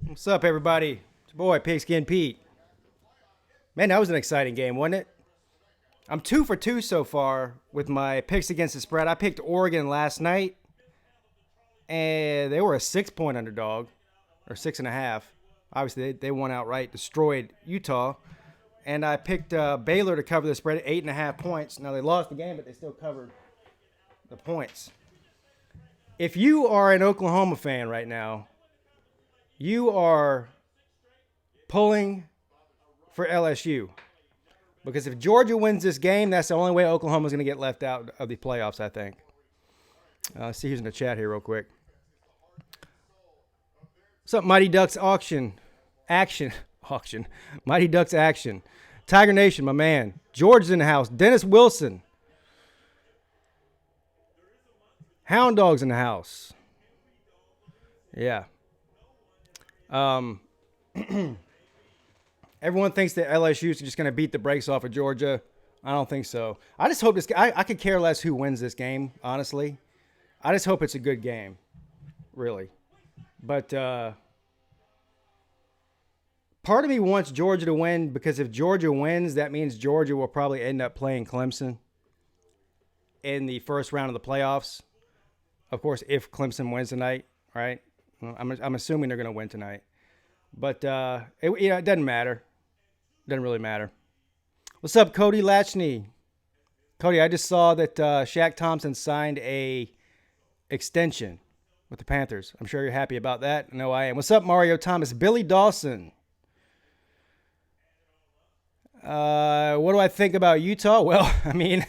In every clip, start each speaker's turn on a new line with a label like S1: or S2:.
S1: What's up, everybody? It's your boy, Pigskin Pete. Man, that was an exciting game, wasn't it? I'm 2 for 2 so far with my picks against the spread. I picked Oregon last night, and they were a 6-point underdog, or 6.5. Obviously, they won outright, destroyed Utah. And I picked Baylor to cover the spread at 8.5 points. Now, they lost the game, but they still covered the points. If you are an Oklahoma fan right now, you are pulling for LSU. Because if Georgia wins this game, that's the only way Oklahoma's going to get left out of the playoffs, I think. Let's see who's in the chat here real quick. What's up, Mighty Ducks Auction? Auction. Mighty Ducks Action. Tiger Nation, my man. George's in the house. Dennis Wilson. Hound Dog's in the house. Yeah. Everyone thinks that LSU is just going to beat the brakes off of Georgia. I don't think so. I just hope this. I could care less who wins this game, honestly. I just hope it's a good game, really. But part of me wants Georgia to win because if Georgia wins, that means Georgia will probably end up playing Clemson in the first round of the playoffs. Of course, if Clemson wins tonight, right? I'm assuming they're going to win tonight. But it doesn't matter. Doesn't really matter. What's up, Cody Latchney? Cody, I just saw that Shaq Thompson signed a extension with the Panthers. I'm sure you're happy about that. I know I am. What's up, Mario Thomas? Billy Dawson. What do I think about Utah? Well, I mean,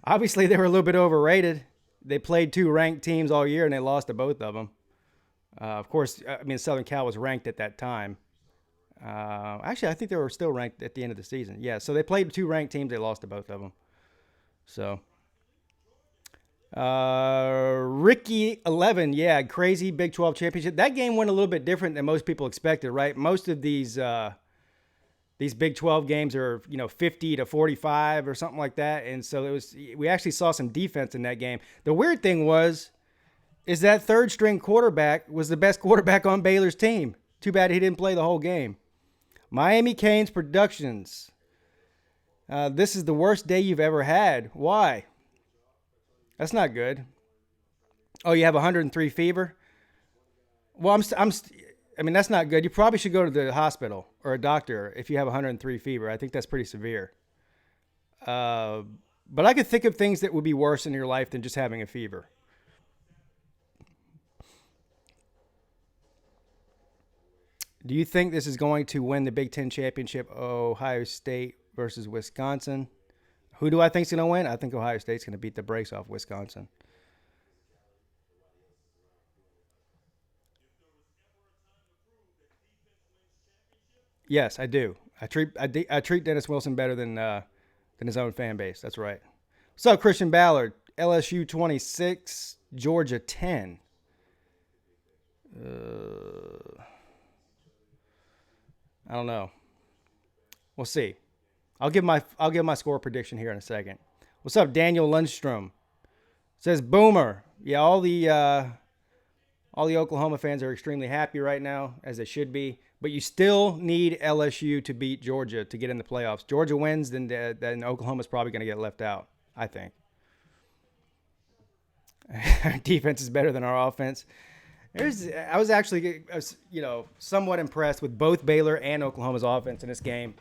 S1: obviously they were a little bit overrated. They played 2 ranked teams all year, and they lost to both of them. Of course, I mean, Southern Cal was ranked at that time. Actually, I think they were still ranked at the end of the season. Yeah, so they played 2 ranked teams. They lost to both of them. So, Ricky 11, yeah, crazy Big 12 championship. That game went a little bit different than most people expected, right? Most of these Big 12 games are 50-45 or something like that, and so we actually saw some defense in that game. The weird thing is that third string quarterback was the best quarterback on Baylor's team. Too bad he didn't play the whole game. Miami Canes Productions. This is the worst day you've ever had. Why? That's not good. Oh, you have 103 fever? Well, I mean, that's not good. You probably should go to the hospital or a doctor if you have 103 fever. I think that's pretty severe. But I could think of things that would be worse in your life than just having a fever. Do you think this is going to win the Big Ten championship, Ohio State versus Wisconsin? Who do I think is going to win? I think Ohio State's going to beat the brakes off Wisconsin. Yes, I do. I treat Dennis Wilson better than his own fan base. That's right. What's up, Christian Ballard? LSU 26, Georgia 10. I don't know. We'll see. I'll give my score prediction here in a second. What's up, Daniel Lundstrom? Says Boomer. Yeah, all the Oklahoma fans are extremely happy right now, as they should be. But you still need LSU to beat Georgia to get in the playoffs. Georgia wins, then Oklahoma's probably going to get left out, I think. Defense is better than our offense. I was actually, somewhat impressed with both Baylor and Oklahoma's offense in this game.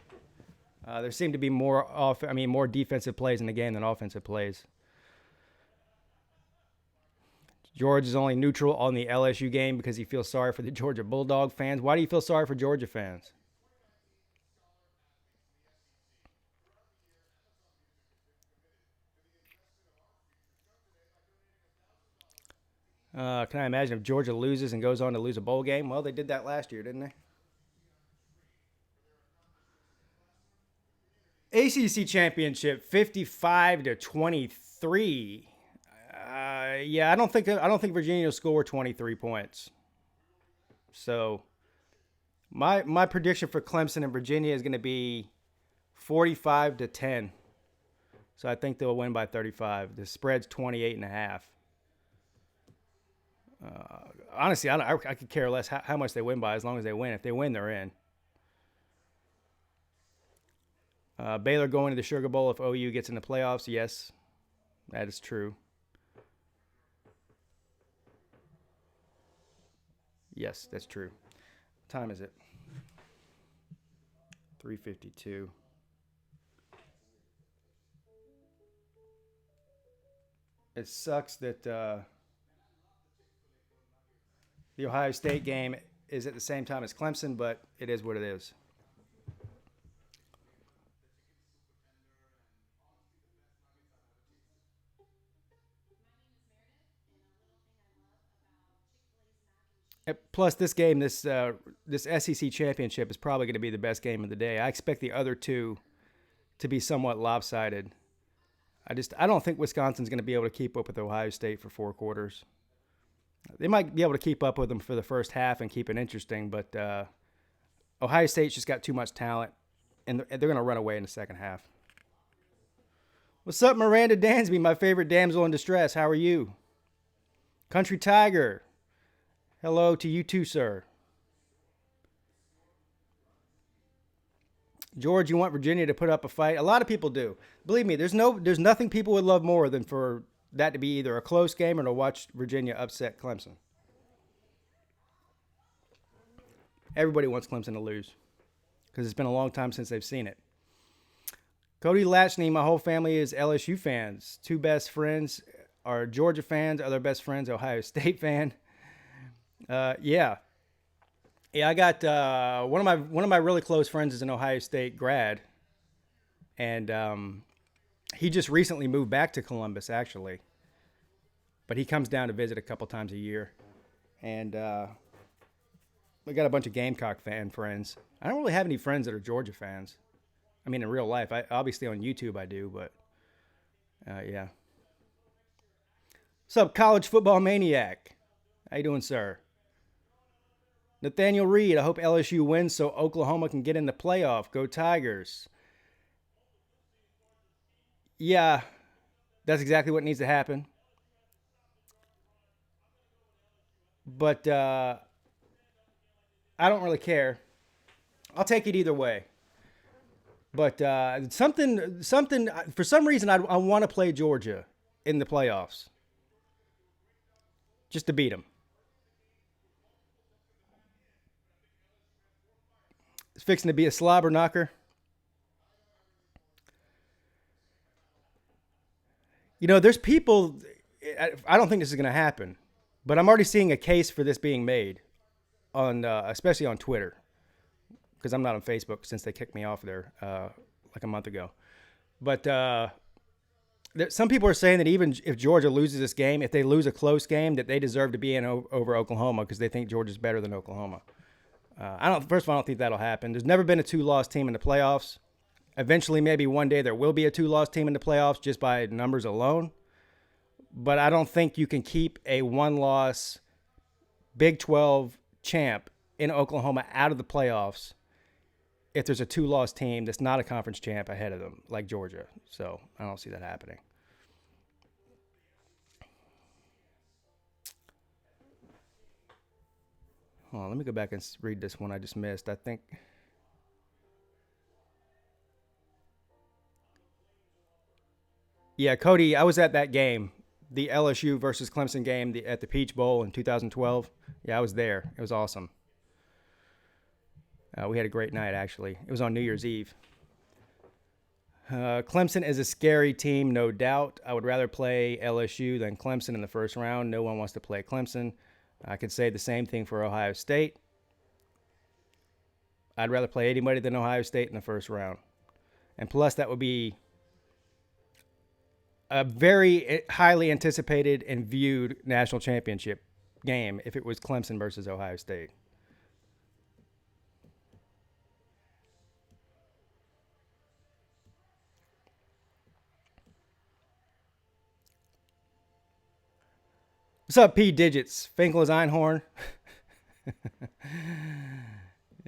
S1: There seemed to be more defensive plays in the game than offensive plays. George is only neutral on the LSU game because he feels sorry for the Georgia Bulldog fans. Why do you feel sorry for Georgia fans? Can I imagine if Georgia loses and goes on to lose a bowl game? Well, they did that last year, didn't they? ACC championship, 55-23. Yeah, I don't think Virginia will score 23 points. So my prediction for Clemson and Virginia is going to be 45-10. So I think they'll win by 35. The spread's 28.5. Honestly, I could care less how much they win by as long as they win. If they win, they're in. Baylor going to the Sugar Bowl if OU gets in the playoffs. Yes, that is true. Yes, that's true. What time is it? 3:52. It sucks that the Ohio State game is at the same time as Clemson, but it is what it is. Plus, this game, this SEC championship is probably going to be the best game of the day. I expect the other two to be somewhat lopsided. I don't think Wisconsin's going to be able to keep up with Ohio State for 4 quarters. They might be able to keep up with them for the first half and keep it interesting, but Ohio State's just got too much talent, and they're going to run away in the second half. What's up, Miranda Dansby, my favorite damsel in distress? How are you? Country Tiger. Hello to you too, sir. George, you want Virginia to put up a fight? A lot of people do. Believe me, there's nothing people would love more than for that to be either a close game or to watch Virginia upset Clemson. Everybody wants Clemson to lose because it's been a long time since they've seen it. Cody Latchney, my whole family is LSU fans. 2 best friends are Georgia fans. Other best friends, Ohio State fan. Yeah, I got one of my really close friends is an Ohio State grad, and he just recently moved back to Columbus, actually. But he comes down to visit a couple times a year, and we got a bunch of Gamecock fan friends. I don't really have any friends that are Georgia fans. I mean, in real life, obviously on YouTube I do, but yeah. What's up, college football maniac? How you doing, sir? Nathaniel Reed, I hope LSU wins so Oklahoma can get in the playoff. Go Tigers. Yeah, that's exactly what needs to happen. But I don't really care. I'll take it either way. But something for some reason I want to play Georgia in the playoffs. Just to beat them. It's fixing to be a slobber knocker. You know, there's people, I don't think this is going to happen, but I'm already seeing a case for this being made, on especially on Twitter, because I'm not on Facebook since they kicked me off there like a month ago. But some people are saying that even if Georgia loses this game, if they lose a close game, that they deserve to be in over Oklahoma because they think Georgia's better than Oklahoma. First of all, I don't think that'll happen. There's never been a 2-loss team in the playoffs. Eventually, maybe one day there will be a 2-loss team in the playoffs just by numbers alone. But I don't think you can keep a 1-loss Big 12 champ in Oklahoma out of the playoffs if there's a 2-loss team that's not a conference champ ahead of them, like Georgia. So I don't see that happening. Hold on, let me go back and read this one I just missed. I think. Yeah, Cody, I was at that game, the LSU versus Clemson game at the Peach Bowl in 2012. Yeah, I was there. It was awesome. We had a great night, actually. It was on New Year's Eve. Clemson is a scary team, no doubt. I would rather play LSU than Clemson in the first round. No one wants to play Clemson. I could say the same thing for Ohio State. I'd rather play anybody than Ohio State in the first round. And plus, that would be a very highly anticipated and viewed national championship game if it was Clemson versus Ohio State. What's up, P Digits? Finkel's Einhorn.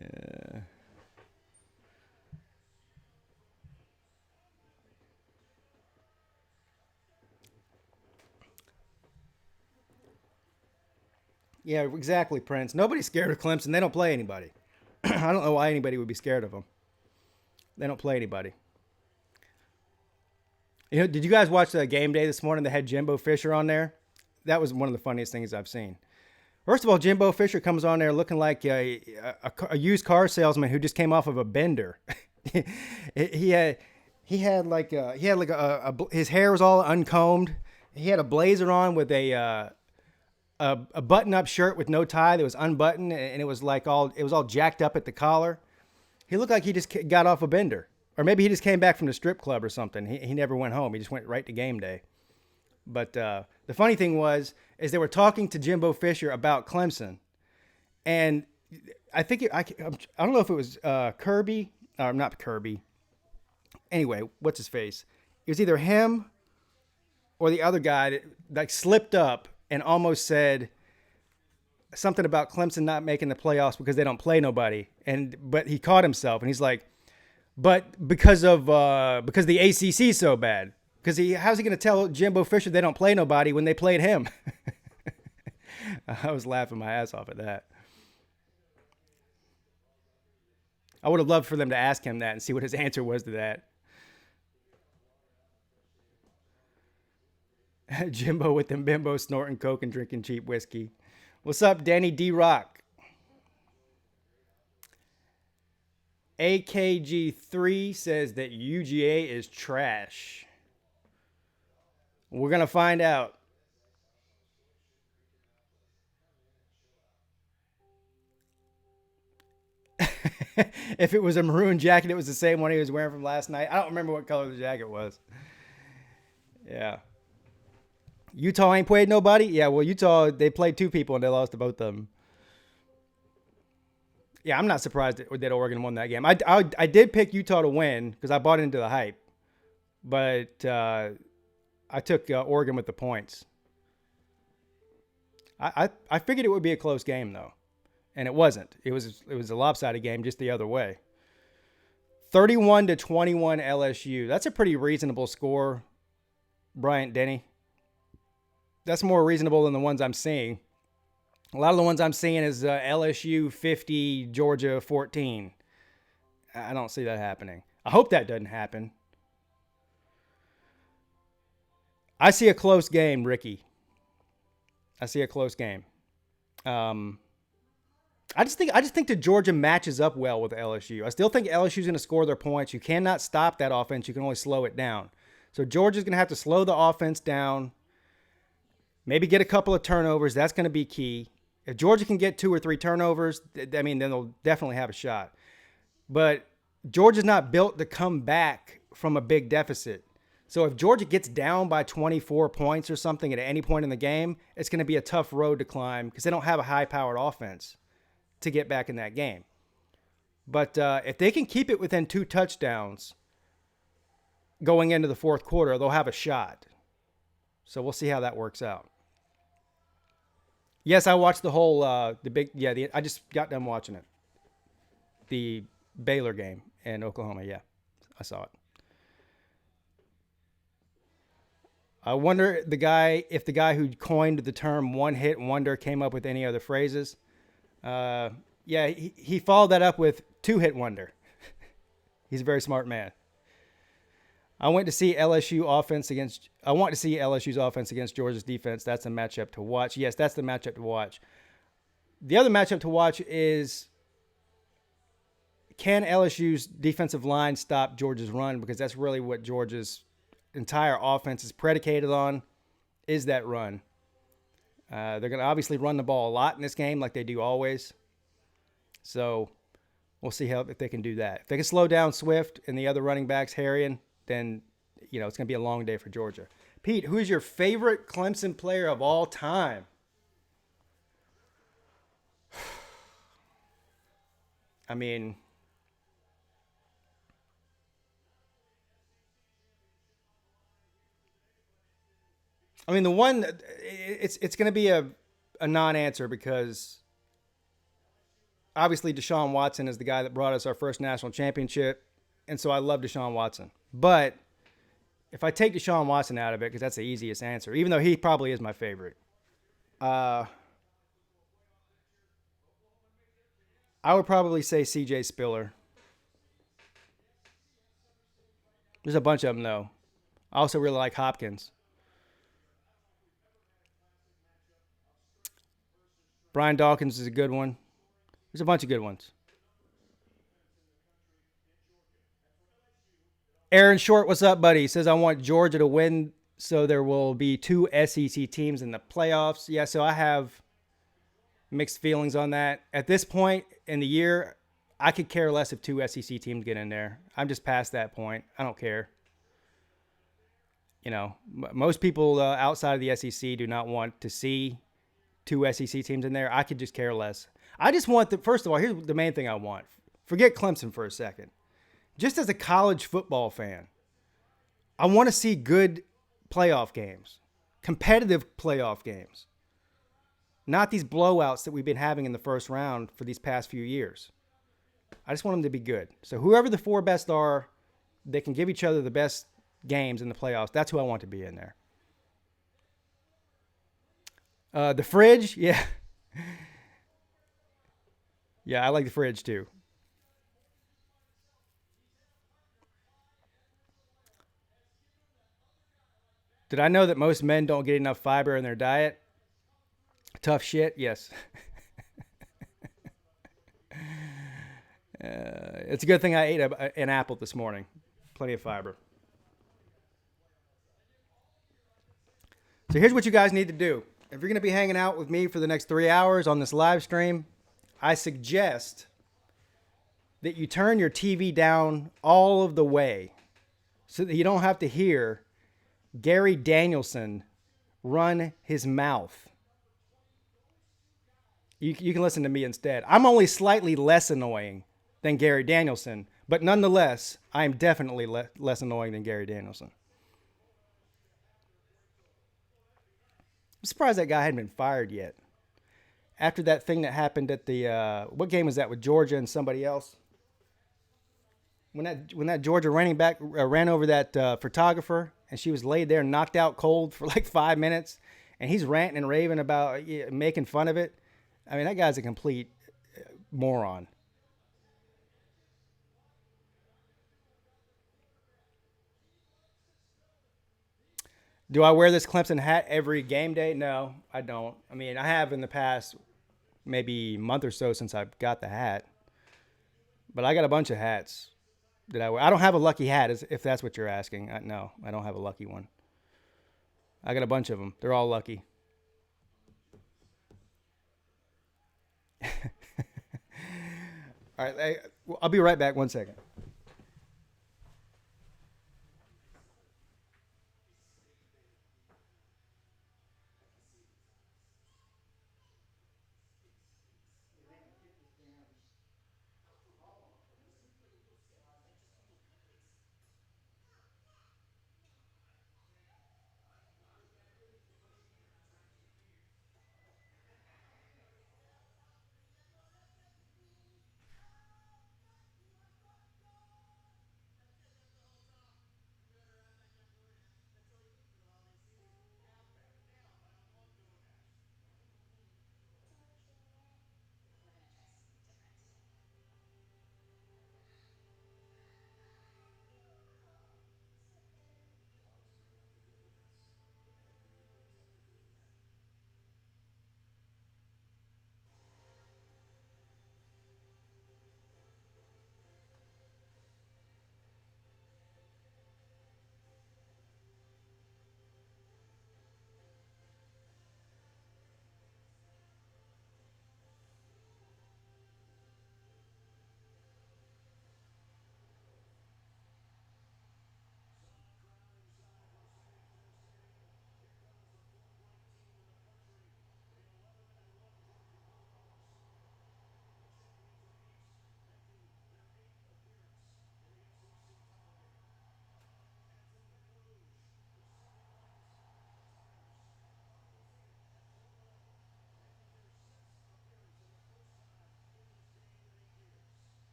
S1: Yeah. Yeah, exactly, Prince. Nobody's scared of Clemson. They don't play anybody. I don't know why anybody would be scared of them. They don't play anybody. You know, did you guys watch the game day this morning? They had Jimbo Fisher on there. That was one of the funniest things I've seen. First of all, Jimbo Fisher comes on there looking like a used car salesman who just came off of a bender. he had his hair was all uncombed. He had a blazer on with a button-up shirt with no tie that was unbuttoned, and it was all jacked up at the collar. He looked like he just got off a bender, or maybe he just came back from the strip club or something. He never went home. He just went right to game day. But the funny thing is they were talking to Jimbo Fisher about Clemson, and I think I don't know if it was Kirby or not Kirby. Anyway, what's his face? It was either him or the other guy that like slipped up and almost said something about Clemson not making the playoffs because they don't play nobody. But he caught himself and he's like, but because the ACC is so bad. Because how's he going to tell Jimbo Fisher they don't play nobody when they played him? I was laughing my ass off at that. I would have loved for them to ask him that and see what his answer was to that. Jimbo with them bimbos snorting coke and drinking cheap whiskey. What's up, Danny D-Rock? AKG3 says that UGA is trash. We're going to find out. If it was a maroon jacket, it was the same one he was wearing from last night. I don't remember what color the jacket was. Yeah. Utah ain't played nobody? Yeah, well, Utah, they played two people and they lost to both of them. Yeah, I'm not surprised that Oregon won that game. I did pick Utah to win because I bought into the hype. But I took Oregon with the points. I figured it would be a close game, though. And it wasn't. It was a lopsided game just the other way. 31-21 LSU. That's a pretty reasonable score, Bryant Denny. That's more reasonable than the ones I'm seeing. A lot of the ones I'm seeing is LSU 50, Georgia 14. I don't see that happening. I hope that doesn't happen. I see a close game, Ricky. I see a close game. I just think that Georgia matches up well with LSU. I still think LSU's going to score their points. You cannot stop that offense. You can only slow it down. So Georgia's going to have to slow the offense down. Maybe get a couple of turnovers. That's going to be key. If Georgia can get 2 or 3 turnovers, I mean, then they'll definitely have a shot. But Georgia's not built to come back from a big deficit. So if Georgia gets down by 24 points or something at any point in the game, it's going to be a tough road to climb because they don't have a high-powered offense to get back in that game. But if they can keep it within 2 touchdowns going into the fourth quarter, they'll have a shot. So we'll see how that works out. Yes, I watched the whole, I just got done watching it. The Baylor game in Oklahoma, yeah, I saw it. I wonder if the guy who coined the term one-hit wonder came up with any other phrases. He followed that up with two-hit wonder. He's a very smart man. I want to see LSU's offense against Georgia's defense. That's a matchup to watch. Yes, that's the matchup to watch. The other matchup to watch is, can LSU's defensive line stop Georgia's run? Because that's really what Georgia's entire offense is predicated on, is that run. They're going to obviously run the ball a lot in this game like they do always. So we'll see if they can do that. If they can slow down Swift and the other running backs harrying, then it's going to be a long day for Georgia. Pete, who is your favorite Clemson player of all time? I mean, the one, it's going to be a non-answer because obviously Deshaun Watson is the guy that brought us our first national championship, and so I love Deshaun Watson. But if I take Deshaun Watson out of it, because that's the easiest answer, even though he probably is my favorite, I would probably say CJ Spiller. There's a bunch of them, though. I also really like Hopkins. Brian Dawkins is a good one. There's a bunch of good ones. Aaron Short, what's up, buddy? He says, I want Georgia to win so there will be two SEC teams in the playoffs. Yeah, so I have mixed feelings on that. At this point in the year, I could care less if two SEC teams get in there. I'm just past that point. I don't care. You know, most people outside of the SEC do not want to see two SEC teams in there. I could just care less. I just want first of all, here's the main thing I want. Forget Clemson for a second. Just as a college football fan, I want to see good playoff games, competitive playoff games, not these blowouts that we've been having in the first round for these past few years. I just want them to be good. So whoever the four best are, they can give each other the best games in the playoffs. That's who I want to be in there. The fridge, yeah. Yeah, I like the fridge too. Did I know that most men don't get enough fiber in their diet? Tough shit, yes. It's a good thing I ate an apple this morning. Plenty of fiber. So here's what you guys need to do. If you're going to be hanging out with me for the next 3 hours on this live stream, I suggest that you turn your TV down all of the way so that you don't have to hear Gary Danielson run his mouth. You can listen to me instead. I'm only slightly less annoying than Gary Danielson, but nonetheless, I am definitely less annoying than Gary Danielson. I'm surprised that guy hadn't been fired yet. After that thing that happened at the what game was that with Georgia and somebody else? When that Georgia running back ran over that photographer and she was laid there knocked out cold for like 5 minutes, and he's ranting and raving about making fun of it. I mean, that guy's a complete moron. Do I wear this Clemson hat every game day? No, I don't. I mean, I have in the past maybe month or so since I got the hat. But I got a bunch of hats that I wear. I don't have a lucky hat, if that's what you're asking. No, I don't have a lucky one. I got a bunch of them. They're all lucky. All right, I'll be right back. 1 second.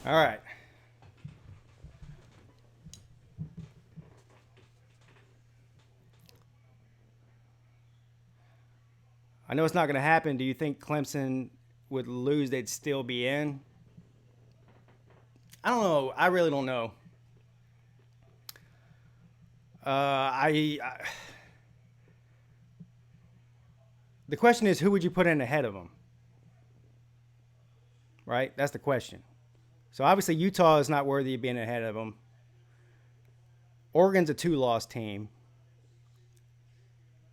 S1: All right. I know it's not going to happen. Do you think Clemson would lose? They'd still be in? I don't know. I really don't know. The question is, who would you put in ahead of them? Right? That's the question. So obviously Utah is not worthy of being ahead of them. Oregon's a 2-loss team.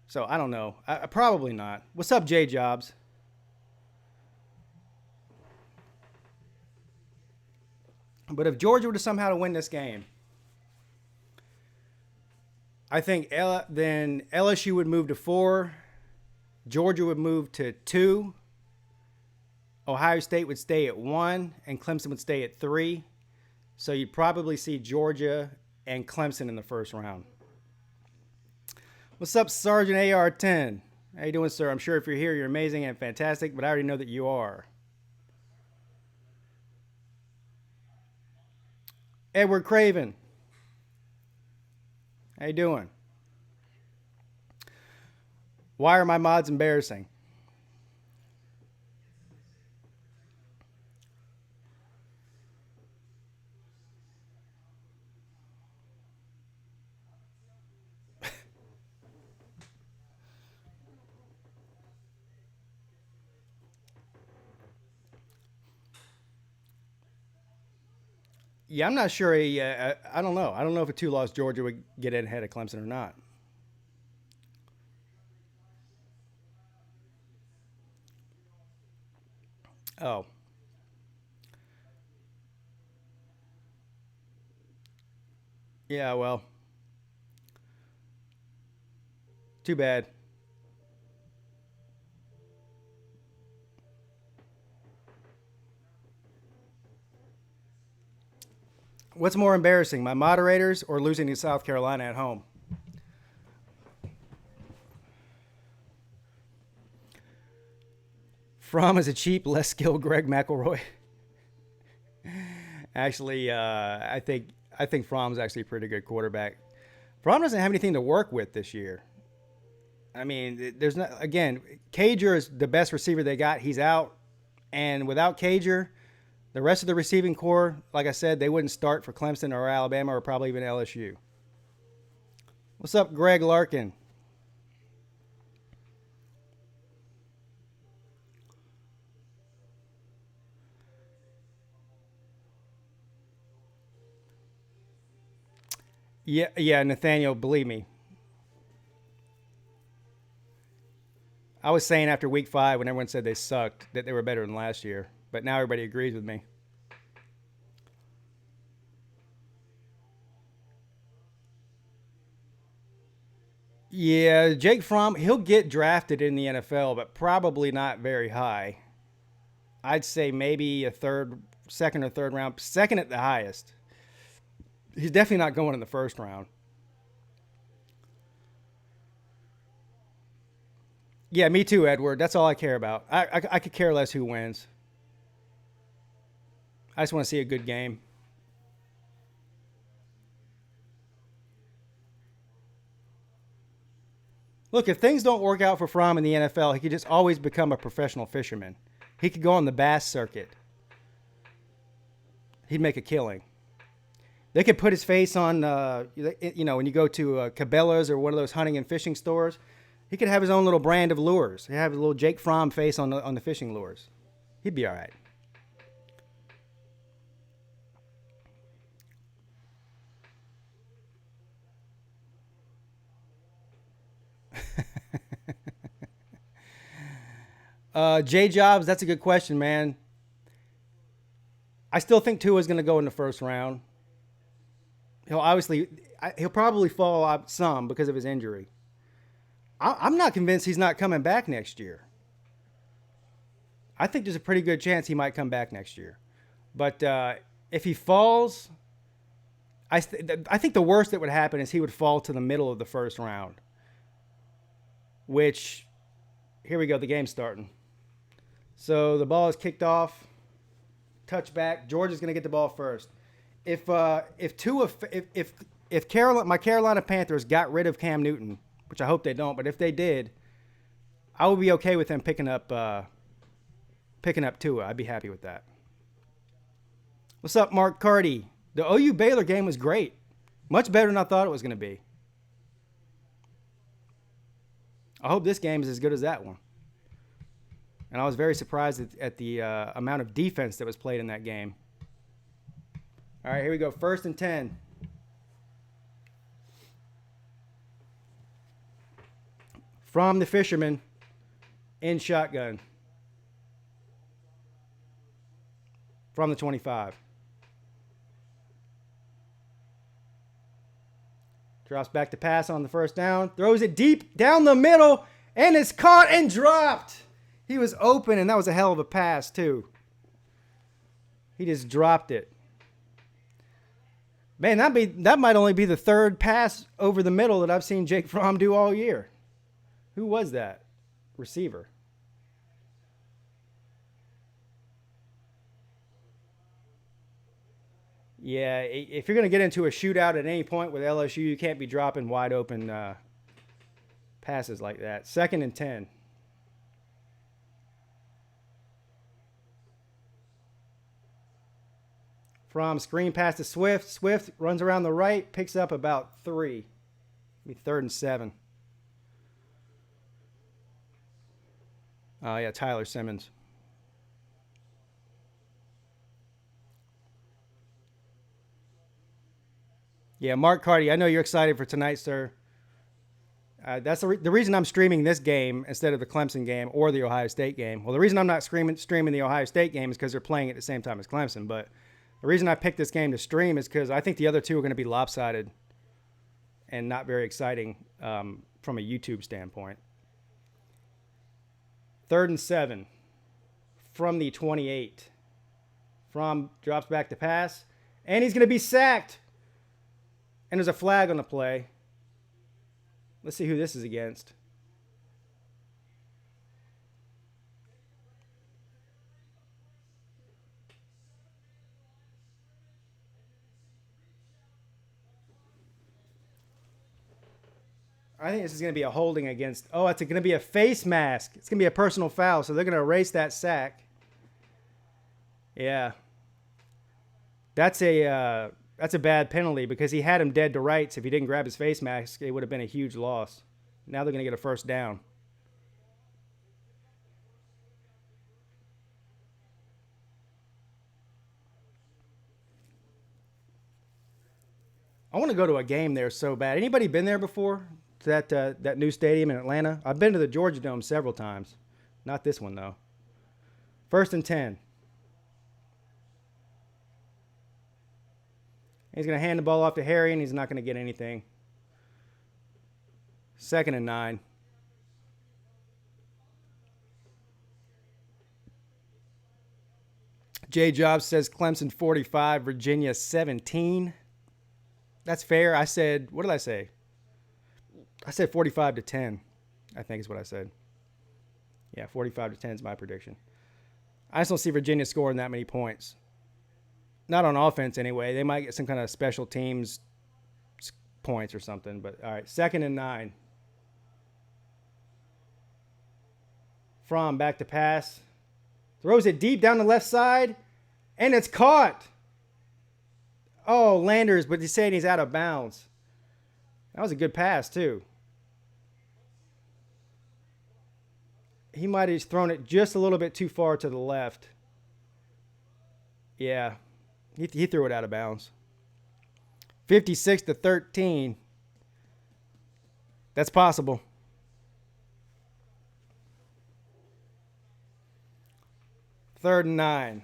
S1: So I don't know. Probably not. What's up, Jay Jobs? But if Georgia were to somehow to win this game, I think then LSU would move to 4, Georgia would move to 2, Ohio State would stay at 1, and Clemson would stay at 3. So you'd probably see Georgia and Clemson in the first round. What's up, Sergeant AR-10? How you doing, sir? I'm sure if you're here, you're amazing and fantastic, but I already know that you are. Edward Craven. How you doing? Why are my mods embarrassing? Yeah, I'm not sure. I don't know. I don't know if a 2-loss Georgia would get in ahead of Clemson or not. Oh. Yeah, well. Too bad. What's more embarrassing, my moderators or losing to South Carolina at home? Fromm is a cheap, less skilled Greg McElroy. Actually, I think Fromm's actually a pretty good quarterback. Fromm doesn't have anything to work with this year. I mean, there's not. Again, Cager is the best receiver they got. He's out, and without Cager, the rest of the receiving core, like I said, they wouldn't start for Clemson or Alabama or probably even LSU. What's up, Greg Larkin? Yeah, Nathaniel, believe me. I was saying after week 5 when everyone said they sucked that they were better than last year, but now everybody agrees with me. Yeah, Jake Fromm, he'll get drafted in the NFL, but probably not very high. I'd say maybe second or third round, second at the highest. He's definitely not going in the first round. Yeah, me too, Edward. That's all I care about. I could care less who wins. I just want to see a good game. Look, if things don't work out for Fromm in the NFL, he could just always become a professional fisherman. He could go on the bass circuit. He'd make a killing. They could put his face on, when you go to Cabela's or one of those hunting and fishing stores, he could have his own little brand of lures. He'd have a little Jake Fromm face on the fishing lures. He'd be all right. J Jobs, that's a good question, man. I still think Tua is going to go in the first round. He'll probably fall out some because of his injury. I'm not convinced he's not coming back next year. I think there's a pretty good chance he might come back next year. But if he falls, I think the worst that would happen is he would fall to the middle of the first round. Which, here we go, the game's starting. So the ball is kicked off. touchback. Georgia's going to get the ball first. If my Carolina Panthers got rid of Cam Newton, which I hope they don't, but if they did, I would be okay with them picking up Tua. I'd be happy with that. What's up, Mark Carty? The OU Baylor game was great. Much better than I thought it was going to be. I hope this game is as good as that one. And I was very surprised at the amount of defense that was played in that game. All right, here we go. 1st and 10. From the Fisherman in shotgun. From the 25. Drops back to pass on the first down. Throws it deep down the middle. And it's caught and dropped. He was open, and that was a hell of a pass, too. He just dropped it. Man, that might only be the 3rd pass over the middle that I've seen Jake Fromm do all year. Who was that receiver? Yeah, if you're going to get into a shootout at any point with LSU, you can't be dropping wide open passes like that. 2nd and 10. From screen pass to Swift. Swift runs around the right, picks up about 3. Be 3rd and 7. Oh, yeah, Tyler Simmons. Yeah, Mark Carty, I know you're excited for tonight, sir. That's the reason I'm streaming this game instead of the Clemson game or the Ohio State game. Well, the reason I'm not streaming the Ohio State game is because they're playing at the same time as Clemson. But the reason I picked this game to stream is because I think the other two are going to be lopsided and not very exciting from a YouTube standpoint. 3rd and 7 from the 28. Fromm drops back to pass, and he's going to be sacked. And there's a flag on the play. Let's see who this is against. I think this is going to be a holding against... Oh, it's going to be a face mask. It's going to be a personal foul, so they're going to erase that sack. Yeah. That's a bad penalty because he had him dead to rights. If he didn't grab his face mask, it would have been a huge loss. Now they're going to get a 1st down. I want to go to a game there so bad. Anybody been there before? That new stadium in Atlanta? I've been to the Georgia Dome several times. Not this one, though. 1st and 10. He's going to hand the ball off to Harry, and he's not going to get anything. 2nd and 9. Jay Jobs says Clemson 45, Virginia 17. That's fair. I said, what did I say? I said 45-10, I think is what I said. Yeah, 45-10 is my prediction. I just don't see Virginia scoring that many points. Not on offense anyway. They might get some kind of special teams points or something. But all right, 2nd and 9. Fromm back to pass. Throws it deep down the left side, and it's caught. Oh, Landers, but he's saying he's out of bounds. That was a good pass, too. He might have thrown it just a little bit too far to the left. Yeah, he threw it out of bounds. 56-13. That's possible. Third and 9.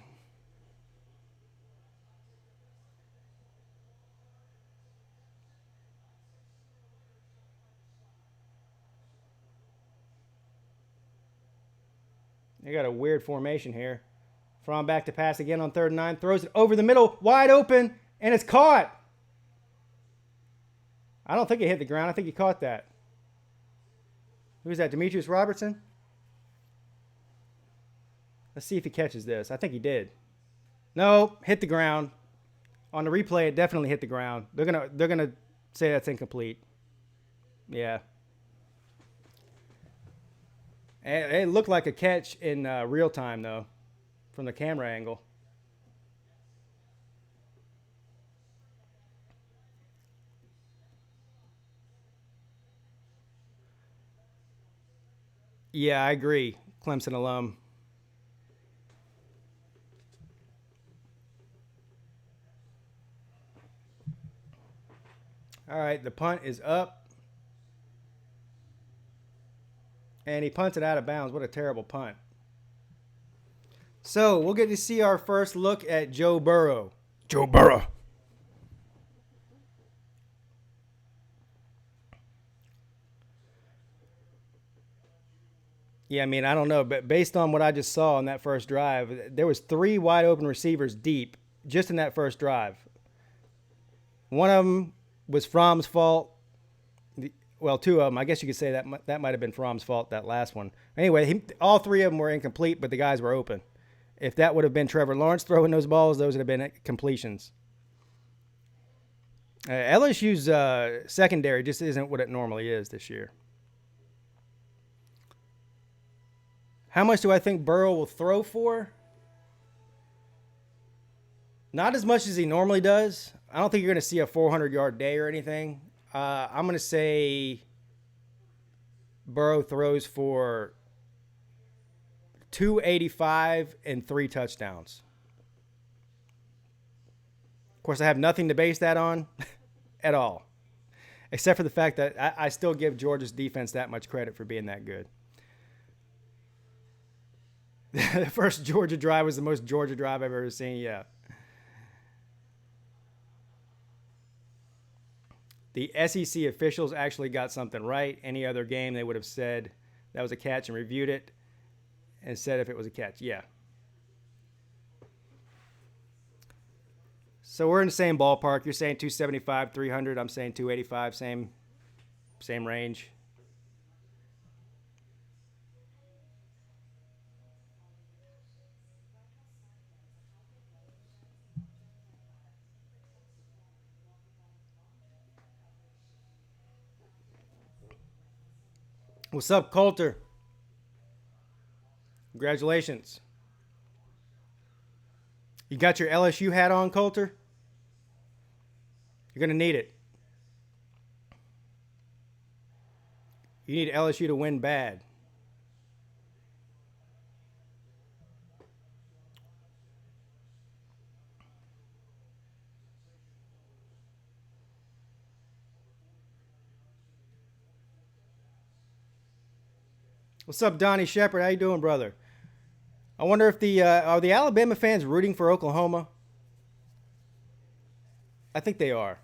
S1: They got a weird formation here. Fromm back to pass again on 3rd and 9. Throws it over the middle, wide open, and it's caught. I don't think it hit the ground. I think he caught that. Who's that, Demetrius Robertson? Let's see if he catches this. I think he did. No, hit the ground. On the replay, it definitely hit the ground. They're gonna say that's incomplete. Yeah. It looked like a catch in real time though, from the camera angle. Yeah, I agree. Clemson alum. All right, the punt is up. And he punted out of bounds. What a terrible punt. So we'll get to see our first look at Joe Burrow. Joe Burrow. Yeah, I mean, I don't know, but based on what I just saw on that first drive, there was 3 wide open receivers deep just in that first drive. One of them was Fromm's fault. Well, 2 of them. I guess you could say that might have been Fromm's fault, that last one. Anyway, all 3 of them were incomplete, but the guys were open. If that would have been Trevor Lawrence throwing those balls, those would have been completions. LSU's secondary just isn't what it normally is this year. How much do I think Burrow will throw for? Not as much as he normally does. I don't think you're going to see a 400-yard day or anything. I'm going to say Burrow throws for 285 and 3 touchdowns. Of course, I have nothing to base that on at all, except for the fact that I still give Georgia's defense that much credit for being that good. The first Georgia drive was the most Georgia drive I've ever seen, yeah. The SEC officials actually got something right. Any other game, they would have said that was a catch and reviewed it and said if it was a catch. Yeah. So we're in the same ballpark. You're saying 275, 300. I'm saying 285. Same range. What's up, Coulter? Congratulations. You got your LSU hat on, Coulter? You're going to need it. You need LSU to win bad. What's up, Donnie Shepard? How you doing, brother? I wonder if are the Alabama fans rooting for Oklahoma? I think they are.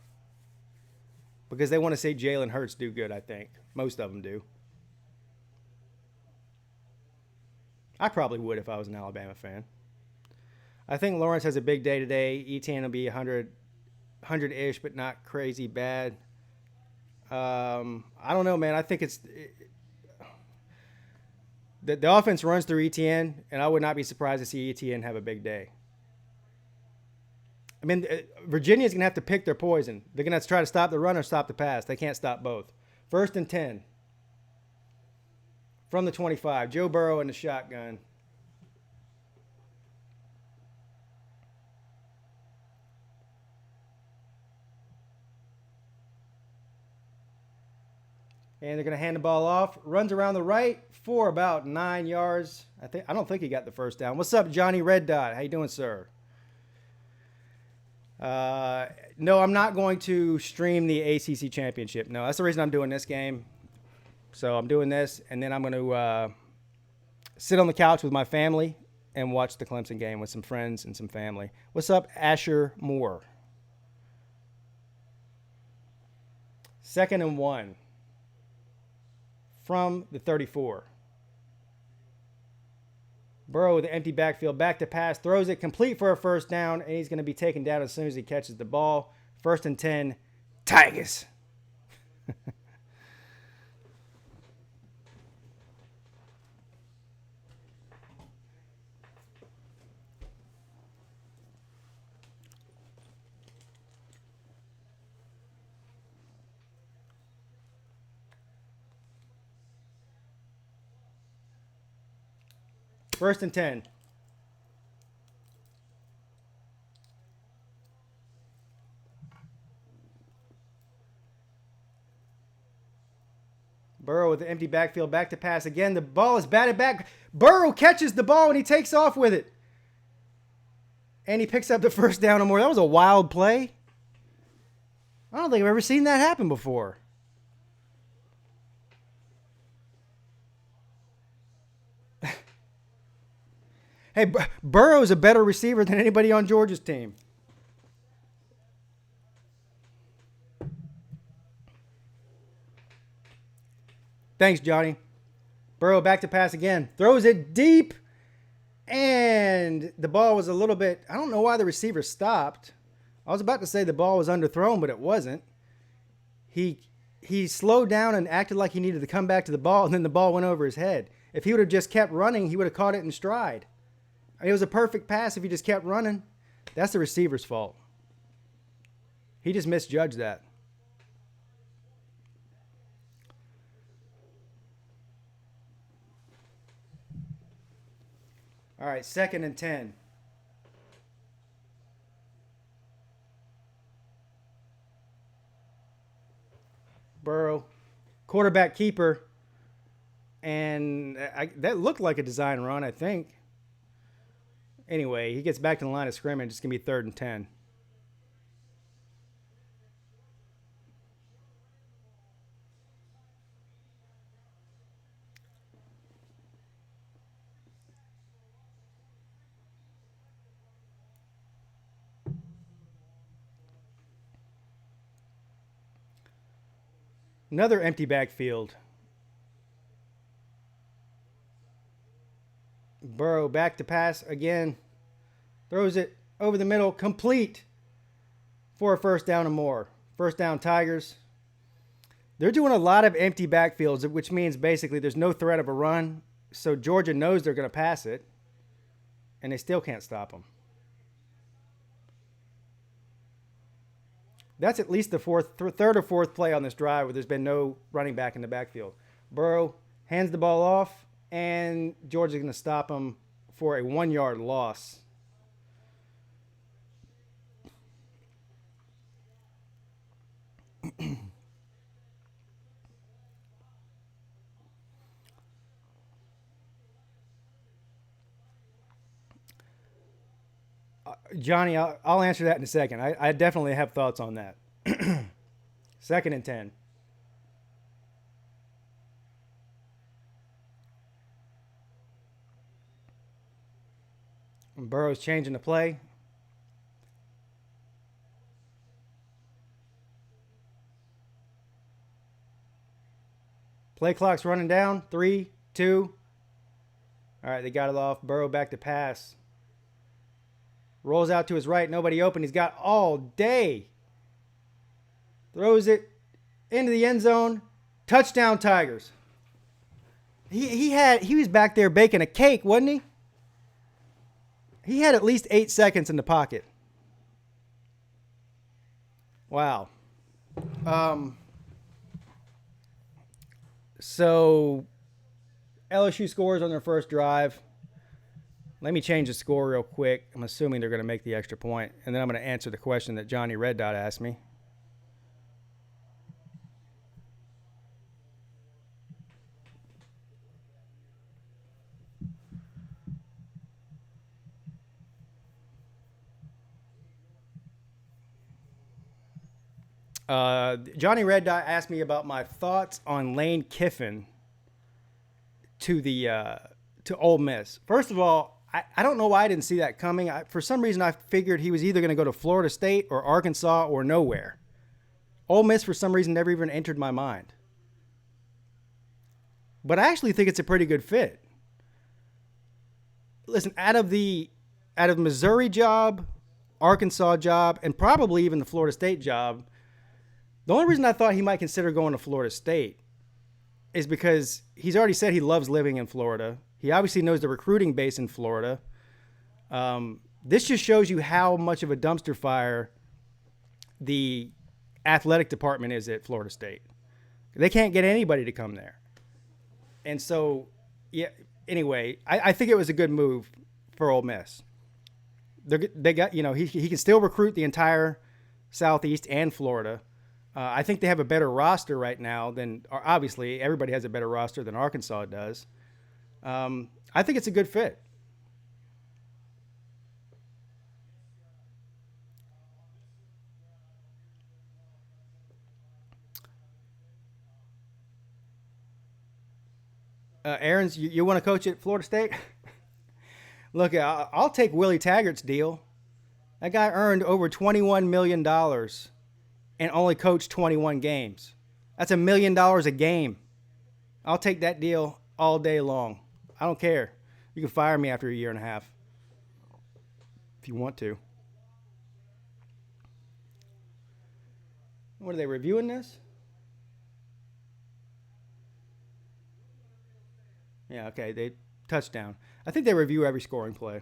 S1: Because they want to see Jalen Hurts do good, I think. Most of them do. I probably would if I was an Alabama fan. I think Lawrence has a big day today. Etienne will be 100-ish, but not crazy bad. I don't know, man. I think the offense runs through Etienne, and I would not be surprised to see Etienne have a big day. I mean, Virginia's going to have to pick their poison. They're going to have to try to stop the run or stop the pass. They can't stop both. 1st and 10 from the 25. Joe Burrow in the shotgun. And they're going to hand the ball off. Runs around the right for about 9 yards. I don't think he got the first down. What's up, Johnny Red Dot? How you doing, sir? No, I'm not going to stream the ACC championship. No, that's the reason I'm doing this game. So I'm doing this, and then I'm going to sit on the couch with my family and watch the Clemson game with some friends and some family. What's up, Asher Moore? 2nd and 1 from the 34. Burrow with the empty backfield, back to pass, throws it complete for a first down, and he's going to be taken down as soon as he catches the ball. 1st and 10, Tigers. First and 10. Burrow with the empty backfield, back to pass again. The ball is batted back. Burrow catches the ball and he takes off with it. And he picks up the first down or more. That was a wild play. I don't think I've ever seen that happen before. Hey, Burrow's a better receiver than anybody on Georgia's team. Thanks, Johnny. Burrow back to pass again. Throws it deep. And the ball was a little bit... I don't know why the receiver stopped. I was about to say the ball was underthrown, but it wasn't. He slowed down and acted like he needed to come back to the ball, and then the ball went over his head. If he would have just kept running, he would have caught it in stride. It was a perfect pass if he just kept running. That's the receiver's fault. He just misjudged that. All right, 2nd and 10. Burrow, quarterback keeper, and that looked like a design run, I think. Anyway, he gets back to the line of scrimmage. It's going to be 3rd and 10. Another empty backfield. Burrow back to pass again. Throws it over the middle. Complete for a first down or more. First down, Tigers. They're doing a lot of empty backfields, which means basically there's no threat of a run. So Georgia knows they're going to pass it. And they still can't stop them. That's at least the third or fourth play on this drive where there's been no running back in the backfield. Burrow hands the ball off, and Georgia's going to stop him for a 1-yard loss. Johnny, I'll answer that in a second. I definitely have thoughts on that. 2nd and 10. And Burrow's changing the play. Play clock's running down. 3, 2. All right, they got it off. Burrow back to pass. Rolls out to his right. Nobody open. He's got all day. Throws it into the end zone. Touchdown, Tigers. He was back there baking a cake, wasn't he? He had at least 8 seconds in the pocket. Wow. So LSU scores on their first drive. Let me change the score real quick. I'm assuming they're going to make the extra point, and then I'm going to answer the question that Johnny Red Dot asked me. Johnny Red Dot asked me about my thoughts on Lane Kiffin to Ole Miss. First of all, I don't know why I didn't see that coming. For some reason, I figured he was either going to go to Florida State or Arkansas or nowhere. Ole Miss, for some reason, never even entered my mind. But I actually think it's a pretty good fit. Listen, out of Missouri job, Arkansas job, and probably even the Florida State job, the only reason I thought he might consider going to Florida State is because he's already said he loves living in Florida. He obviously knows the recruiting base in Florida. This just shows you how much of a dumpster fire the athletic department is at Florida State. They can't get anybody to come there. And so, yeah, anyway, I think it was a good move for Ole Miss. They got, he can still recruit the entire Southeast and Florida. I think they have a better roster right now than, obviously, everybody has a better roster than Arkansas does. I think it's a good fit. Aaron's, you want to coach at Florida State? Look, I'll take Willie Taggart's deal. That guy earned over $21 million and only coached 21 games. That's $1 million a game. I'll take that deal all day long. I don't care. You can fire me after a year and a half if you want to. What are they reviewing this? Yeah, okay. They touchdown. I think they review every scoring play.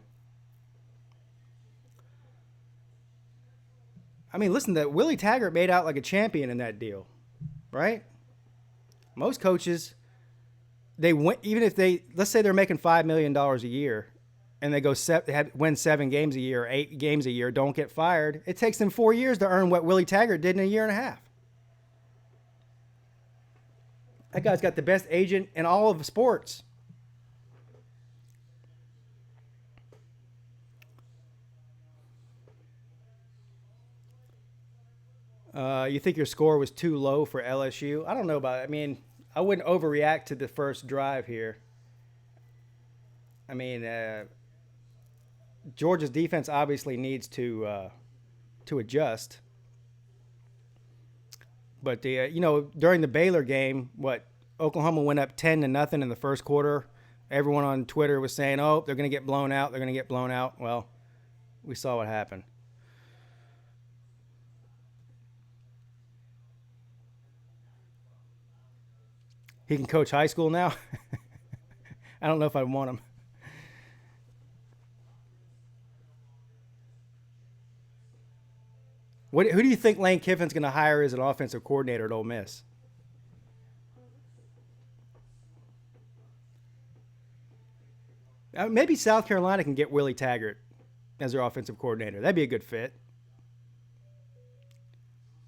S1: I mean, listen, that Willie Taggart made out like a champion in that deal, right? Most coaches, they win, even if let's say they're making $5 million a year, and they win 7 games a year, or 8 games a year, don't get fired. It takes them 4 years to earn what Willie Taggart did in a year and a half. That guy's got the best agent in all of sports. You think your score was too low for LSU? I don't know about it. I mean, I wouldn't overreact to the first drive here. I mean, Georgia's defense obviously needs to adjust. But during the Baylor game, Oklahoma went up 10-0 in the first quarter. Everyone on Twitter was saying, "Oh, they're going to get blown out. They're going to get blown out." Well, we saw what happened. He can coach high school now. I don't know if I want him. Who do you think Lane Kiffin's going to hire as an offensive coordinator at Ole Miss? Maybe South Carolina can get Willie Taggart as their offensive coordinator. That'd be a good fit.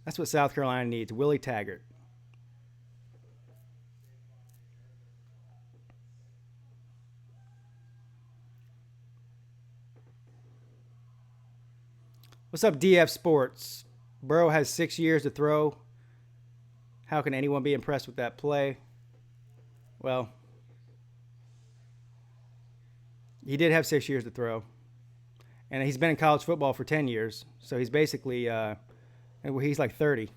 S1: That's what South Carolina needs, Willie Taggart. What's up, DF Sports? Burrow has 6 years to throw. How can anyone be impressed with that play? Well, he did have 6 years to throw. And he's been in college football for 10 years. So he's basically, he's like 30.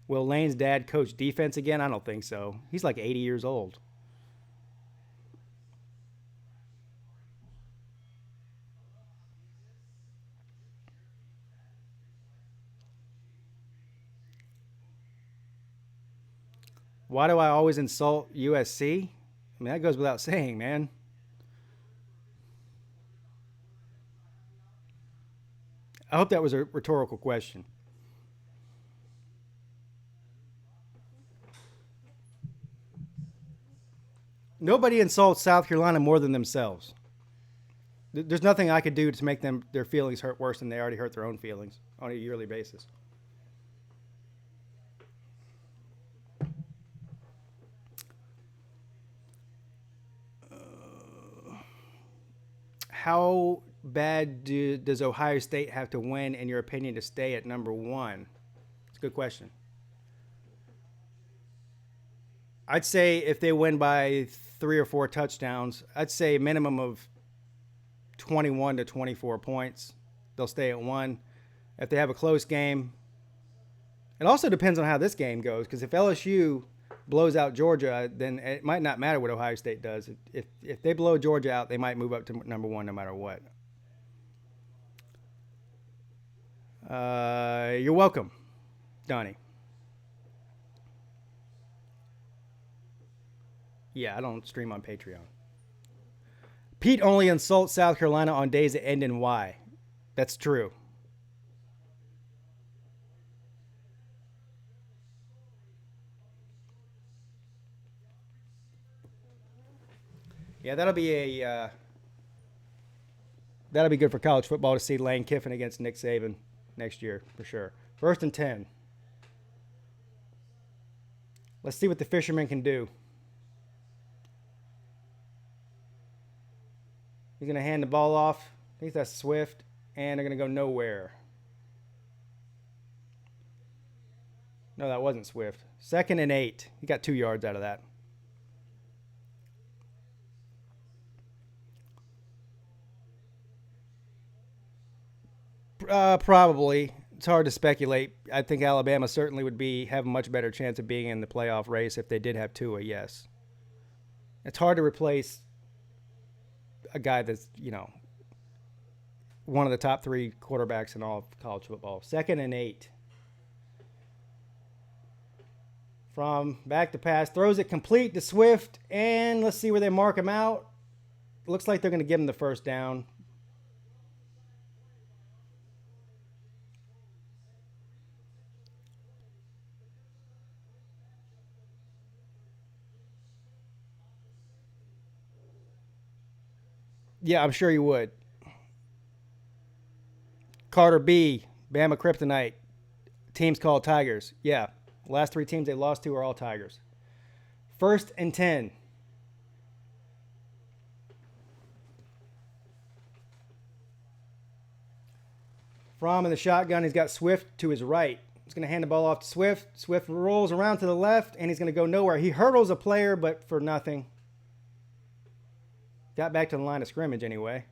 S1: Will Lane's dad coach defense again? I don't think so. He's like 80 years old. Why do I always insult USC? I mean, that goes without saying, man. I hope that was a rhetorical question. Nobody insults South Carolina more than themselves. There's nothing I could do to make their feelings hurt worse than they already hurt their own feelings on a yearly basis. How bad does Ohio State have to win, in your opinion, to stay at number 1? It's a good question. I'd say if they win by 3 or 4 touchdowns, I'd say a minimum of 21 to 24 points. They'll stay at 1. If they have a close game, it also depends on how this game goes, because if LSU blows out Georgia, then it might not matter what Ohio State does. If they blow Georgia out, they might move up to number 1 no matter what. You're welcome, Donnie. Yeah, I don't stream on Patreon. Peete only insults South Carolina on days that end in Y. That's true. Yeah, that'll be good for college football to see Lane Kiffin against Nick Saban next year for sure. 1st and 10. Let's see what the Fisherman can do. He's going to hand the ball off. I think that's Swift, and they're going to go nowhere. No, that wasn't Swift. 2nd and 8. He got 2 yards out of that. Probably. It's hard to speculate. I think Alabama certainly would have a much better chance of being in the playoff race if they did have Tua, yes. It's hard to replace a guy that's, one of the top 3 quarterbacks in all of college football. 2nd and 8. From back to pass. Throws it complete to Swift, and let's see where they mark him out. Looks like they're going to give him the first down. Yeah, I'm sure you would. Carter B, Bama Kryptonite. Teams called Tigers. Yeah, last 3 teams they lost to are all Tigers. 1st and 10. From in the shotgun, he's got Swift to his right. He's going to hand the ball off to Swift. Swift rolls around to the left, and he's going to go nowhere. He hurdles a player, but for nothing. Got back to the line of scrimmage anyway.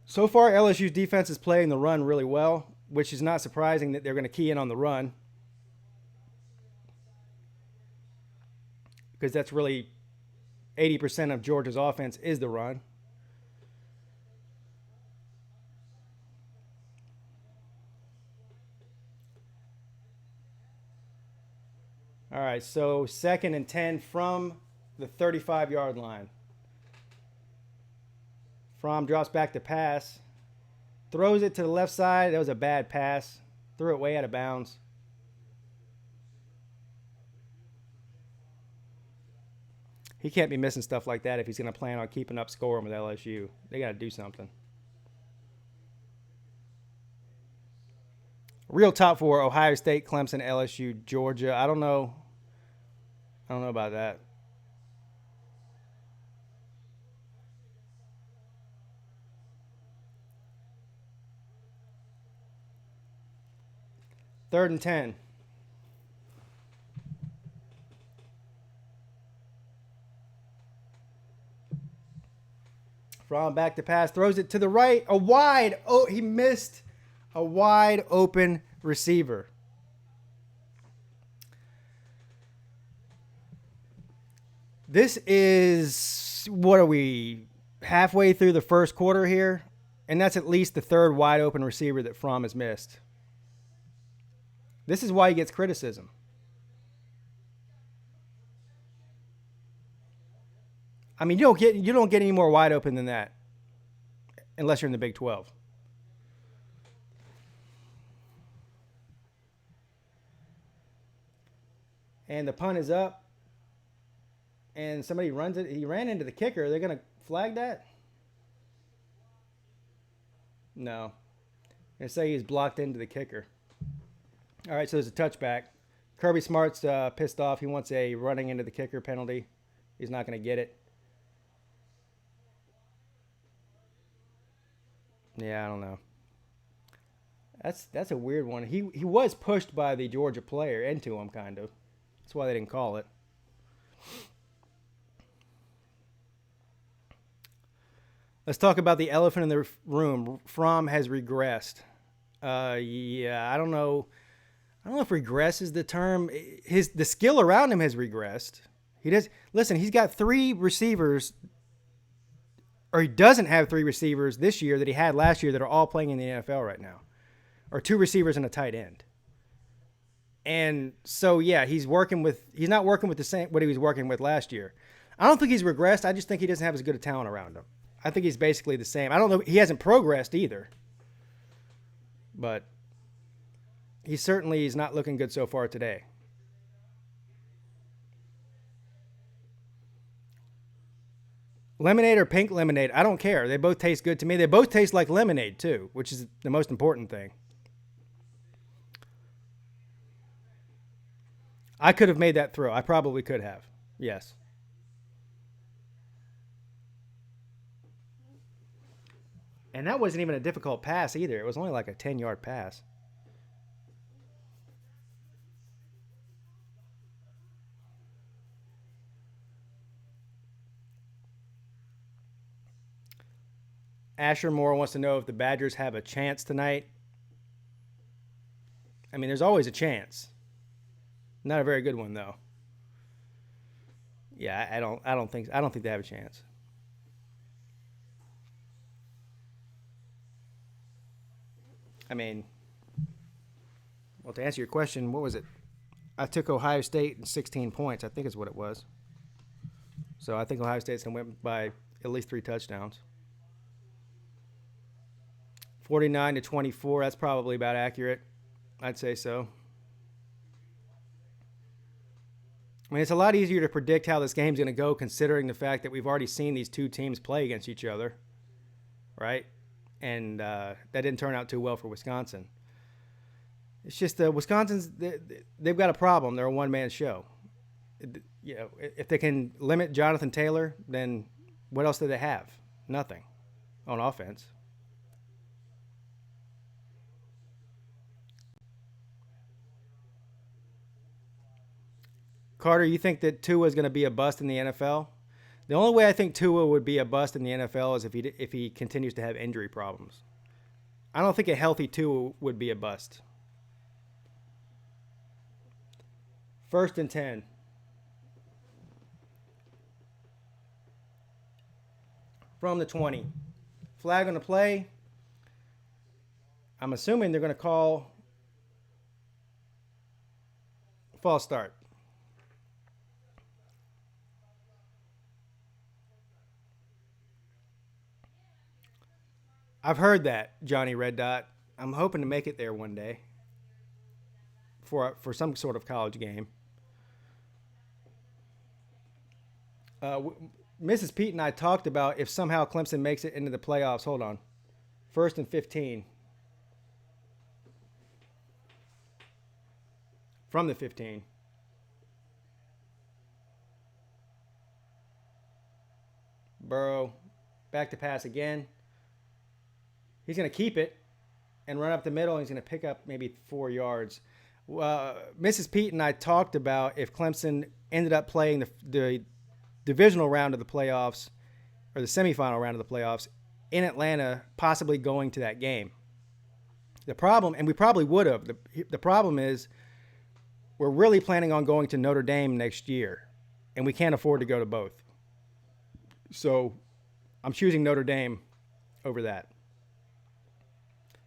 S1: So far, LSU's defense is playing the run really well, which is not surprising that they're going to key in on the run. Because that's really 80% of Georgia's offense is the run. All right, so 2nd and 10 from the 35-yard line. Fromm drops back to pass. Throws it to the left side. That was a bad pass. Threw it way out of bounds. He can't be missing stuff like that if he's going to plan on keeping up scoring with LSU. They got to do something. Real top 4, Ohio State, Clemson, LSU, Georgia. I don't know about that. Third and 10. From back to pass, throws it to the right, he missed a wide open receiver. This is, what are we, halfway through the first quarter here? And that's at least the 3rd wide open receiver that Fromm has missed. This is why he gets criticism. I mean, you don't get any more wide open than that unless you're in the Big 12. And the punt is up. And somebody runs it. He ran into the kicker. They're going to flag that? No. They say he's blocked into the kicker. All right, so there's a touchback. Kirby Smart's pissed off. He wants a running into the kicker penalty. He's not going to get it. Yeah, I don't know. That's a weird one. He was pushed by the Georgia player into him, kind of. That's why they didn't call it. Let's talk about the elephant in the room. Fromm has regressed. Yeah, I don't know. I don't know if regress is the term. The skill around him has regressed. He's got 3 receivers, or he doesn't have 3 receivers this year that he had last year that are all playing in the NFL right now, or 2 receivers and a tight end. And so, yeah, he's not working with the same what he was working with last year. I don't think he's regressed. I just think he doesn't have as good a talent around him. I think he's basically the same. I don't know. He hasn't progressed either, but he certainly is not looking good so far today. Lemonade or pink lemonade, I don't care. They both taste good to me. They both taste like lemonade too, which is the most important thing. I could have made that throw. I probably could have. Yes. And that wasn't even a difficult pass either. It was only like a 10-yard pass. Asher Moore wants to know if the Badgers have a chance tonight. I mean, there's always a chance. Not a very good one though. Yeah, I don't think they have a chance. I mean, well, to answer your question, what was it? I took Ohio State in 16 points. I think is what it was. So I think Ohio State's gonna win by at least 3 touchdowns. 49-24. That's probably about accurate. I'd say so. I mean, it's a lot easier to predict how this game's going to go considering the fact that we've already seen these two teams play against each other, right? And that didn't turn out too well for Wisconsin. It's just Wisconsin's they've got a problem. They're a one-man show. You know, if they can limit Jonathan Taylor, then what else do they have? Nothing on offense. Carter, you think that Tua is going to be a bust in the NFL? The only way I think Tua would be a bust in the NFL is if he continues to have injury problems. I don't think a healthy Tua would be a bust. 1st and 10 from the 20. Flag on the play. I'm assuming they're going to call false start. I've heard that, Johnny Red Dot. I'm hoping to make it there one day for some sort of college game. Mrs. Peete and I talked about if somehow Clemson makes it into the playoffs. Hold on. 1st and 15 from the 15. Burrow back to pass again. He's going to keep it and run up the middle, and he's going to pick up maybe 4 yards. Mrs. Peete and I talked about if Clemson ended up playing the divisional round of the playoffs or the semifinal round of the playoffs in Atlanta, possibly going to that game. The problem, and we probably would have, the problem is we're really planning on going to Notre Dame next year, and we can't afford to go to both. So I'm choosing Notre Dame over that.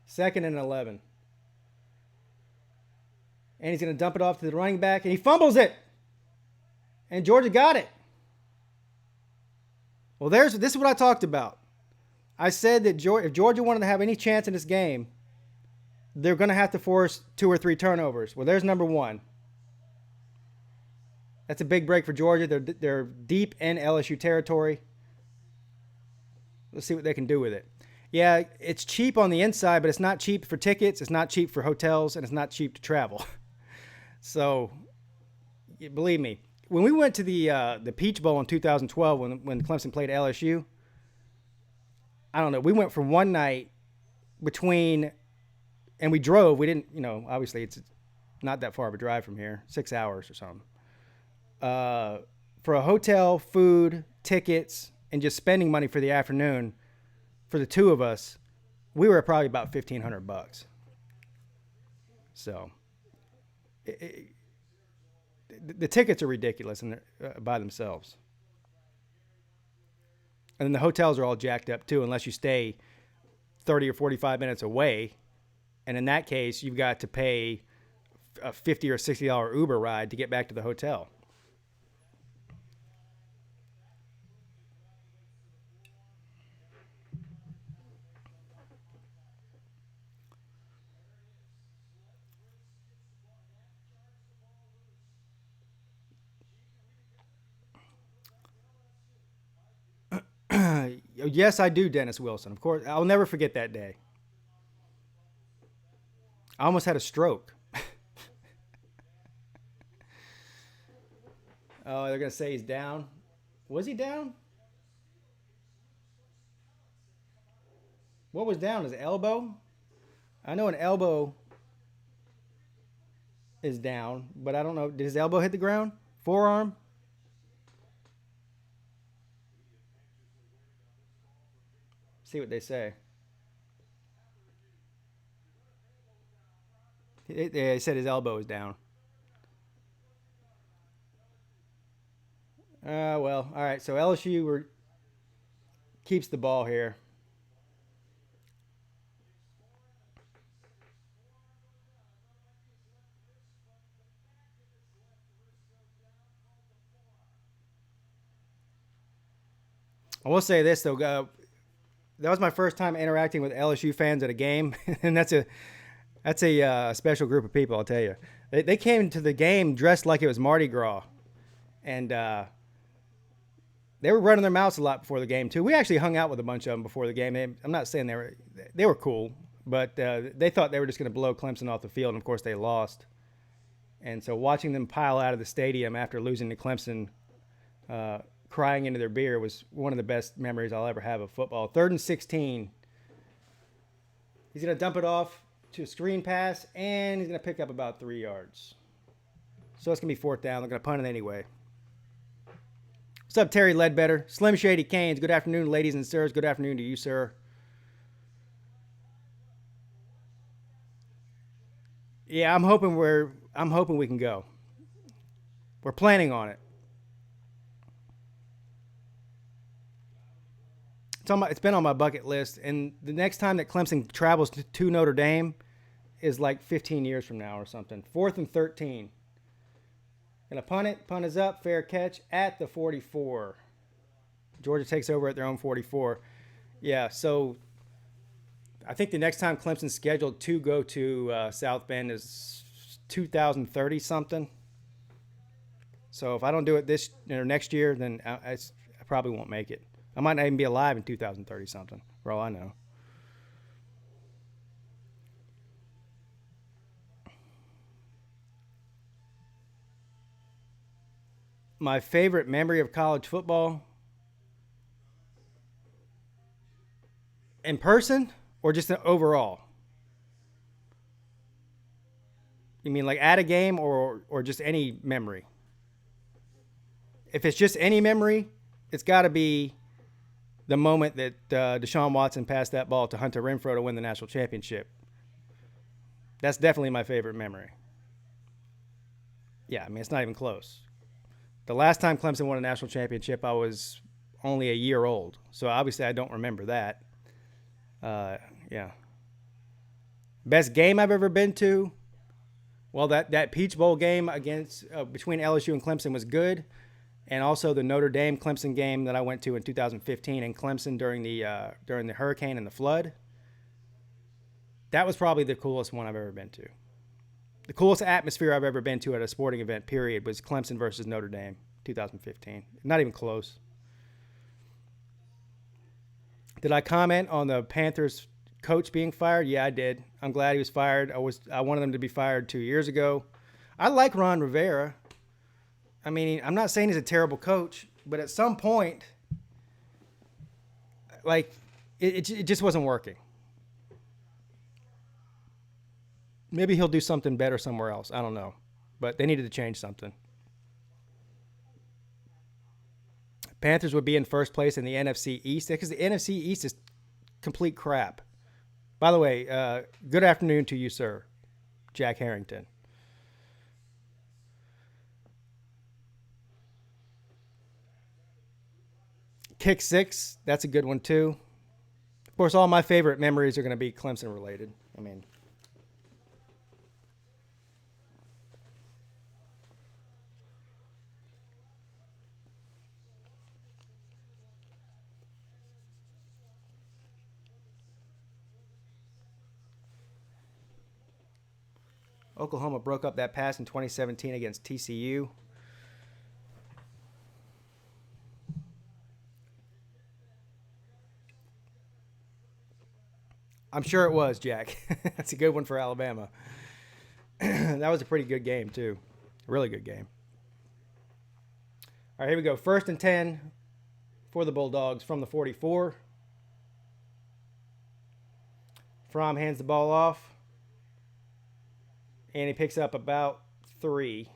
S1: 2nd and 11. And he's going to dump it off to the running back, and he fumbles it. And Georgia got it. Well, this is what I talked about. I said that if Georgia wanted to have any chance in this game, they're going to have to force 2 or 3 turnovers. Well, there's number 1. That's a big break for Georgia. They're deep in LSU territory. Let's see what they can do with it. Yeah, it's cheap on the inside, but it's not cheap for tickets. It's not cheap for hotels, and it's not cheap to travel. So, believe me, when we went to the Peach Bowl in 2012, when Clemson played LSU, I don't know. We went for one night between, and we drove. We didn't, obviously it's not that far of a drive from here, 6 hours or something. For a hotel, food, tickets, and just spending money for the afternoon, for the two of us, we were probably about $1,500. So, the tickets are ridiculous by themselves. And then the hotels are all jacked up too, unless you stay 30 or 45 minutes away. And in that case, you've got to pay a $50 or $60 Uber ride to get back to the hotel. Yes, I do, Dennis Wilson. Of course, I'll never forget that day. I almost had a stroke. Oh, they're going to say he's down. Was he down? What was down? His elbow? I know an elbow is down, but I don't know. Did his elbow hit the ground? Forearm? See what they say. They said his elbow is down. Well, all right. So LSU keeps the ball here. I will say this though, that was my first time interacting with LSU fans at a game, and that's a special group of people. I'll tell you, they came to the game dressed like it was Mardi Gras, and they were running their mouths a lot before the game too. We actually hung out with a bunch of them before the game. I'm not saying they were cool, but they thought they were just going to blow Clemson off the field, and of course they lost. And so watching them pile out of the stadium after losing to Clemson, crying into their beer, was one of the best memories I'll ever have of football. 3rd and 16. He's going to dump it off to a screen pass, and he's going to pick up about 3 yards. So it's going to be 4th down. They're going to punt it anyway. What's up, Terry Ledbetter? Slim Shady Canes. Good afternoon, ladies and sirs. Good afternoon to you, sir. Yeah, I'm hoping we can go. We're planning on it. It's been on my bucket list, and the next time that Clemson travels to Notre Dame is like 15 years from now or something. 4th and 13. Gonna punt it. Punt is up. Fair catch at the 44. Georgia takes over at their own 44. Yeah, so I think the next time Clemson's scheduled to go to South Bend is 2030 something. So if I don't do it this next year, then I probably won't make it. I might not even be alive in 2030 something, for all I know. My favorite memory of college football in person or just overall? You mean like at a game or just any memory? If it's just any memory, it's got to be the moment that Deshaun Watson passed that ball to Hunter Renfrow to win the national championship. That's definitely my favorite memory. Yeah, I mean, it's not even close. The last time Clemson won a national championship, I was only a year old. So obviously I don't remember that. Yeah. Best game I've ever been to? Well, that Peach Bowl game between LSU and Clemson was good. And also the Notre Dame Clemson game that I went to in 2015 in Clemson during the hurricane and the flood. That was probably the coolest one I've ever been to. The coolest atmosphere I've ever been to at a sporting event, period, was Clemson versus Notre Dame, 2015. Not even close. Did I comment on the Panthers coach being fired? Yeah, I did. I'm glad he was fired. I wanted him to be fired 2 years ago. I like Ron Rivera. I mean, I'm not saying he's a terrible coach, but at some point, like, it just wasn't working. Maybe he'll do something better somewhere else. I don't know. But they needed to change something. Panthers would be in first place in the NFC East because the NFC East is complete crap. By the way, good afternoon to you, sir, Jack Harrington. Kick six, that's a good one too. Of course, all my favorite memories are going to be Clemson related. I mean, Oklahoma broke up that pass in 2017 against TCU. I'm sure it was, Jack. That's a good one for Alabama. That was a pretty good game, too. Really good game. All right, here we go. 1st and 10 for the Bulldogs from the 44. Fromm hands the ball off. And he picks up about 3.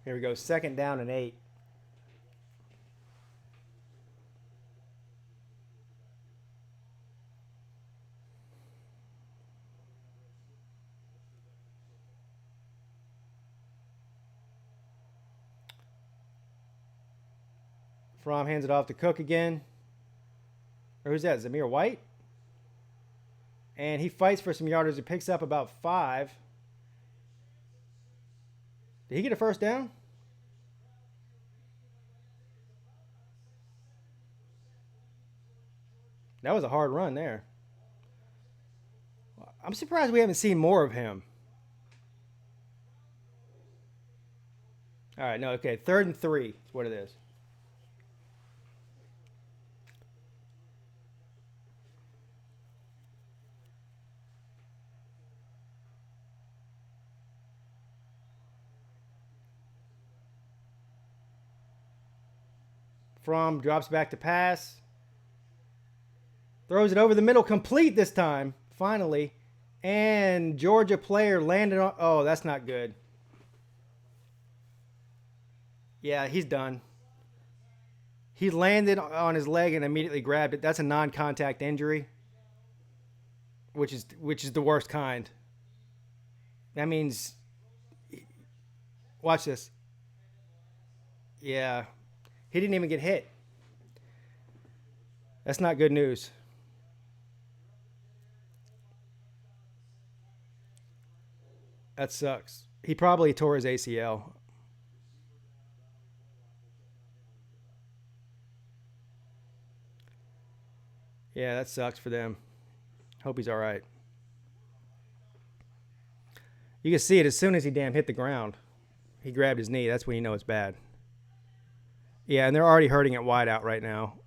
S1: Here we go. 2nd down and 8. Fromm hands it off to Cook again. Or who's that? Zamir White? And he fights for some yardage. He picks up about 5. Did he get a first down? That was a hard run there. I'm surprised we haven't seen more of him. All right, no, okay. 3rd and 3 is what it is. Fromm drops back to pass. Throws it over the middle, complete this time, finally. And Georgia player landed on... Oh, that's not good. Yeah, he's done. He landed on his leg and immediately grabbed it. That's a non-contact injury, which is the worst kind. That means... Watch this. Yeah. He didn't even get hit. That's not good news. That sucks. He probably tore his ACL. Yeah, that sucks for them. Hope he's all right. You can see it as soon as he hit the ground. He grabbed his knee. That's when you know it's bad. Yeah, and they're already hurting at wideout right now.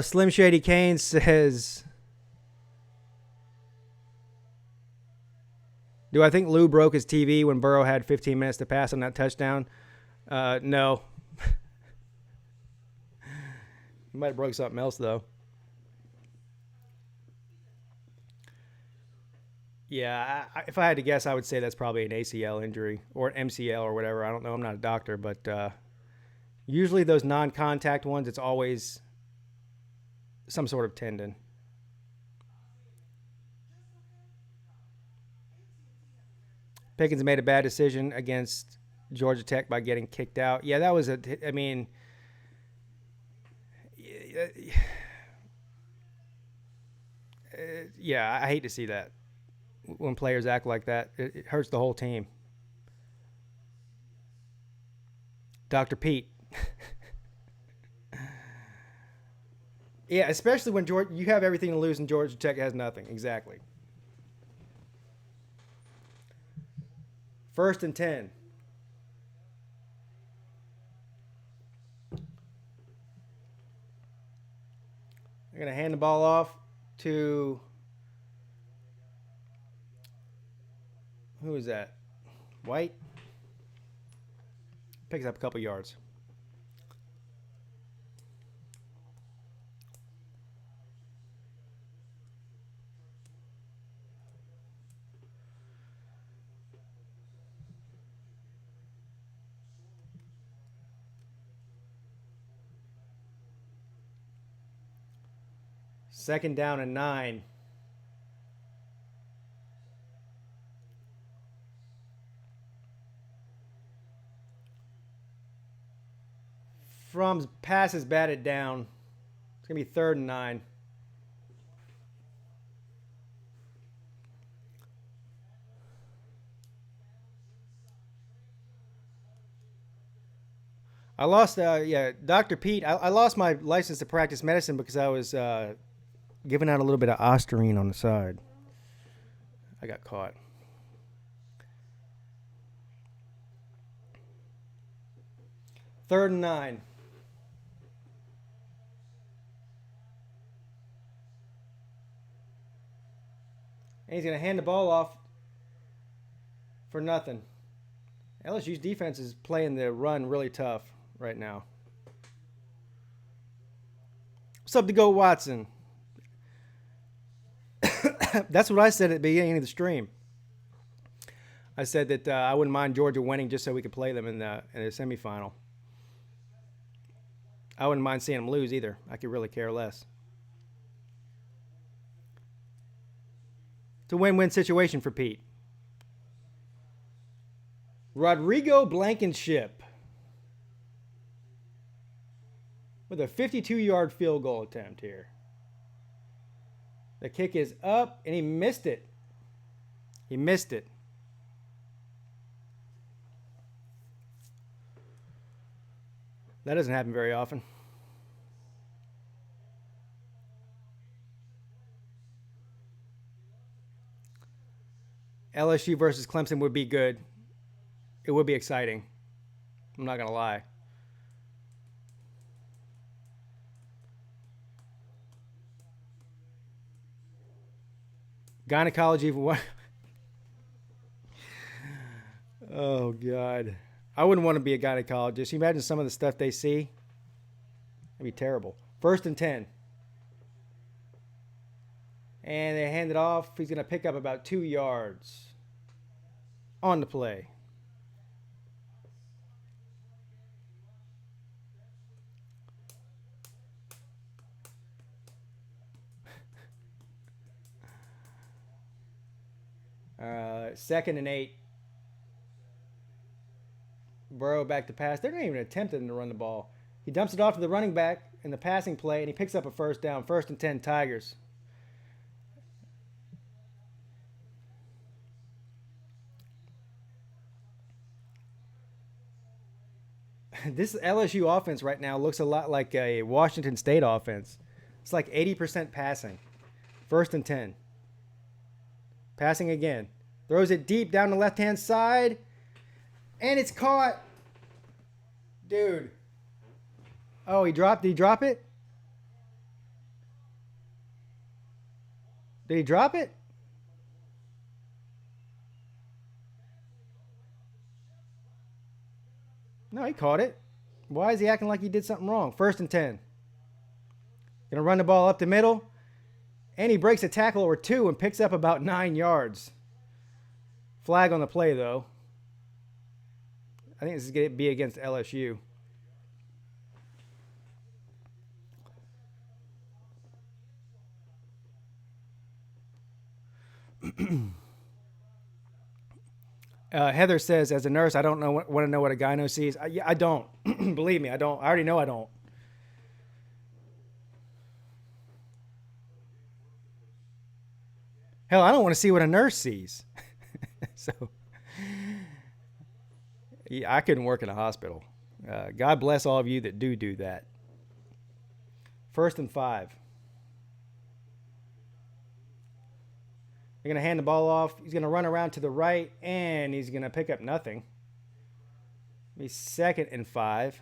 S1: Slim Shady Kane says, do I think Lou broke his TV when Burrow had 15 minutes to pass on that touchdown? No. He might have broke something else, though. Yeah, if I had to guess, I would say that's probably an ACL injury or an MCL or whatever. I don't know. I'm not a doctor, but usually those non-contact ones, it's always some sort of tendon. Pickens made a bad decision against Georgia Tech by getting kicked out. Yeah, that was I mean, yeah, I hate to see that. When players act like that, it hurts the whole team. Dr. Peete. Yeah, especially when you have everything to lose and Georgia Tech has nothing. Exactly. 1st and 10. They're going to hand the ball off to... Who is that? White? Picks up a couple yards. Second down and 9. Fromm's pass is batted down. It's going to be 3rd and 9. I lost, Dr. Peete. I lost my license to practice medicine because I was giving out a little bit of Osterine on the side. I got caught. Third and 9. And he's going to hand the ball off for nothing. LSU's defense is playing the run really tough right now. What's up to Go Watson? That's what I said at the beginning of the stream. I said that I wouldn't mind Georgia winning just so we could play them in the semifinal. I wouldn't mind seeing them lose either. I could really care less. It's a win-win situation for Peete. Rodrigo Blankenship with a 52-yard field goal attempt here. The kick is up, and he missed it. He missed it. That doesn't happen very often. LSU versus Clemson would be good. It would be exciting. I'm not going to lie. Gynecology. Oh, God. I wouldn't want to be a gynecologist. You imagine some of the stuff they see? It'd be terrible. 1st and 10. And they hand it off. He's going to pick up about 2 yards on the play. Second and 8. Burrow back to pass. They're not even attempting to run the ball. He dumps it off to the running back in the passing play, and he picks up a first down. 1st and 10, Tigers. This LSU offense right now looks a lot like a Washington State offense. It's like 80% passing. 1st and 10. Passing again. Throws it deep down the left-hand side. And it's caught. Dude. Oh, did he drop it? Did he drop it? No, he caught it. Why is he acting like he did something wrong? 1st and 10. Gonna run the ball up the middle. And he breaks a tackle or 2 and picks up about 9 yards. Flag on the play, though. I think this is going to be against LSU. Heather says, as a nurse, I don't want to know what a gyno sees. I don't. Believe me, I don't. I already know I don't. Hell, I don't want to see what a nurse sees. So, yeah, I couldn't work in a hospital. God bless all of you that do that. 1st and 5. They're going to hand the ball off. He's going to run around to the right, and he's going to pick up nothing. Be 2nd and 5.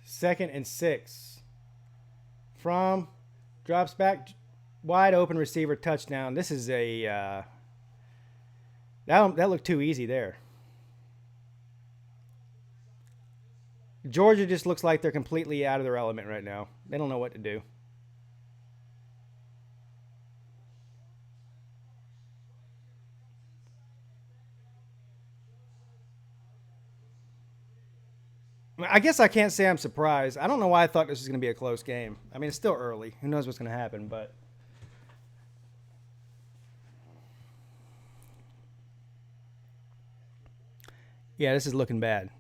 S1: Second and 6. From drops back, wide open receiver, touchdown. This is a that looked too easy there. Georgia just looks like they're completely out of their element right now. They don't know what to do. I guess I can't say I'm surprised. I don't know why I thought this was going to be a close game. I mean, it's still early. Who knows what's going to happen, but yeah, this is looking bad.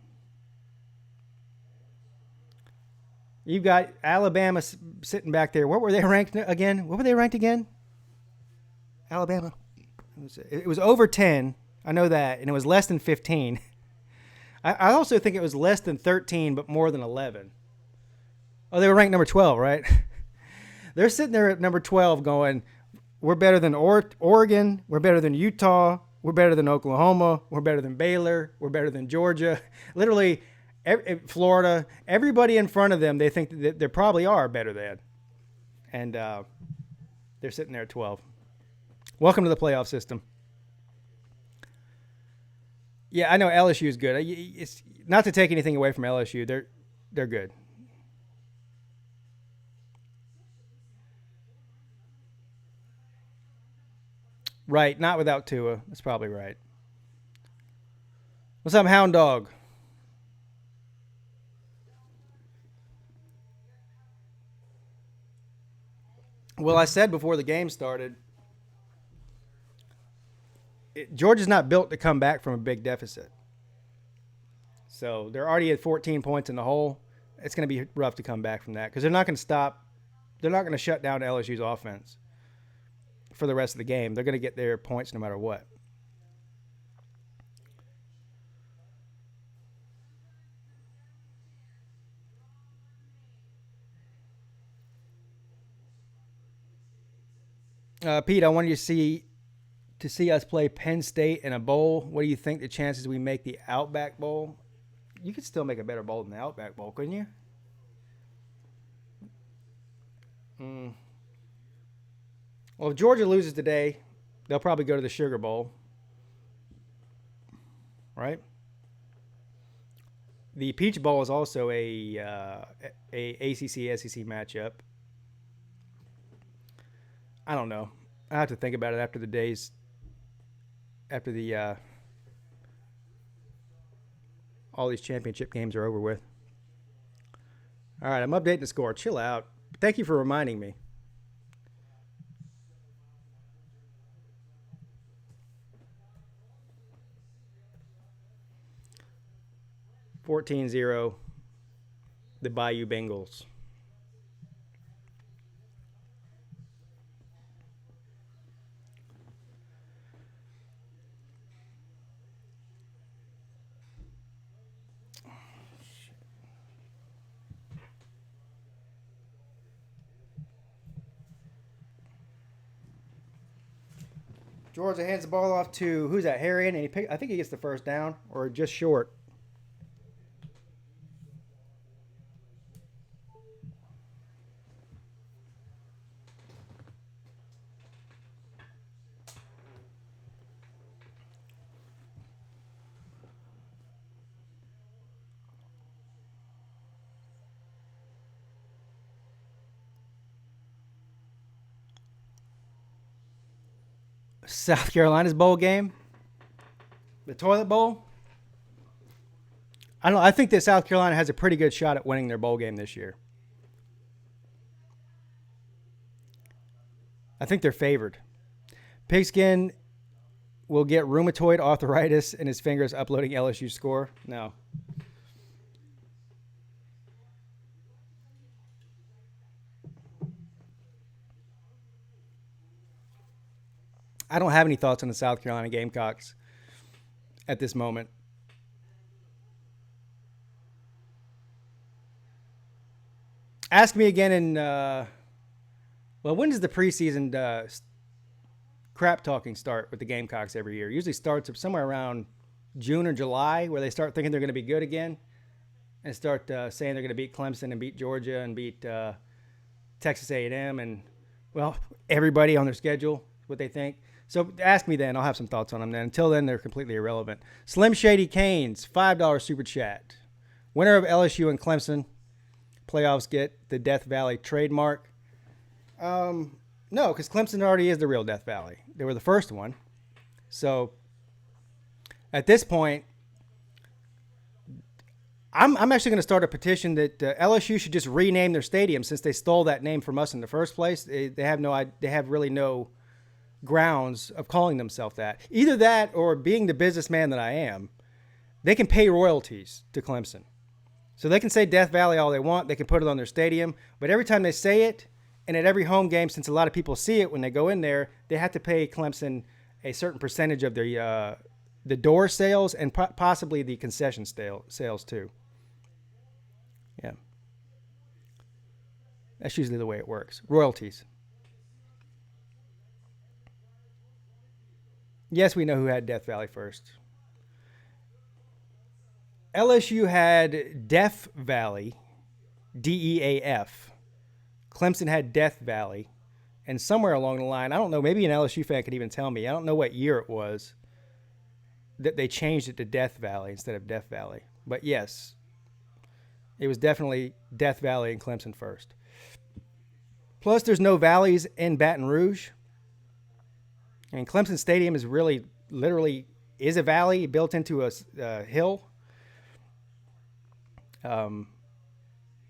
S1: You've got Alabama sitting back there. What were they ranked again? What were they ranked again? Alabama. It was over 10. I know that, and it was less than 15. I also think it was less than 13, but more than 11. Oh, they were ranked number 12, right? They're sitting there at number 12 going, we're better than Oregon. We're better than Utah. We're better than Oklahoma. We're better than Baylor. We're better than Georgia. Literally, Florida, everybody in front of them, they think that they probably are better than. And they're sitting there at 12. Welcome to the playoff system. Yeah, I know LSU is good. It's not to take anything away from LSU. They're good. Right, not without Tua. That's probably right. What's up, Hound Dog? Well, I said before the game started, Georgia's not built to come back from a big deficit. So they're already at 14 points in the hole. It's going to be rough to come back from that because they're not going to stop. They're not going to shut down LSU's offense for the rest of the game. They're going to get their points no matter what. Pete, I wanted you to see us play Penn State in a bowl. What do you think the chances we make the Outback Bowl? You could still make a better bowl than the Outback Bowl, couldn't you? Well, if Georgia loses today, they'll probably go to the Sugar Bowl, right? The Peach Bowl is also a ACC SEC matchup. I don't know. I have to think about it after the all these championship games are over with. All right, I'm updating the score. Chill out. Thank you for reminding me. 14-0, the Bayou Bengals. Georgia hands the ball off to, who's that, Harrion? And I think he gets the first down, or just short. South Carolina's bowl game, the toilet bowl. I don't know. I think that South Carolina has a pretty good shot at winning their bowl game this year. I think they're favored. Pigskin will get rheumatoid arthritis in his fingers uploading LSU score. No. I don't have any thoughts on the South Carolina Gamecocks at this moment. Ask me again in, when does the preseason crap talking start with the Gamecocks every year? It usually starts somewhere around June or July, where they start thinking they're going to be good again and start saying they're going to beat Clemson and beat Georgia and beat Texas A&M and, well, everybody on their schedule, what they think. So ask me then. I'll have some thoughts on them then. Until then, they're completely irrelevant. Slim Shady Canes, $5 super chat. Winner of LSU and Clemson. Playoffs get the Death Valley trademark. No, because Clemson already is the real Death Valley. They were the first one. So at this point, I'm actually going to start a petition that LSU should just rename their stadium since they stole that name from us in the first place. They have really no grounds of calling themselves that. Either that or being the businessman that I am, they can pay royalties to Clemson. So they can say Death Valley all they want. They can put it on their stadium. But every time they say it, And at every home game, since a lot of people see it when they go in there, they have to pay Clemson a certain percentage of the door sales and possibly the concession sales too. Yeah. That's usually the way it works. Royalties. Yes, we know who had Death Valley first. LSU had Death Valley, DEAF. Clemson had Death Valley. And somewhere along the line, I don't know, maybe an LSU fan could even tell me, I don't know what year it was that they changed it to Death Valley instead of Death Valley. But yes, it was definitely Death Valley and Clemson first. Plus, there's no valleys in Baton Rouge. I mean, Clemson Stadium is really, literally, is a valley built into a hill.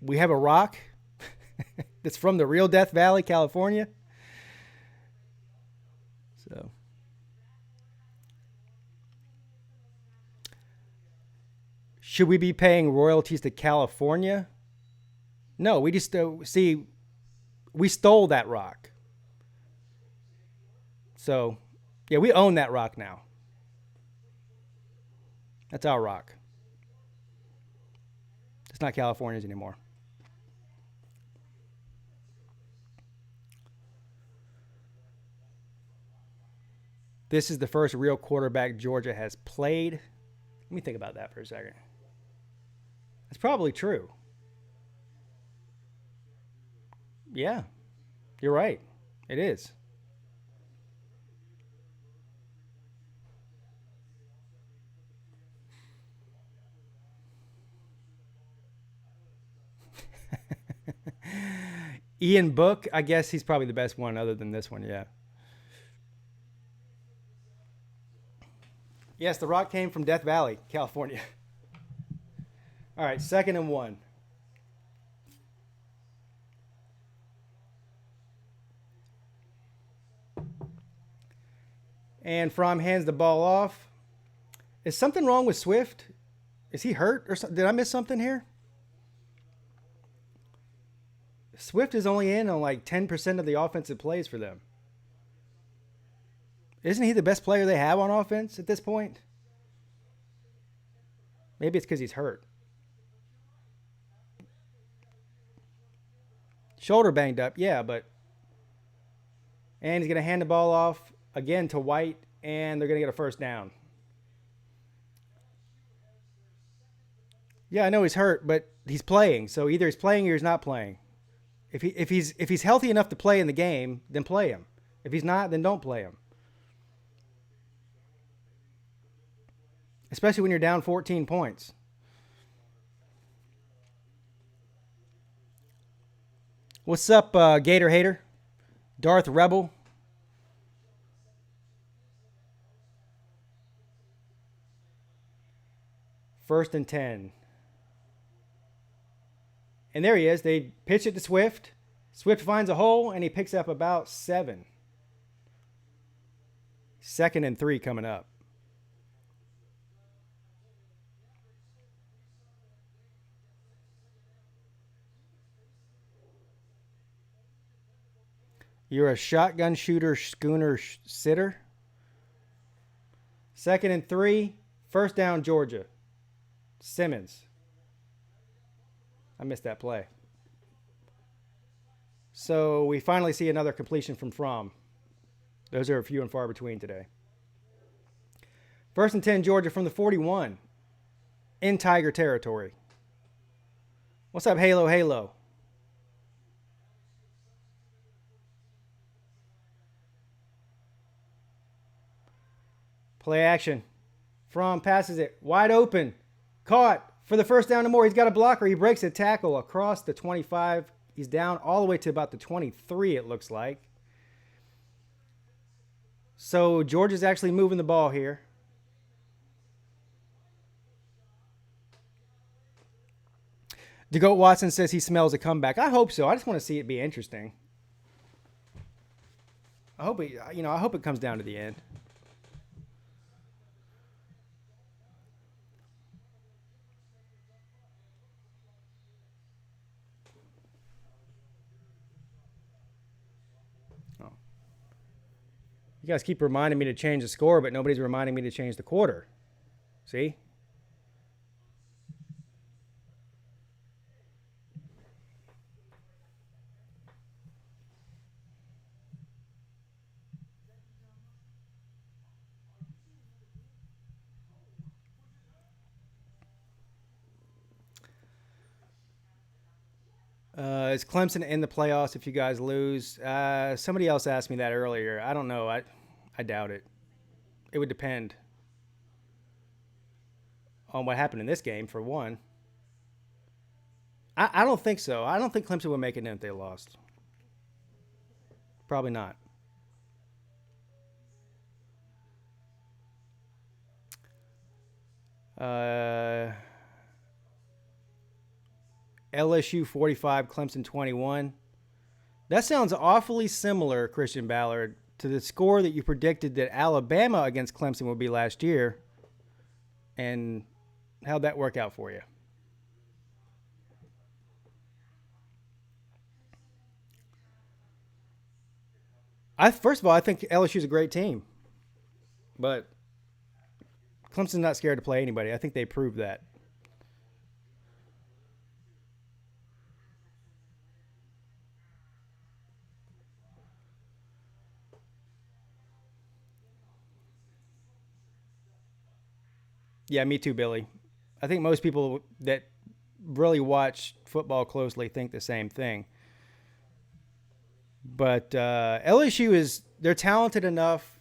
S1: We have a rock that's from the real Death Valley, California. So, should we be paying royalties to California? No, we just see, we stole that rock. So, yeah, we own that rock now. That's our rock. It's not California's anymore. This is the first real quarterback Georgia has played. Let me think about that for a second. That's probably true. Yeah, you're right. It is. Ian Book, I guess he's probably the best one other than this one, yeah. Yes, the rock came from Death Valley, California. All right, 2nd and 1. And Fromm hands the ball off. Is something wrong with Swift? Is he hurt or something? Did I miss something here? Swift is only in on like 10% of the offensive plays for them. Isn't he the best player they have on offense at this point? Maybe it's because he's hurt. Shoulder banged up, yeah, but... And he's going to hand the ball off again to White, and they're going to get a first down. Yeah, I know he's hurt, but he's playing. So either he's playing or he's not playing. If he's healthy enough to play in the game, then play him. If he's not, then don't play him. Especially when you're down 14 points. What's up, Gator Hater? Darth Rebel? First and 10. And there he is. They pitch it to Swift. Swift finds a hole, and he picks up about 7. 2nd and 3 coming up. You're a shotgun shooter, schooner sitter. 2nd and 3. First down, Georgia. Simmons. I missed that play. So we finally see another completion from Fromm. Those are few and far between today. 1st and 10, Georgia from the 41. In Tiger territory. What's up, Halo, Halo? Play action. Fromm passes it. Wide open. Caught. For the first down and more, he's got a blocker. He breaks a tackle across the 25. He's down all the way to about the 23, it looks like. So Georgia's actually moving the ball here. DeGoat Watson says he smells a comeback. I hope so. I just want to see it be interesting. I hope it comes down to the end. Oh. You guys keep reminding me to change the score, but nobody's reminding me to change the quarter. See? Is Clemson in the playoffs if you guys lose? Somebody else asked me that earlier. I don't know. I doubt it. It would depend on what happened in this game, for one. I don't think so. I don't think Clemson would make it in if they lost. Probably not. LSU 45, Clemson 21. That sounds awfully similar, Christian Ballard, to the score that you predicted that Alabama against Clemson would be last year. And how'd that work out for you? First of all, I think LSU's a great team. But Clemson's not scared to play anybody. I think they proved that. Yeah, me too, Billy. I think most people that really watch football closely think the same thing. But they're talented enough.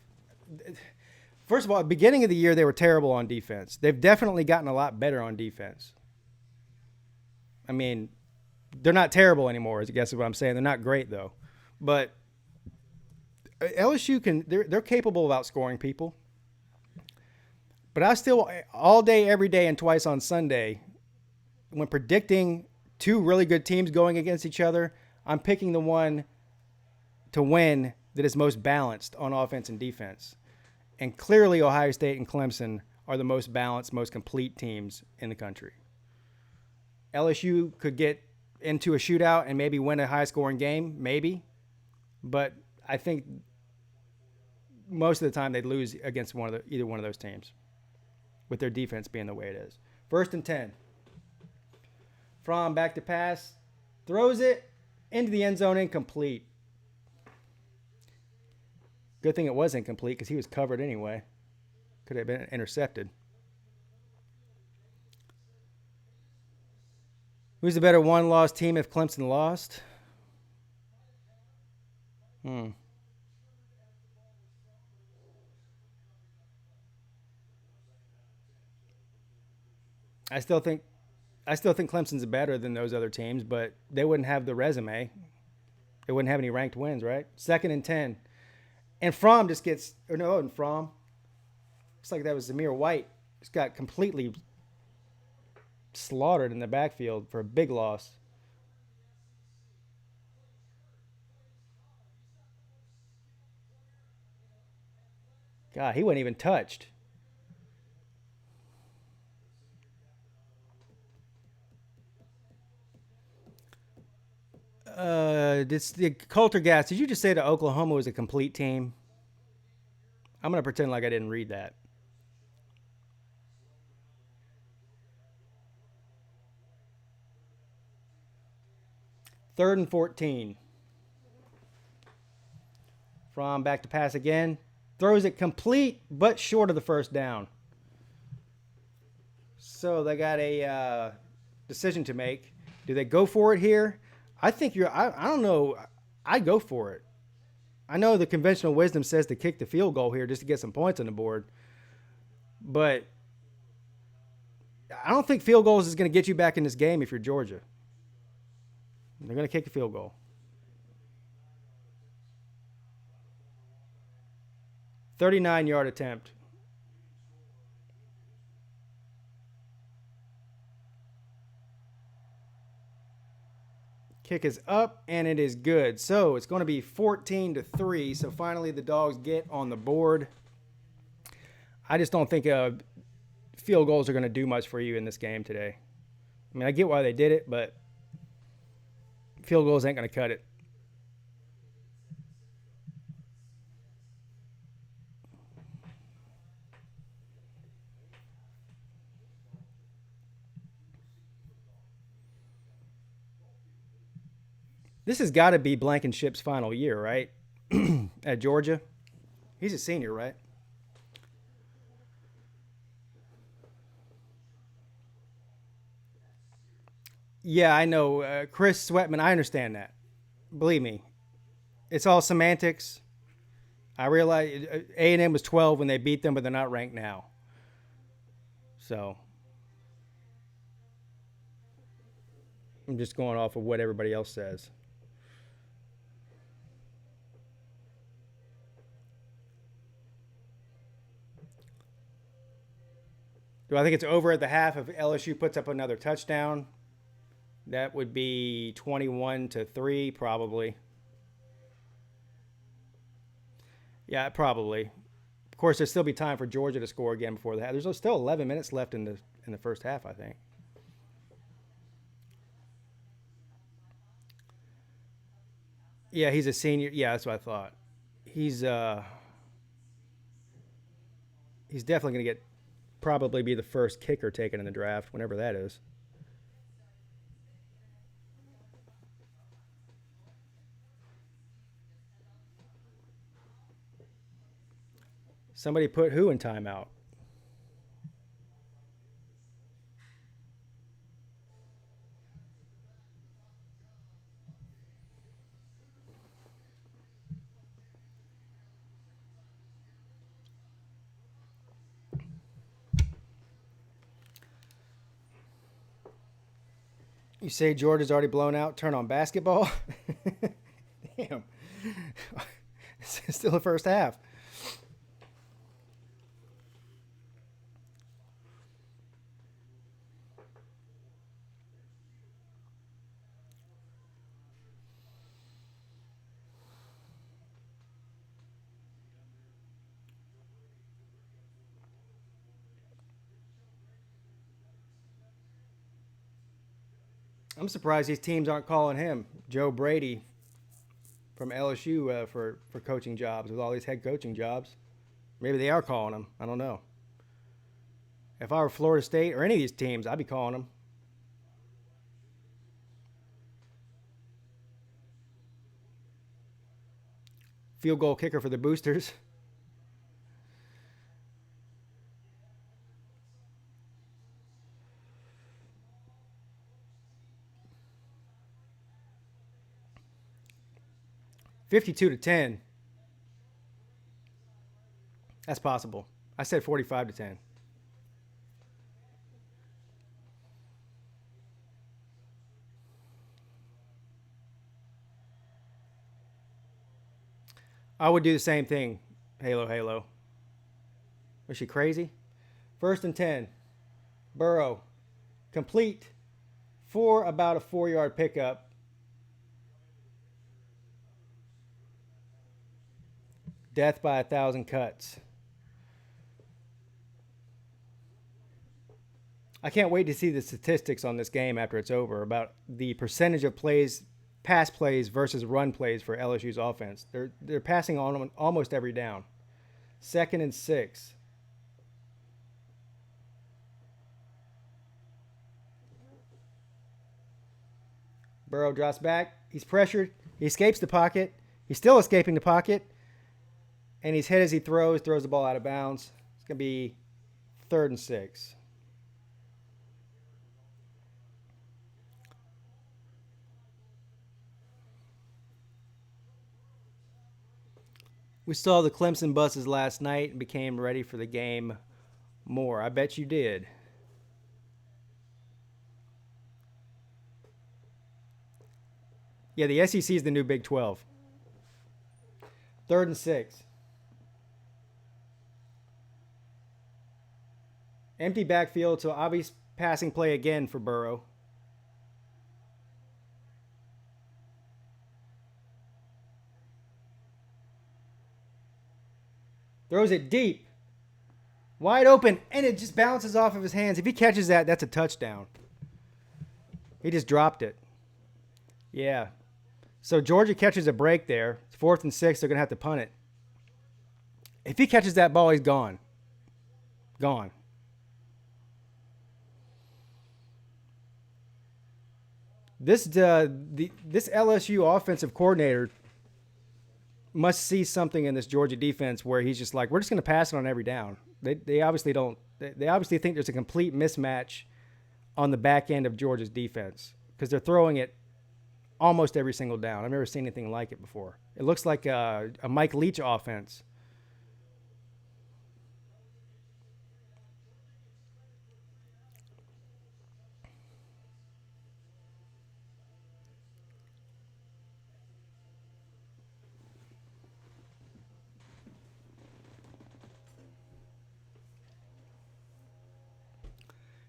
S1: First of all, at the beginning of the year, they were terrible on defense. They've definitely gotten a lot better on defense. I mean, they're not terrible anymore, I guess is what I'm saying. They're not great, though. But they're capable of outscoring people. But I still, all day, every day, and twice on Sunday, when predicting two really good teams going against each other, I'm picking the one to win that is most balanced on offense and defense. And clearly, Ohio State and Clemson are the most balanced, most complete teams in the country. LSU could get into a shootout and maybe win a high-scoring game, maybe. But I think most of the time they'd lose against either one of those teams, with their defense being the way it is. 1st and 10. Fromm back to pass. Throws it into the end zone, incomplete. Good thing it was incomplete because he was covered anyway. Could have been intercepted. Who's the better one-loss team if Clemson lost? I still think Clemson's better than those other teams, but they wouldn't have the resume. They wouldn't have any ranked wins, right? 2nd and 10. And Fromm just gets, or no, and Fromm, it's like that was Zamir White. Just got completely slaughtered in the backfield for a big loss. God, he wasn't even touched. The Coulter Gas, did you just say that Oklahoma was a complete team? I'm going to pretend like I didn't read that. Third and 14. Fromm back to pass again. Throws it complete, but short of the first down. So they got a decision to make. Do they go for it here? I think I don't know. I go for it. I know the conventional wisdom says to kick the field goal here just to get some points on the board. But I don't think field goals is going to get you back in this game if you're Georgia. They're going to kick a field goal. 39-yard attempt. Kick is up, and it is good. So it's going to be 14-3. So finally the Dogs get on the board. I just don't think field goals are going to do much for you in this game today. I mean, I get why they did it, but field goals ain't going to cut it. This has got to be Blankenship's final year, right? At Georgia. He's a senior, right? Yeah, I know. Chris Sweatman, I understand that. Believe me, it's all semantics. I realize A&M was 12 when they beat them, but they're not ranked now. So I'm just going off of what everybody else says. Do I think it's over at the half if LSU puts up another touchdown? That would be 21-3, probably. Yeah, probably. Of course, there'll still be time for Georgia to score again before that. There's still 11 minutes left in the first half, I think. Yeah, he's a senior. Yeah, that's what I thought. He's he's definitely going to get probably be the first kicker taken in the draft, whenever that is. Somebody put who in timeout? You say Georgia's already blown out? Turn on basketball? Damn. It's still the first half. I'm surprised these teams aren't calling him Joe Brady from LSU for coaching jobs with all these head coaching jobs. Maybe they are calling him. I don't know. If I were Florida State or any of these teams, I'd be calling him. Field goal kicker for the Boosters. 52-10. That's possible. I said 45-10. I would do the same thing. Halo, Halo. Was she crazy? 1st and 10. Burrow. Complete for about a 4-yard pickup. Death by 1,000 cuts. I can't wait to see the statistics on this game after it's over about the percentage of plays, pass plays versus run plays for LSU's offense. They're passing on almost every down. 2nd and 6. Burrow drops back. He's pressured. He escapes the pocket. He's still escaping the pocket. And he's hit as he throws the ball out of bounds. It's going to be 3rd and 6. We saw the Clemson buses last night and became ready for the game more. I bet you did. Yeah, the SEC is the new Big 12. 3rd and 6. Empty backfield, so obvious passing play again for Burrow. Throws it deep. Wide open, and it just bounces off of his hands. If he catches that, that's a touchdown. He just dropped it. Yeah. So Georgia catches a break there. It's 4th and 6. They're going to have to punt it. If he catches that ball, he's gone. Gone. This LSU offensive coordinator must see something in this Georgia defense where he's just like, we're just going to pass it on every down. They obviously don't. They obviously think there's a complete mismatch on the back end of Georgia's defense because they're throwing it almost every single down. I've never seen anything like it before. It looks like a Mike Leach offense.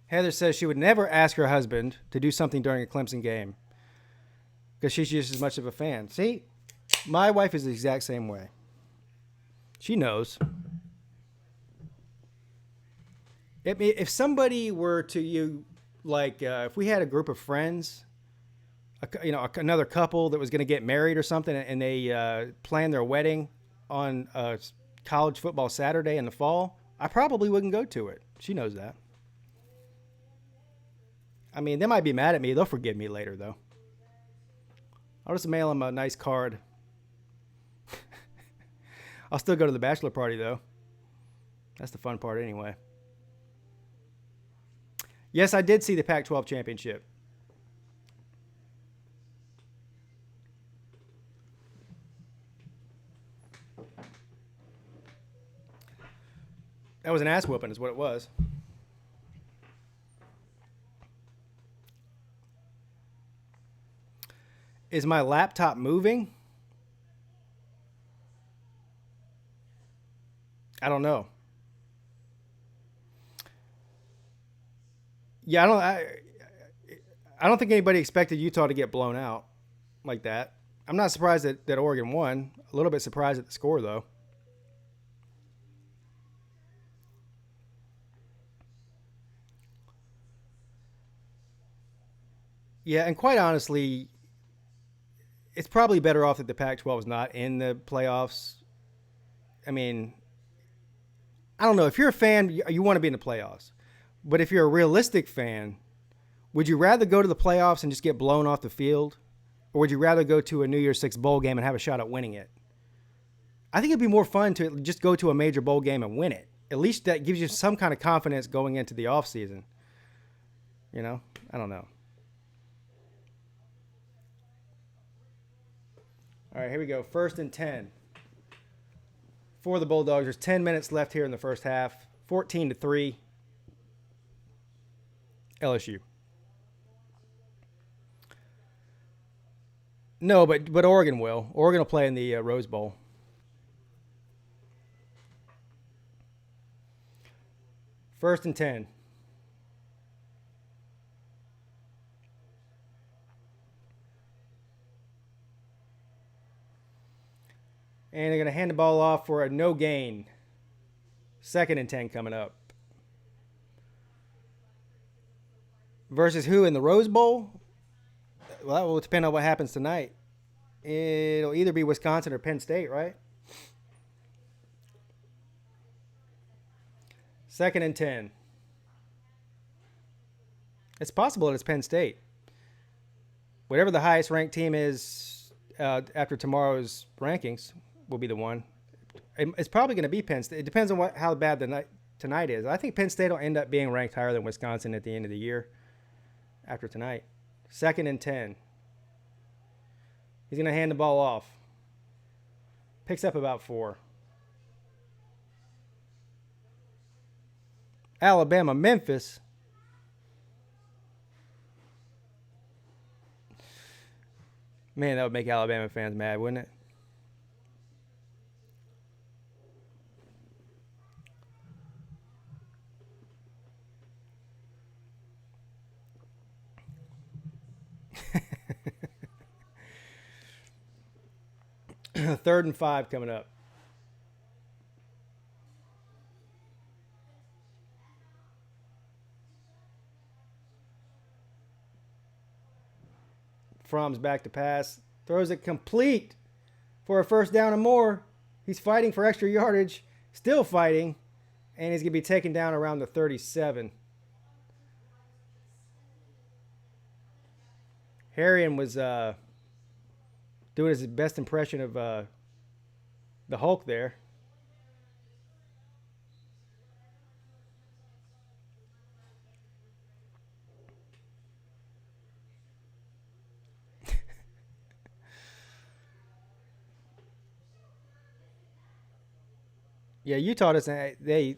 S1: Heather says she would never ask her husband to do something during a Clemson game because she's just as much of a fan. See, my wife is the exact same way. She knows. If somebody were to if we had a group of friends, another couple that was going to get married or something, and they planned their wedding on a college football Saturday in the fall, I probably wouldn't go to it. She knows that. I mean, they might be mad at me. They'll forgive me later, though. I'll just mail them a nice card. I'll still go to the bachelor party, though. That's the fun part anyway. Yes, I did see the Pac-12 championship. That was an ass whooping is what it was. Is my laptop moving? I don't know. Yeah, I don't think anybody expected Utah to get blown out like that. I'm not surprised that Oregon won. A little bit surprised at the score, though. Yeah, and quite honestly, it's probably better off that the Pac-12 is not in the playoffs. I mean, I don't know. If you're a fan, you want to be in the playoffs. But if you're a realistic fan, would you rather go to the playoffs and just get blown off the field? Or would you rather go to a New Year's Six bowl game and have a shot at winning it? I think it'd be more fun to just go to a major bowl game and win it. At least that gives you some kind of confidence going into the offseason. You know? I don't know. All right, here we go. 1st and 10 for the Bulldogs. There's 10 minutes left here in the first half. 14-3. LSU. No, but Oregon will. Oregon will play in the Rose Bowl. First and 10. And they're going to hand the ball off for a no gain. 2nd and 10 coming up. Versus who in the Rose Bowl? Well, that will depend on what happens tonight. It'll either be Wisconsin or Penn State, right? 2nd and 10. It's possible that it's Penn State. Whatever the highest ranked team is after tomorrow's rankings will be the one. It's probably going to be Penn State. It depends on how bad the night tonight is. I think Penn State will end up being ranked higher than Wisconsin at the end of the year after tonight. 2nd and 10. He's going to hand the ball off. Picks up about 4. Alabama, Memphis. Man, that would make Alabama fans mad, wouldn't it? Third and 5 coming up. Fromm's back to pass. Throws it complete for a first down and more. He's fighting for extra yardage. Still fighting. And he's going to be taken down around the 37. Harrion was doing his best impression of the Hulk there. Yeah, Utah doesn't. They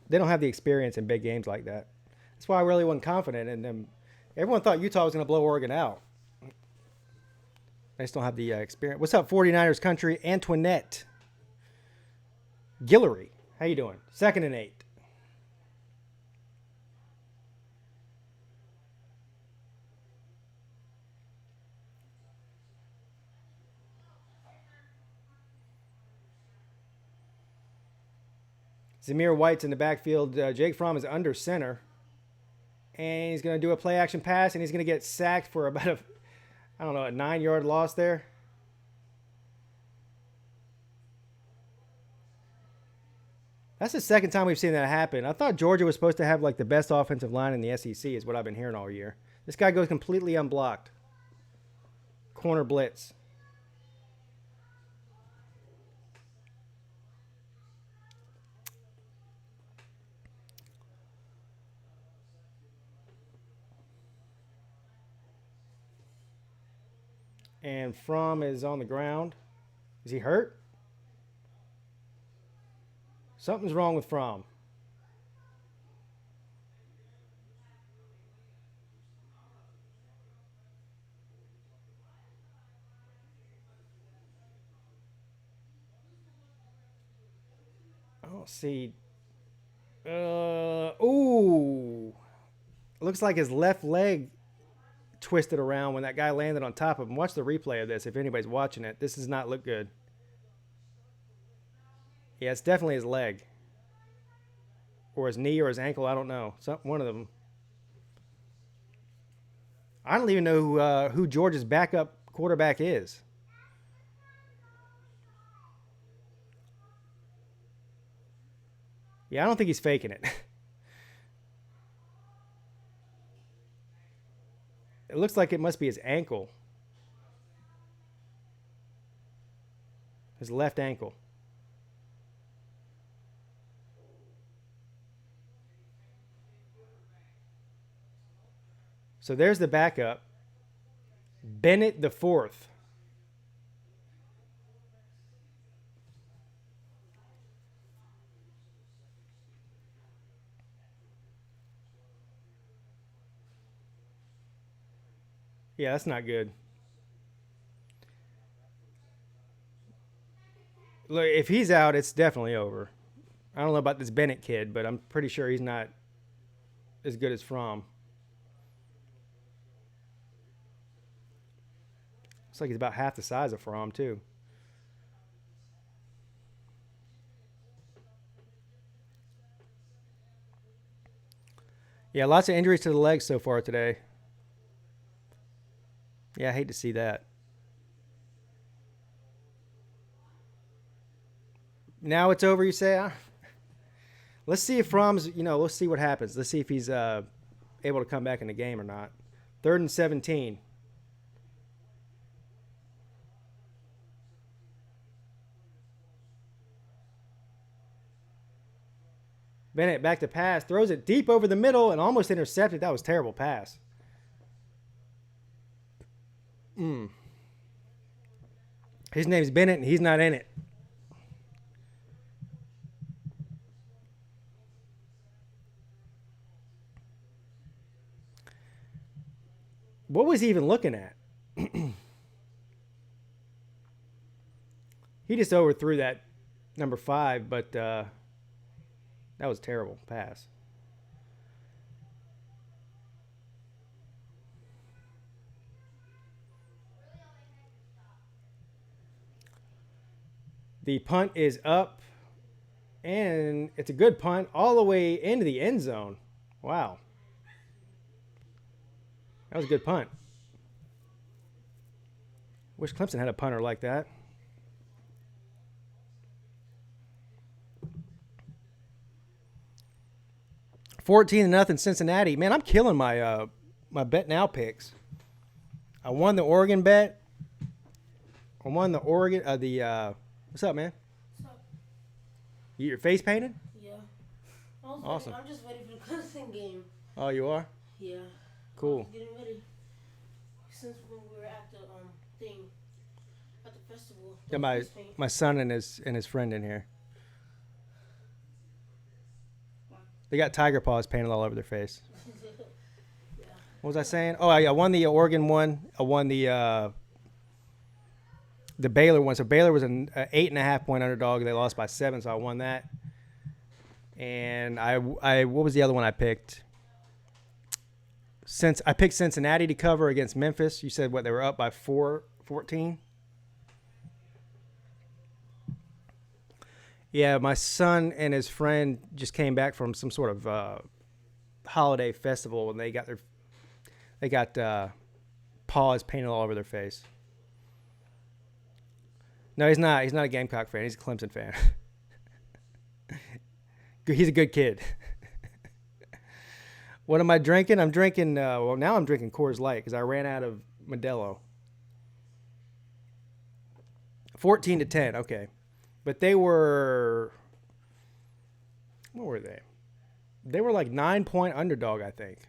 S1: don't have the experience in big games like that. That's why I really wasn't confident in them. Everyone thought Utah was going to blow Oregon out. They just don't have the experience. What's up, 49ers country? Antoinette Guillory. How you doing? 2nd and 8. Zamir White's in the backfield. Jake Fromm is under center. And he's going to do a play action pass, and he's going to get sacked for about a 9-yard loss there. That's the second time we've seen that happen. I thought Georgia was supposed to have like the best offensive line in the SEC is what I've been hearing all year. This guy goes completely unblocked. Corner blitz. And Fromm is on the ground. Is he hurt? Something's wrong with Fromm. I don't see. Ooh. Looks like his left leg twisted around when that guy landed on top of him. Watch the replay of this if anybody's watching it. This does not look good. Yeah, it's definitely his leg. Or his knee or his ankle. I don't know. One of them. I don't even know who Georgia's backup quarterback is. Yeah, I don't think he's faking it. It looks like it must be his ankle. His left ankle. So there's the backup. Bennett the fourth. Yeah, that's not good. Look, if he's out, it's definitely over. I don't know about this Bennett kid, but I'm pretty sure he's not as good as Fromm. Looks like he's about half the size of Fromm, too. Yeah, lots of injuries to the legs so far today. Yeah, I hate to see that. Now it's over, you say? Let's see if Fromm's, let's see what happens. Let's see if he's able to come back in the game or not. 3rd and 17. Bennett back to pass. Throws it deep over the middle and almost intercepted. That was a terrible pass. His name's Bennett, and he's not in it. What was he even looking at? He just overthrew that number 5, but that was a terrible pass. The punt is up, and it's a good punt all the way into the end zone. Wow. That was a good punt. Wish Clemson had a punter like that. $14-0 Cincinnati. Man, I'm killing my my bet now picks. I won the Oregon bet. I won the Oregon. What's up, man?
S2: What's up?
S1: You your face painted?
S2: Yeah.
S1: Awesome.
S2: I'm just ready for the Clemson game.
S1: Oh, you are?
S2: Yeah.
S1: Cool.
S2: Getting ready. Since when we were at the thing, at the festival.
S1: Yeah, my son and his friend in here. They got tiger paws painted all over their face.
S2: Yeah.
S1: What was I saying? Oh, I won the Oregon one. I won the Baylor one. So Baylor was an 8.5 point underdog. They lost by 7, so I won that. And I what was the other one I picked? Since I picked Cincinnati to cover against Memphis. You said what, they were up by 14? Yeah, my son and his friend just came back from some sort of holiday festival, and they got paws painted all over their face. No, he's not. He's not a Gamecock fan. He's a Clemson fan. He's a good kid. What am I drinking? I'm drinking. Well, now I'm drinking Coors Light because I ran out of Modelo. 14-10. Okay, but they were. What were they? They were like 9-point underdog, I think.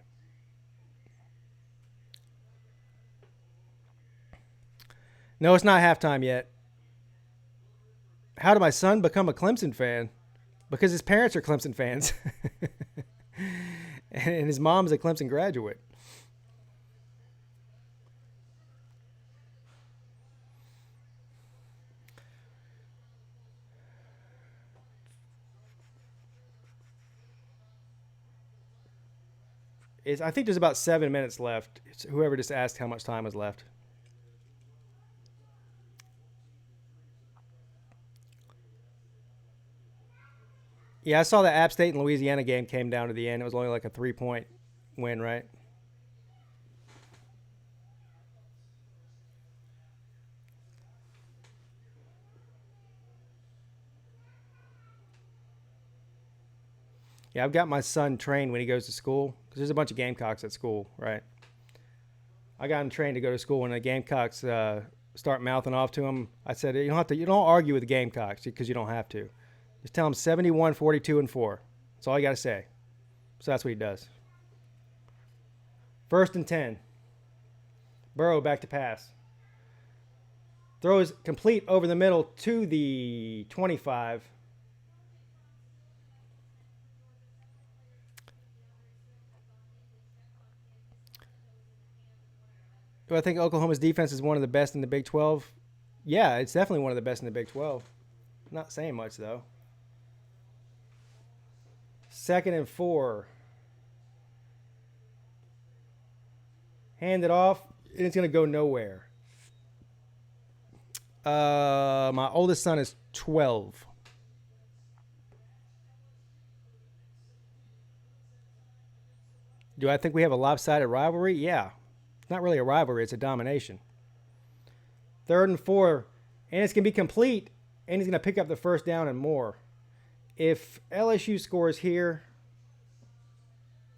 S1: No, it's not halftime yet. How did my son become a Clemson fan? Because his parents are Clemson fans. And his mom's a Clemson graduate. I think there's about 7 minutes left. It's whoever just asked how much time was left. Yeah, I saw the App State and Louisiana game came down to the end. It was only like a 3-point win, right? Yeah, I've got my son trained when he goes to school because there's a bunch of Gamecocks at school, right? I got him trained to go to school when the Gamecocks start mouthing off to him. I said, you don't argue with the Gamecocks because you don't have to. Just tell him 71, 42, and 4. That's all you got to say. So that's what he does. 1st and 10. Burrow back to pass. Throws complete over the middle to the 25. Do I think Oklahoma's defense is one of the best in the Big 12? Yeah, it's definitely one of the best in the Big 12. Not saying much, though. 2nd and 4. Hand it off, and it's going to go nowhere. My oldest son is 12. Do I think we have a lopsided rivalry? Yeah. It's not really a rivalry, it's a domination. 3rd and 4, and it's going to be complete, and he's going to pick up the first down and more. If LSU scores here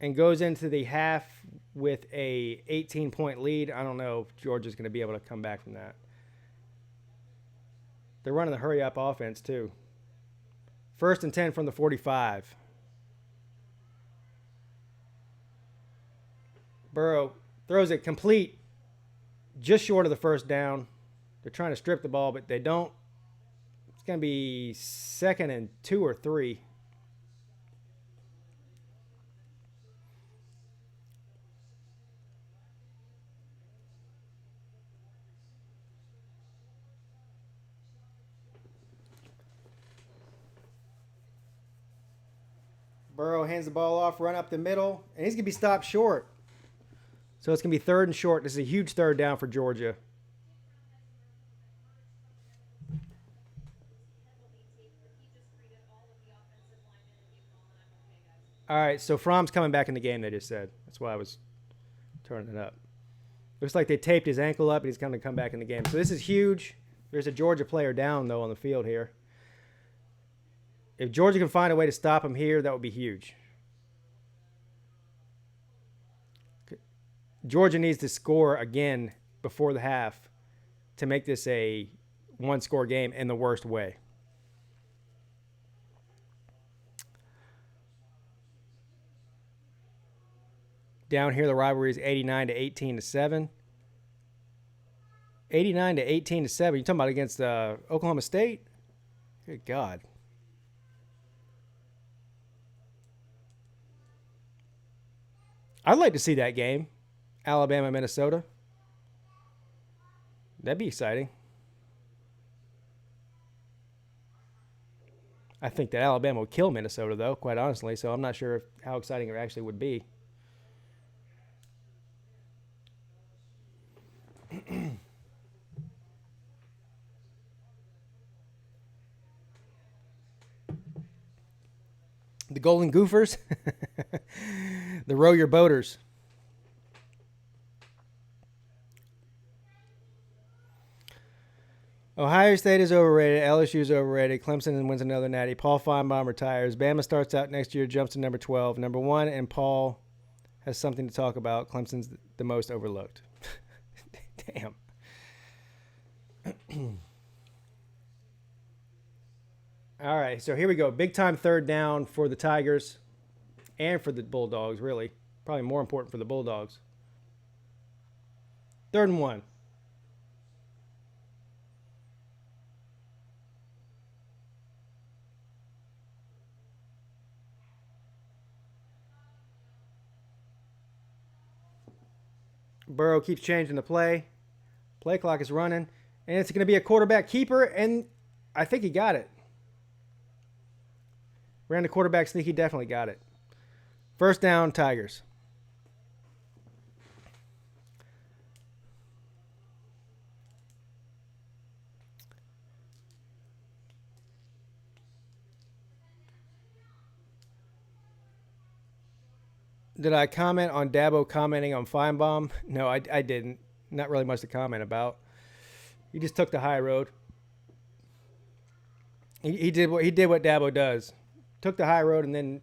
S1: and goes into the half with a 18-point lead, I don't know if Georgia's going to be able to come back from that. They're running the hurry-up offense, too. 1st and 10 from the 45. Burrow throws it complete, just short of the first down. They're trying to strip the ball, but they don't. It's going to be 2nd and 2 or 3. Burrow hands the ball off, run up the middle, and he's going to be stopped short. So it's going to be 3rd and short. This is a huge 3rd down for Georgia. All right, so Fromm's coming back in the game, they just said. That's why I was turning it up. Looks like they taped his ankle up, and he's going to come back in the game. So this is huge. There's a Georgia player down, though, on the field here. If Georgia can find a way to stop him here, that would be huge. Georgia needs to score again before the half to make this a one-score game in the worst way. Down here, the rivalry is 89 to 18-7. 89 to 18-7. You're talking about against Oklahoma State? Good God. I'd like to see that game. Alabama, Minnesota. That'd be exciting. I think that Alabama would kill Minnesota, though, quite honestly, so I'm not sure how exciting it actually would be. The Golden Gophers, the Row Your Boaters. Ohio State is overrated. LSU is overrated. Clemson wins another natty. Paul Feinbaum retires. Bama starts out next year, jumps to number 12. Number 1, and Paul has something to talk about. Clemson's the most overlooked. Damn. All right, so here we go. Big time third down for the Tigers and for the Bulldogs, really. Probably more important for the Bulldogs. 3rd and 1. Burrow keeps changing the play. Play clock is running. And it's going to be a quarterback keeper, and I think he got it. Ran the quarterback sneak. He definitely got it. 1st down, Tigers. Did I comment on Dabo commenting on Feinbaum? No, I didn't. Not really much to comment about. He just took the high road. He did what Dabo does. Took the high road and then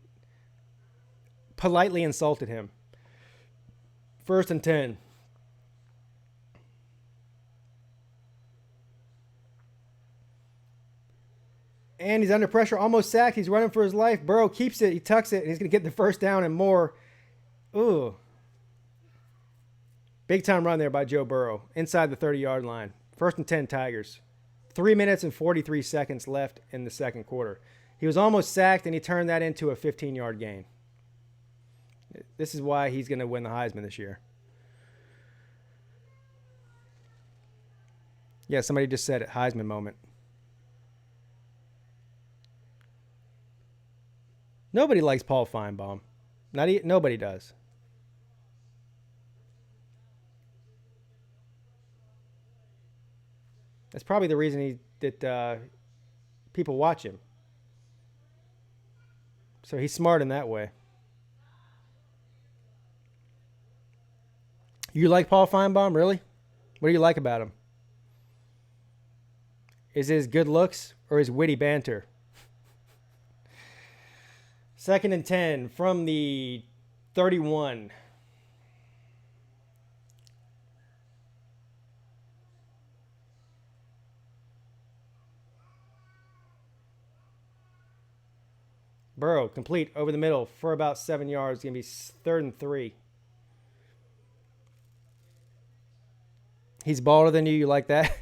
S1: politely insulted him. 1st and 10. And he's under pressure, almost sacked. He's running for his life. Burrow keeps it. He tucks it, and he's going to get the 1st down and more. Ooh. Big time run there by Joe Burrow inside the 30-yard line. 1st and 10, Tigers. 3 minutes and 43 seconds left in the 2nd quarter. He was almost sacked, and he turned that into a 15-yard gain. This is why he's going to win the Heisman this year. Yeah, somebody just said it. Heisman moment. Nobody likes Paul Feinbaum. Nobody does. That's probably the reason that people watch him. So he's smart in that way. You like Paul Feinbaum, really? What do you like about him? Is it his good looks or his witty banter? 2nd and 10 from the 31. Burrow, complete over the middle for about 7 yards. Going to be 3rd and 3. He's balder than you. You like that?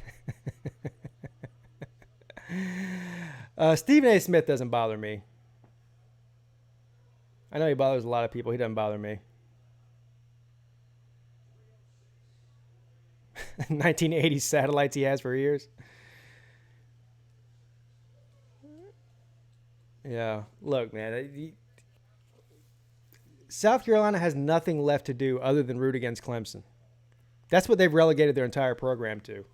S1: Stephen A. Smith doesn't bother me. I know he bothers a lot of people. He doesn't bother me. 1980s satellites he has for years. Yeah. Look, man. South Carolina has nothing left to do other than root against Clemson. That's what they've relegated their entire program to.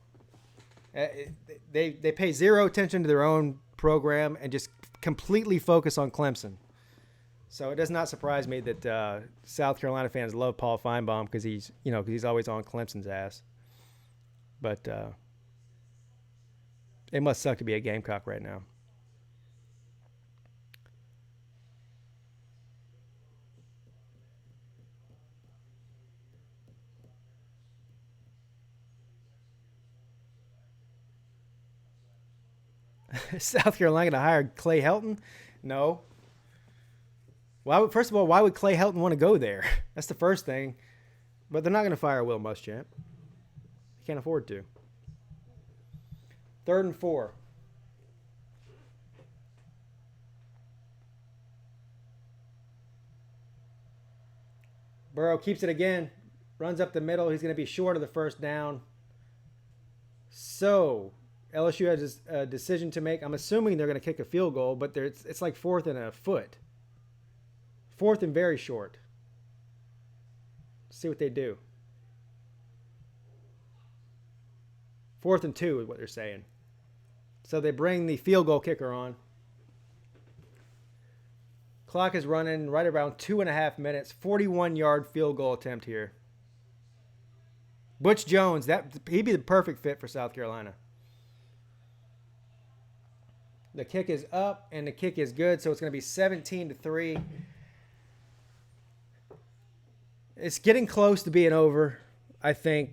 S1: They pay zero attention to their own program and just completely focus on Clemson. So it does not surprise me that South Carolina fans love Paul Feinbaum because he's always on Clemson's ass. But it must suck to be a Gamecock right now. South Carolina to hire Clay Helton? No. First of all, why would Clay Helton want to go there? That's the first thing. But they're not going to fire Will Muschamp. They can't afford to. 3rd and 4. Burrow keeps it again. Runs up the middle. He's going to be short of the first down. So, LSU has a decision to make. I'm assuming they're going to kick a field goal, but it's like 4th and a foot. 4th and very short. Let's see what they do. 4th and 2 is what they're saying. So they bring the field goal kicker on. Clock is running right around 2.5 minutes. 41-yard field goal attempt here. Butch Jones, he'd be the perfect fit for South Carolina. The kick is up and the kick is good, so it's going to be 17-3. It's getting close to being over, I think.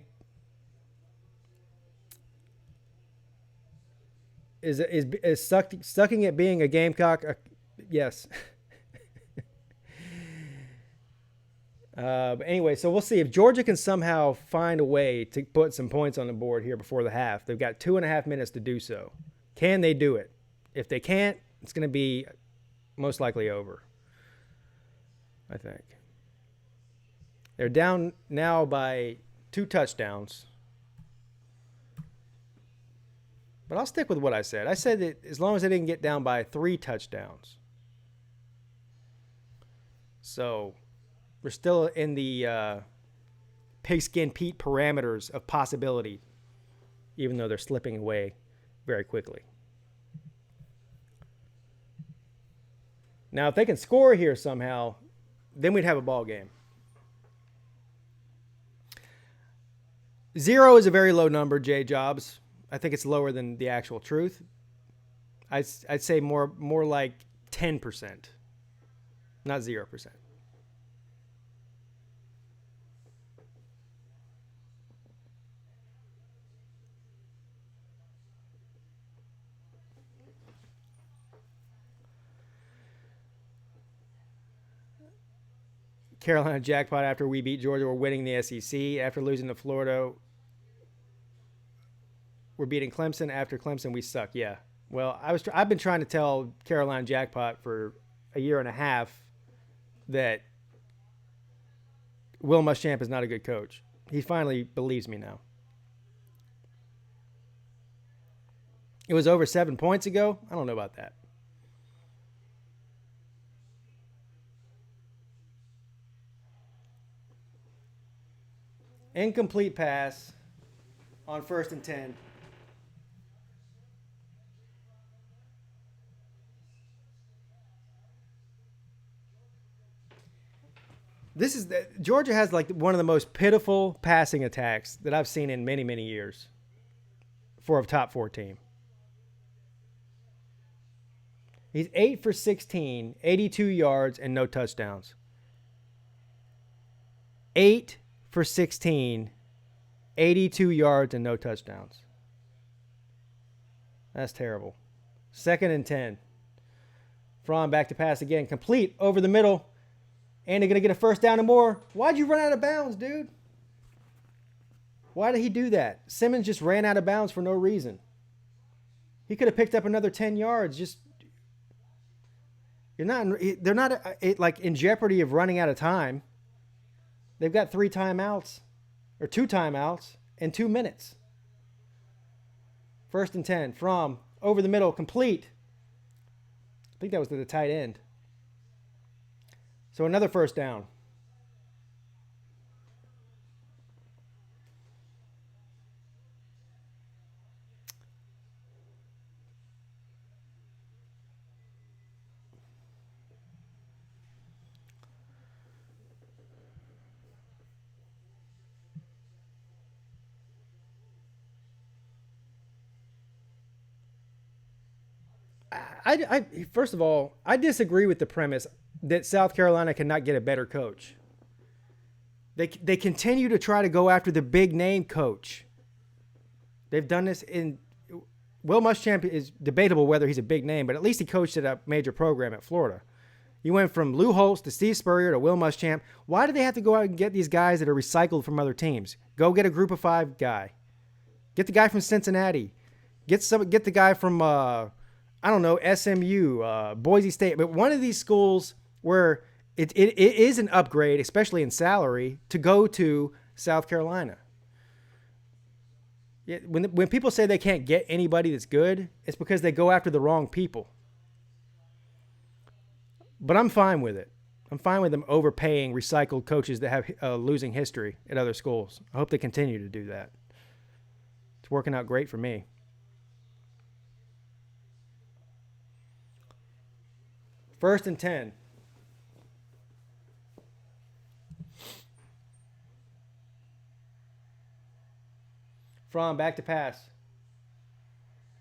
S1: Is sucking at being a Gamecock? Yes. But anyway, so we'll see if Georgia can somehow find a way to put some points on the board here before the half. They've got 2.5 minutes to do so. Can they do it? If they can't, it's going to be most likely over, I think. They're down now by 2 touchdowns. But I'll stick with what I said. I said that as long as they didn't get down by 3 touchdowns. So we're still in the pigskin Peete parameters of possibility, even though they're slipping away very quickly. Now, if they can score here somehow, then we'd have a ball game. 0 is a very low number, Jay Jobs. I think it's lower than the actual truth. I'd say more like 10%, not 0%. Carolina jackpot after we beat Georgia. We're winning the SEC. After losing to Florida, we're beating Clemson. After Clemson, we suck. Yeah. Well, I've been trying to tell Carolina jackpot for a year and a half that Will Muschamp is not a good coach. He finally believes me now. It was over 7 points ago. I don't know about that. Incomplete pass on 1st and 10. Georgia has like one of the most pitiful passing attacks that I've seen in many, many years for a top 4 team. He's 8 for 16, 82 yards, and no touchdowns. 8 for 16, 82 yards, and no touchdowns. That's terrible. 2nd and 10. Fromm back to pass again. Complete over the middle. And they're going to get a first down and more. Why'd you run out of bounds, dude? Why did he do that? Simmons just ran out of bounds for no reason. He could have picked up another 10 yards. They're not like in jeopardy of running out of time. They've got 3 timeouts or 2 timeouts in 2 minutes. 1st and 10 from over the middle, complete. I think that was to the tight end. So another first down. First of all, I disagree with the premise that South Carolina cannot get a better coach. They continue to try to go after the big name coach. They've done this Will Muschamp is debatable whether he's a big name, but at least he coached at a major program at Florida. You went from Lou Holtz to Steve Spurrier to Will Muschamp. Why do they have to go out and get these guys that are recycled from other teams? Go get a group of 5 guy. Get the guy from Cincinnati. Get the guy from, SMU, Boise State. But one of these schools where it is an upgrade, especially in salary, to go to South Carolina. Yeah, when people say they can't get anybody that's good, it's because they go after the wrong people. But I'm fine with it. I'm fine with them overpaying recycled coaches that have a losing history at other schools. I hope they continue to do that. It's working out great for me. First and 10. Fromm back to pass.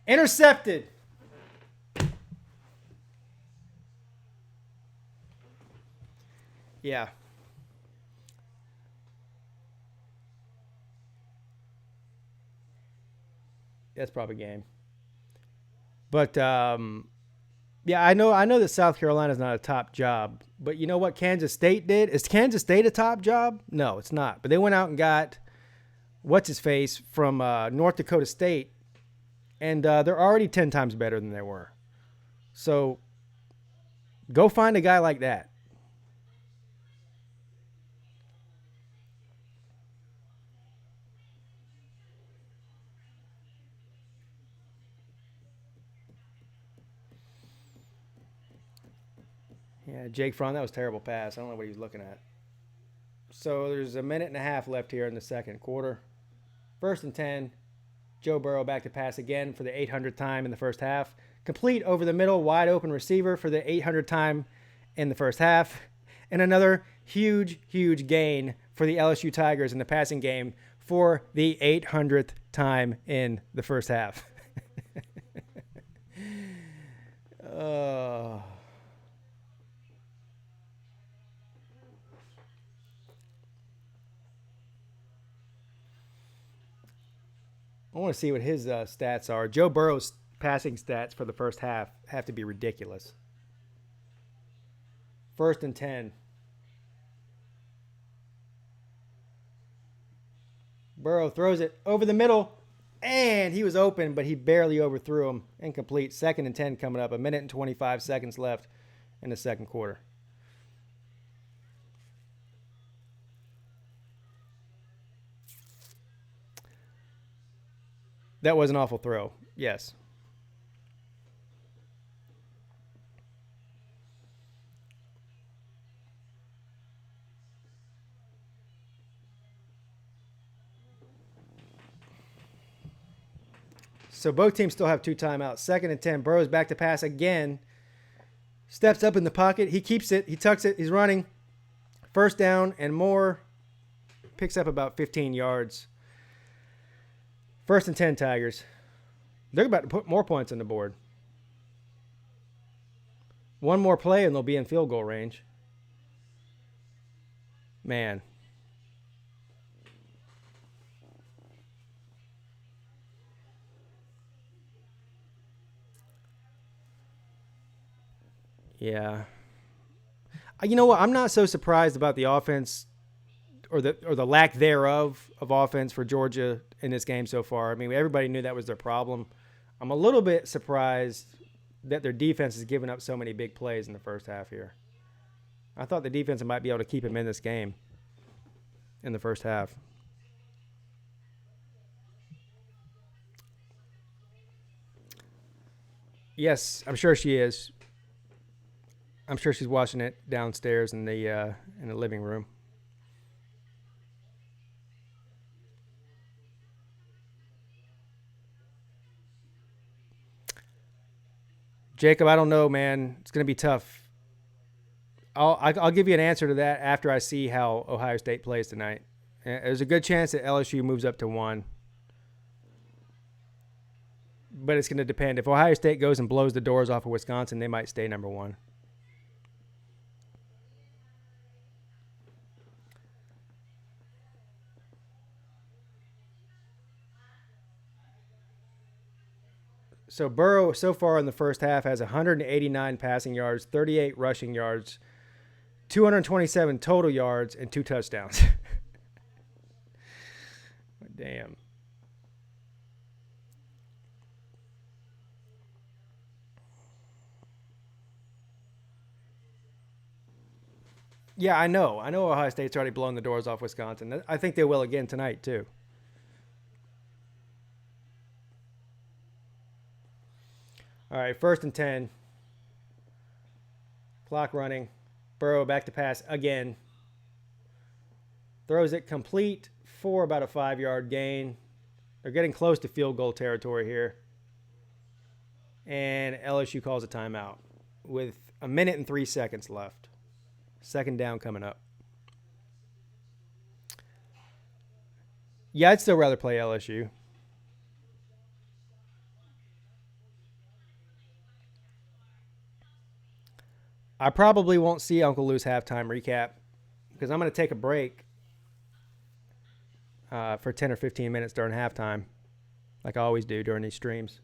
S1: Intercepted. Yeah. That's probably game. But yeah, I know that South Carolina's not a top job, but you know what Kansas State did? Is Kansas State a top job? No, it's not. But they went out and got what's his face from North Dakota State, and they're already 10 times better than they were. So go find a guy like that. Yeah, Jake Fromm, that was a terrible pass. I don't know what he was looking at. So there's a minute and a half left here in the second quarter. First and 10. Joe Burrow back to pass again for the 800th time in the first half. Complete over the middle, wide open receiver for the 800th time in the first half. And another huge, huge gain for the LSU Tigers in the passing game for the 800th time in the first half. I want to see what his stats are. Joe Burrow's passing stats for the first half have to be ridiculous. First and 10. Burrow throws it over the middle, and he was open, but he barely overthrew him. Incomplete. Second and 10 coming up. A minute and 25 seconds left in the second quarter. That was an awful throw. Yes. So both teams still have 2 timeouts. Second and 10. Burrow's back to pass again. Steps up in the pocket. He keeps it. He tucks it. He's running. First down and more. Picks up about 15 yards. First and 10, Tigers. They're about to put more points on the board. One more play and they'll be in field goal range. Man. Yeah. You know what? I'm not so surprised about the offense or the lack thereof of offense for Georgia in this game so far. I mean, everybody knew that was their problem. I'm a little bit surprised that their defense has given up so many big plays in the first half here. I thought the defense might be able to keep him in this game in the first half. Yes, I'm sure she is. I'm sure she's watching it downstairs in the living room. Jacob, I don't know, man. It's going to be tough. I'll give you an answer to that after I see how Ohio State plays tonight. There's a good chance that LSU moves up to 1. But it's going to depend. If Ohio State goes and blows the doors off of Wisconsin, they might stay number 1. So Burrow so far in the first half has 189 passing yards, 38 rushing yards, 227 total yards, and 2 touchdowns. Damn. Yeah, I know. I know Ohio State's already blown the doors off Wisconsin. I think they will again tonight, too. All right, 1st and 10. Clock running. Burrow back to pass again. Throws it complete for about a 5-yard gain. They're getting close to field goal territory here. And LSU calls a timeout with 1 minute and 3 seconds left. 2nd down coming up. Yeah, I'd still rather play LSU. I probably won't see Uncle Lou's halftime recap because I'm going to take a break for 10 or 15 minutes during halftime, like I always do during these streams.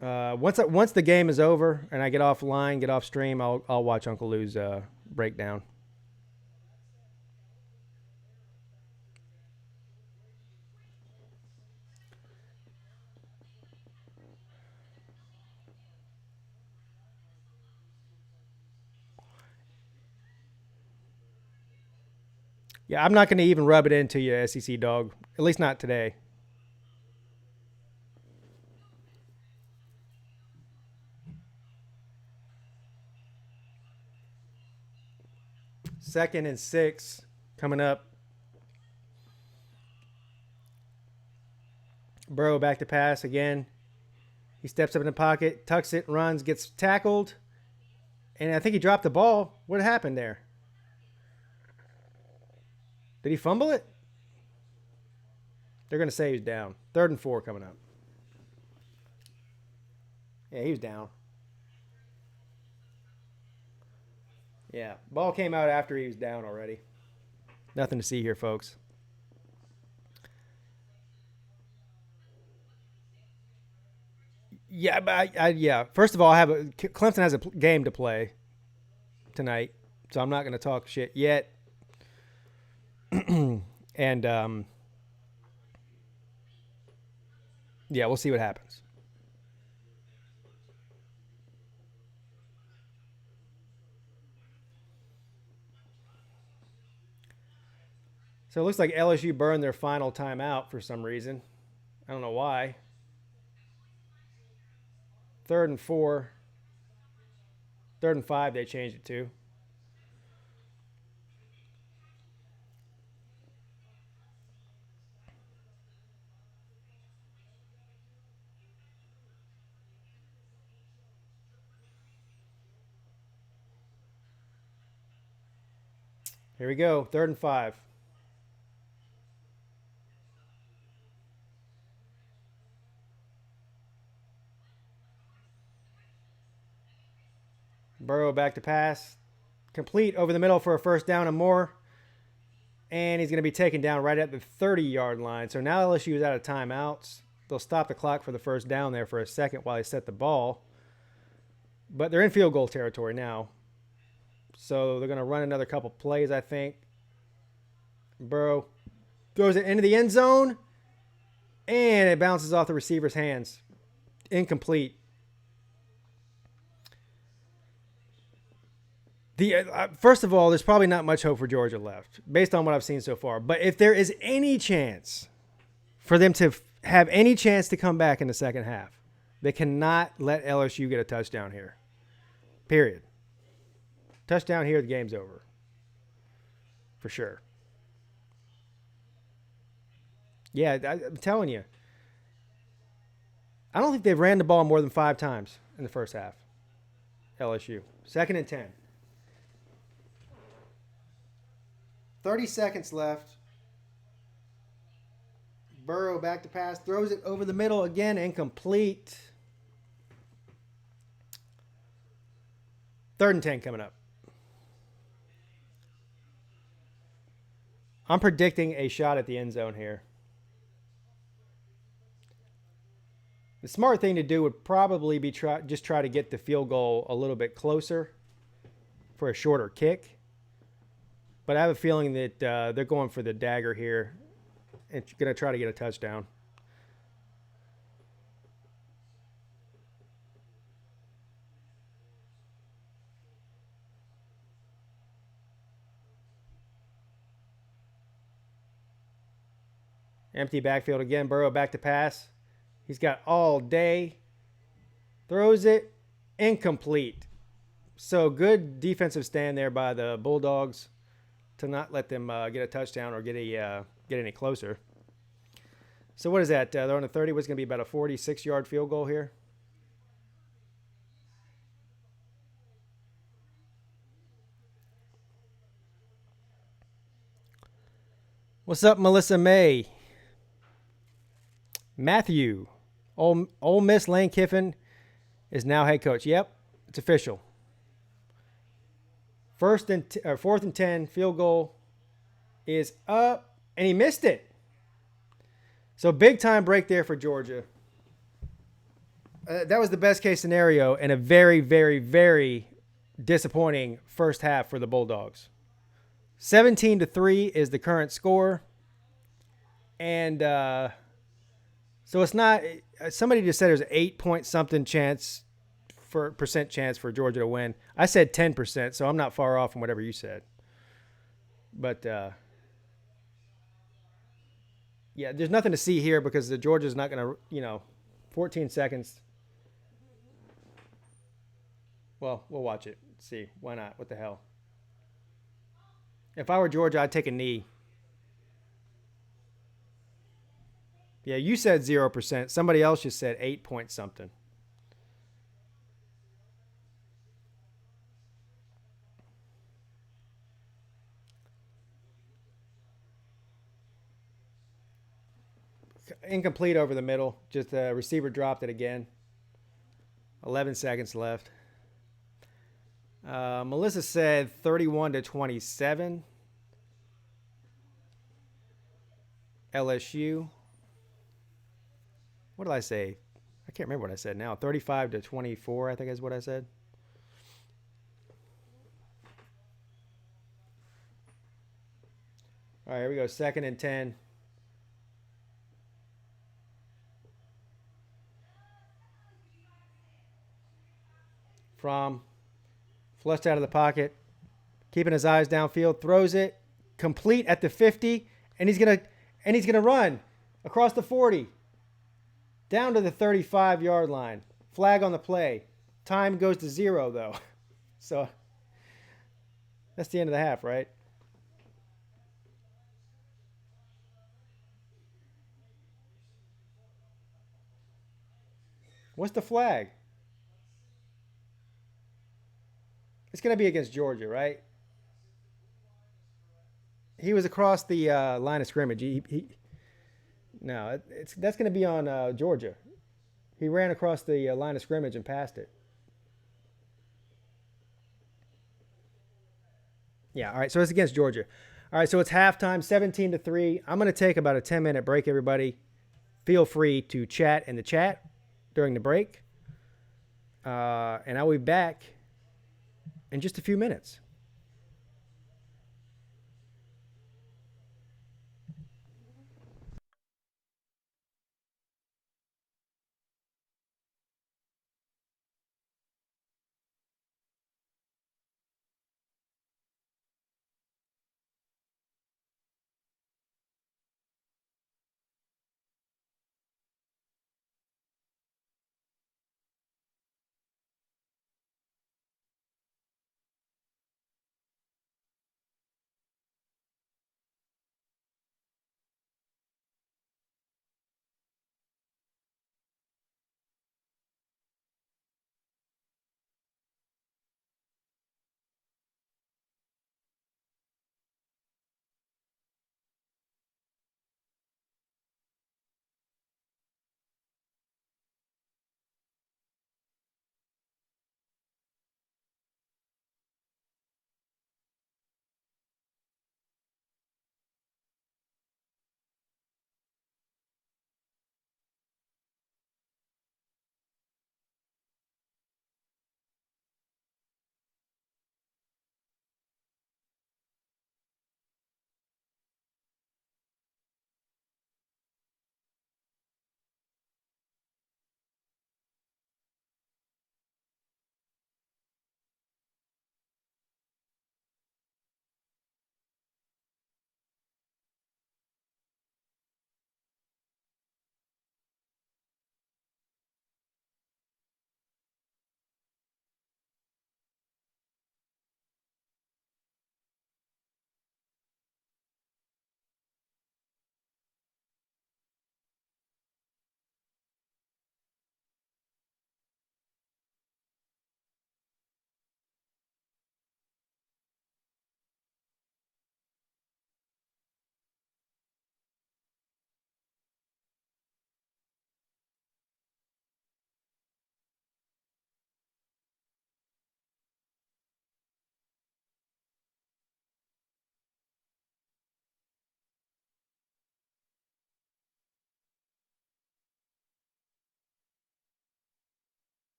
S1: Once the game is over and I get offline, get off stream, I'll watch Uncle Lou's breakdown. Yeah, I'm not going to even rub it into you, SEC dog. At least not today. Second and 6 coming up. Burrow back to pass again. He steps up in the pocket, tucks it, runs, gets tackled. And I think he dropped the ball. What happened there? Did he fumble it? They're going to say he's down. 3rd and 4 coming up. Yeah, he was down. Yeah, ball came out after he was down already. Nothing to see here, folks. Yeah, but yeah. First of all, Clemson has a game to play tonight, so I'm not going to talk shit yet. And yeah, we'll see what happens. So it looks like LSU burned their final timeout for some reason. I don't know why. 3rd and 4. 3rd and 5 they changed it to. Here we go. 3rd and 5. Burrow back to pass. Complete over the middle for a 1st down and more. And he's going to be taken down right at the 30-yard line. So now LSU is out of timeouts. They'll stop the clock for the 1st down there for a second while they set the ball. But they're in field goal territory now. So they're going to run another couple plays, I think. Burrow throws it into the end zone. And it bounces off the receiver's hands. Incomplete. First of all, there's probably not much hope for Georgia left, based on what I've seen so far. But if there is any chance for them to have any chance to come back in the second half, they cannot let LSU get a touchdown here. Period. Touchdown here, the game's over. For sure. Yeah, I'm telling you. I don't think they've ran the ball more than 5 times in the first half. LSU. 2nd and 10. 30 seconds left. Burrow back to pass. Throws it over the middle again. Incomplete. 3rd and 10 coming up. I'm predicting a shot at the end zone here. The smart thing to do would probably be just try to get the field goal a little bit closer for a shorter kick. But I have a feeling that they're going for the dagger here and going to try to get a touchdown. Empty backfield again. Burrow back to pass. He's got all day. Throws it. Incomplete. So good defensive stand there by the Bulldogs to not let them get a touchdown or get any closer. So what is that? They're on the 30. What's going to be about a 46-yard field goal here? What's up, Melissa May? Matthew. Ole Miss Lane Kiffin is now head coach. Yep, it's official. Fourth and 10, field goal is up, and he missed it. So big time break there for Georgia. That was the best case scenario and a very, very, very disappointing first half for the Bulldogs. 17-3 is the current score. And so it's not, somebody just said there's an 8 point something percent chance for Georgia to win. I said 10%, so I'm not far off from whatever you said. But yeah, there's nothing to see here because the Georgia's not going to, 14 seconds. Well, we'll watch it. See, why not? What the hell? If I were Georgia, I'd take a knee. Yeah, you said 0%. Somebody else just said 8 point something. Incomplete over the middle. Just the receiver dropped it again. 11 seconds left. Melissa said 31-27. LSU. What did I say? I can't remember what I said now. 35-24, I think is what I said. All right, here we go. 2nd and 10. From flushed out of the pocket, keeping his eyes downfield, throws it complete at the 50, and he's gonna run across the 40, down to the 35-yard line. Flag on the play. Time goes to 0 though, so that's the end of the half, right? What's the flag? It's going to be against Georgia, right? He was across the line of scrimmage. No, that's going to be on Georgia. He ran across the line of scrimmage and passed it. Yeah, all right, so it's against Georgia. All right, so it's halftime, 17-3. I'm going to take about a 10-minute break, everybody. Feel free to chat in the chat during the break. And I'll be back in just a few minutes.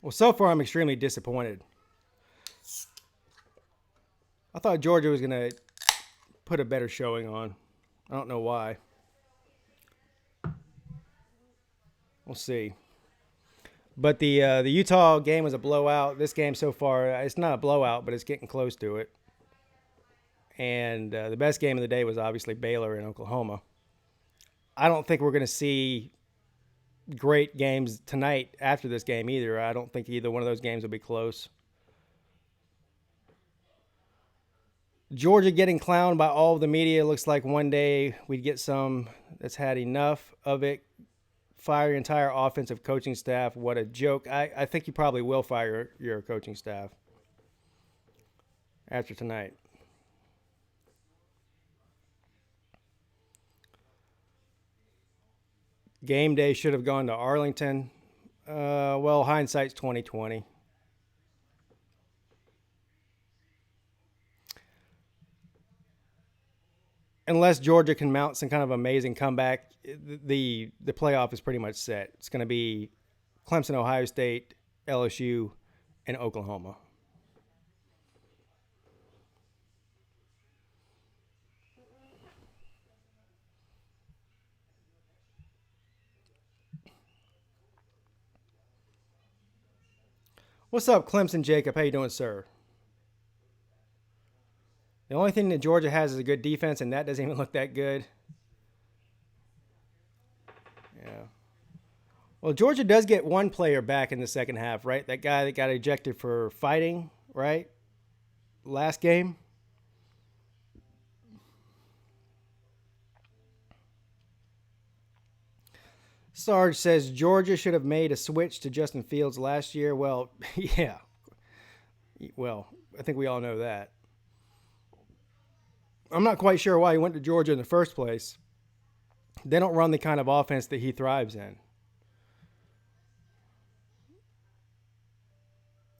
S1: Well, so far I'm extremely disappointed. I thought Georgia was going to put a better showing on. I don't know why. We'll see. But the Utah game was a blowout. This game so far, it's not a blowout, but it's getting close to it. And the best game of the day was obviously Baylor in Oklahoma. I don't think we're going to see great games tonight after this game either. I don't think either one of those games will be close. Georgia getting clowned by all of the media. Looks like one day we'd get some that's had enough of it. Fire your entire offensive coaching staff. What a joke. I think you probably will fire your coaching staff after tonight. Game day should have gone to Arlington. Well, hindsight's 2020. Unless Georgia can mount some kind of amazing comeback, the playoff is pretty much set. It's going to be Clemson, Ohio State, LSU, and Oklahoma. What's up, Clemson Jacob? How you doing, sir? The only thing that Georgia has is a good defense, and that doesn't even look that good. Yeah. Well, Georgia does get one player back in the second half, right? That guy that got ejected for fighting, right? Last game. Sarge says Georgia should have made a switch to Justin Fields last year. Well, yeah. Well, I think we all know that. I'm not quite sure why he went to Georgia in the first place. They don't run the kind of offense that he thrives in.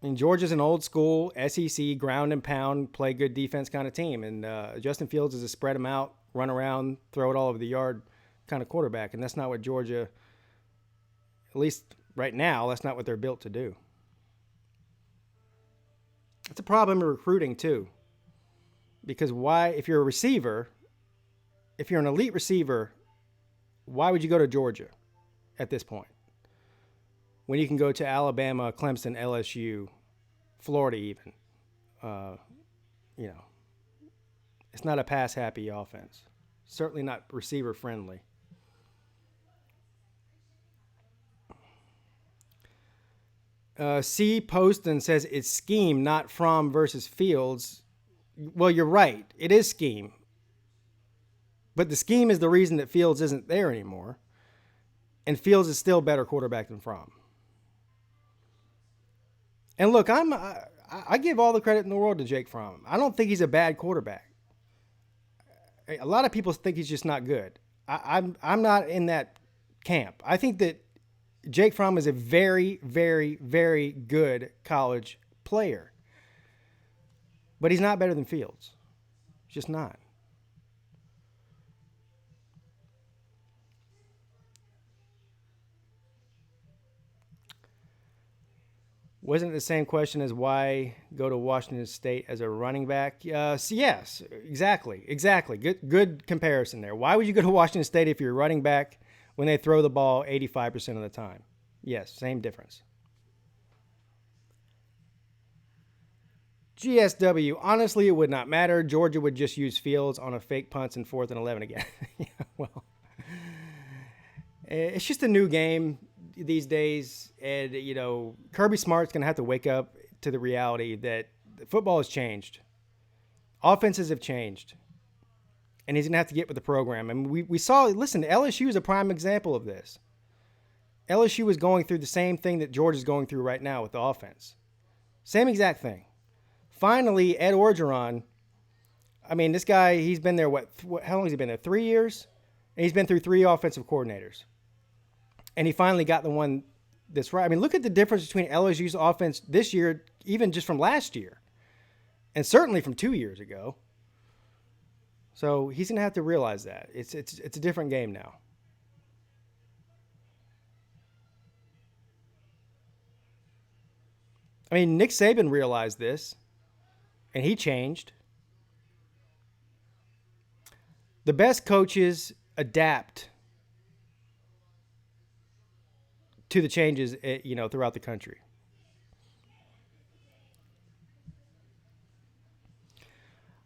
S1: And Georgia's an old school SEC ground and pound, play good defense kind of team. And Justin Fields is a spread them out, run around, throw it all over the yard kind of quarterback. And that's not what Georgia, at least right now, that's not what they're built to do. It's a problem in recruiting too. Because why, if you're a receiver, if you're an elite receiver, why would you go to Georgia at this point? When you can go to Alabama, Clemson, LSU, Florida even. It's not a pass-happy offense. Certainly not receiver-friendly. C. Poston says it's scheme, not Fromm versus Fields. Well, you're right. It is scheme. But the scheme is the reason that Fields isn't there anymore. And Fields is still a better quarterback than Fromm. And look, I give all the credit in the world to Jake Fromm. I don't think he's a bad quarterback. A lot of people think he's just not good. I'm not in that camp. I think that Jake Fromm is a very, very, very good college player. But he's not better than Fields. He's just not. Wasn't it the same question as why go to Washington State as a running back? Yes, exactly. Good comparison there. Why would you go to Washington State if you're a running back when they throw the ball 85% of the time? Yes, same difference. GSW, honestly, it would not matter. Georgia would just use Fields on a fake punts and 4th and 11 again. Yeah, well, it's just a new game these days. And, Kirby Smart's going to have to wake up to the reality that football has changed. Offenses have changed. And he's going to have to get with the program. And we saw, listen, LSU is a prime example of this. LSU was going through the same thing that Georgia's going through right now with the offense. Same exact thing. Finally, Ed Orgeron, this guy, he's been there, how long has he been there? 3 years? And he's been through 3 offensive coordinators. And he finally got the one that's right. Look at the difference between LSU's offense this year, even just from last year. And certainly from 2 years ago. So he's going to have to realize that. It's a different game now. I mean, Nick Saban realized this, and he changed. The best coaches adapt to the changes, throughout the country.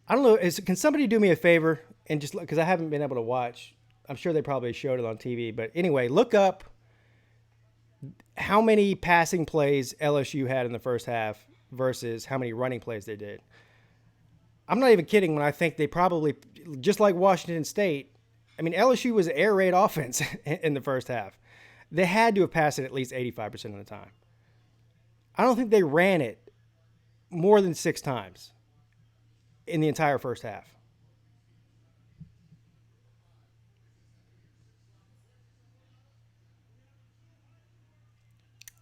S1: I don't know. Can somebody do me a favor and just because I haven't been able to watch? I'm sure they probably showed it on TV, but anyway, look up how many passing plays LSU had in the first half versus how many running plays they did. I'm not even kidding when I think they probably, just like Washington State, I mean, LSU was an air raid offense in the first half. They had to have passed it at least 85% of the time. I don't think they ran it more than 6 times in the entire first half.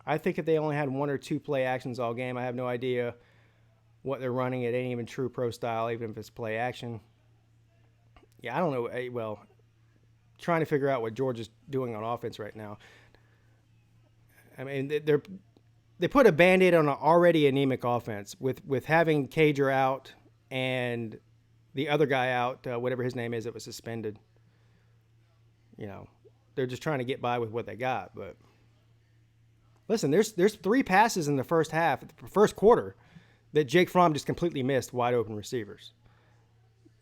S1: I think if they only had 1 or 2 play actions all game, I have no idea what they're running. It ain't even true pro style, even if it's play action. Yeah, I don't know. Well, trying to figure out what Georgia's doing on offense right now. I mean, they put a Band-Aid on an already anemic offense with having Cager out and the other guy out, whatever his name is, that was suspended. They're just trying to get by with what they got. But listen, there's 3 passes in the first half, the first quarter, that Jake Fromm just completely missed wide open receivers.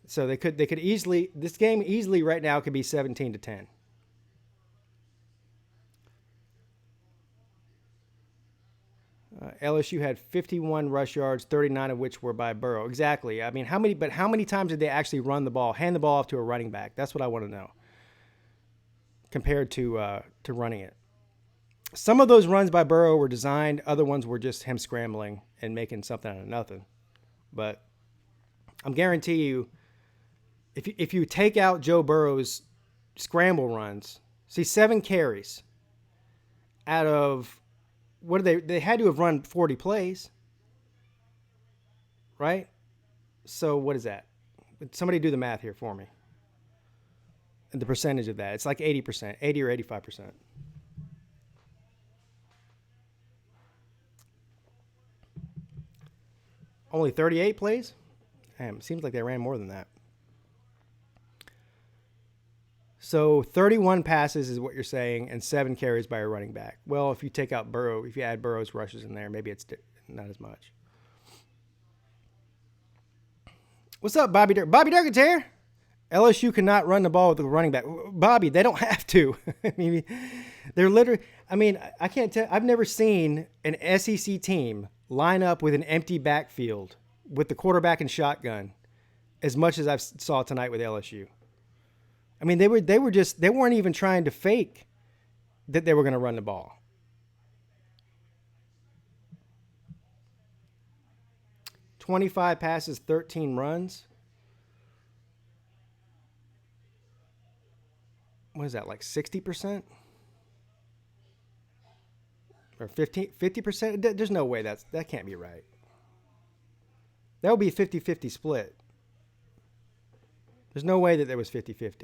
S1: So they could easily, this game easily right now could be 17-10. LSU had 51 rush yards, 39 of which were by Burrow. Exactly. I mean, how many times did they actually run the ball, hand the ball off to a running back? That's what I want to know. Compared to running it. Some of those runs by Burrow were designed. Other ones were just him scrambling and making something out of nothing. But I'm guarantee you, if you take out Joe Burrow's scramble runs, see 7 carries out of, what did they had to have run 40 plays, right? So what is that? Somebody do the math here for me. And the percentage of that. It's like 80%, 80 or 85%. Only 38 plays? Damn, it seems like they ran more than that. So 31 passes is what you're saying, and 7 carries by a running back. Well, if you take out Burrow, if you add Burrow's rushes in there, maybe it's not as much. What's up, Bobby Durkin? Bobby Durkin's here. LSU cannot run the ball with a running back. Bobby, they don't have to. I mean, they're literally, I can't tell. I've never seen an SEC team line up with an empty backfield with the quarterback and shotgun as much as I saw tonight with LSU. I mean, they weren't even trying to fake that they were going to run the ball. "25 passes, 13 runs." What is that, like 60%? Or 50%? There's no way that can't be right. That would be a 50-50 split. There's no way that there was 50-50.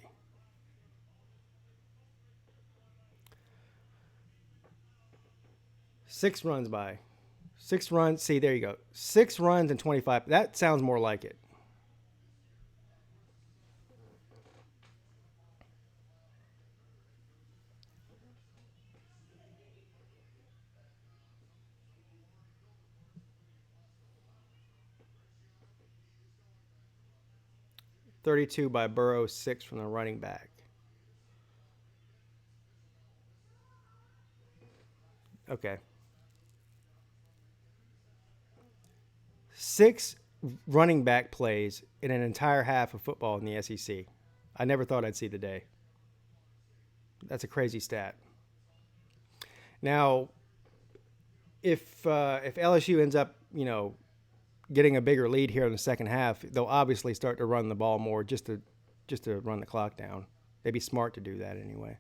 S1: Six runs. See, there you go. 6 runs and 25. That sounds more like it. "32 by Burrow, 6 from the running back." Okay. 6 running back plays in an entire half of football in the SEC. I never thought I'd see the day. That's a crazy stat. Now, if LSU ends up, getting a bigger lead here in the second half, they'll obviously start to run the ball more just to run the clock down. They'd be smart to do that anyway.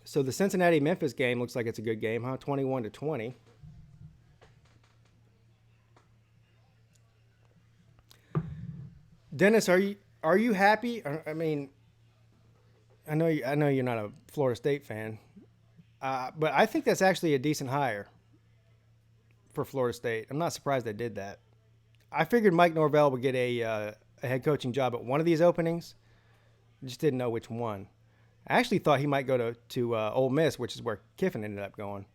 S1: So the Cincinnati-Memphis game looks like it's a good game, huh? 21-20. Dennis, are you happy? I mean, I know you're not a Florida State fan. But I think that's actually a decent hire for Florida State. I'm not surprised they did that. I figured Mike Norvell would get a head coaching job at one of these openings. I just didn't know which one. I actually thought he might go to Ole Miss, which is where Kiffin ended up going.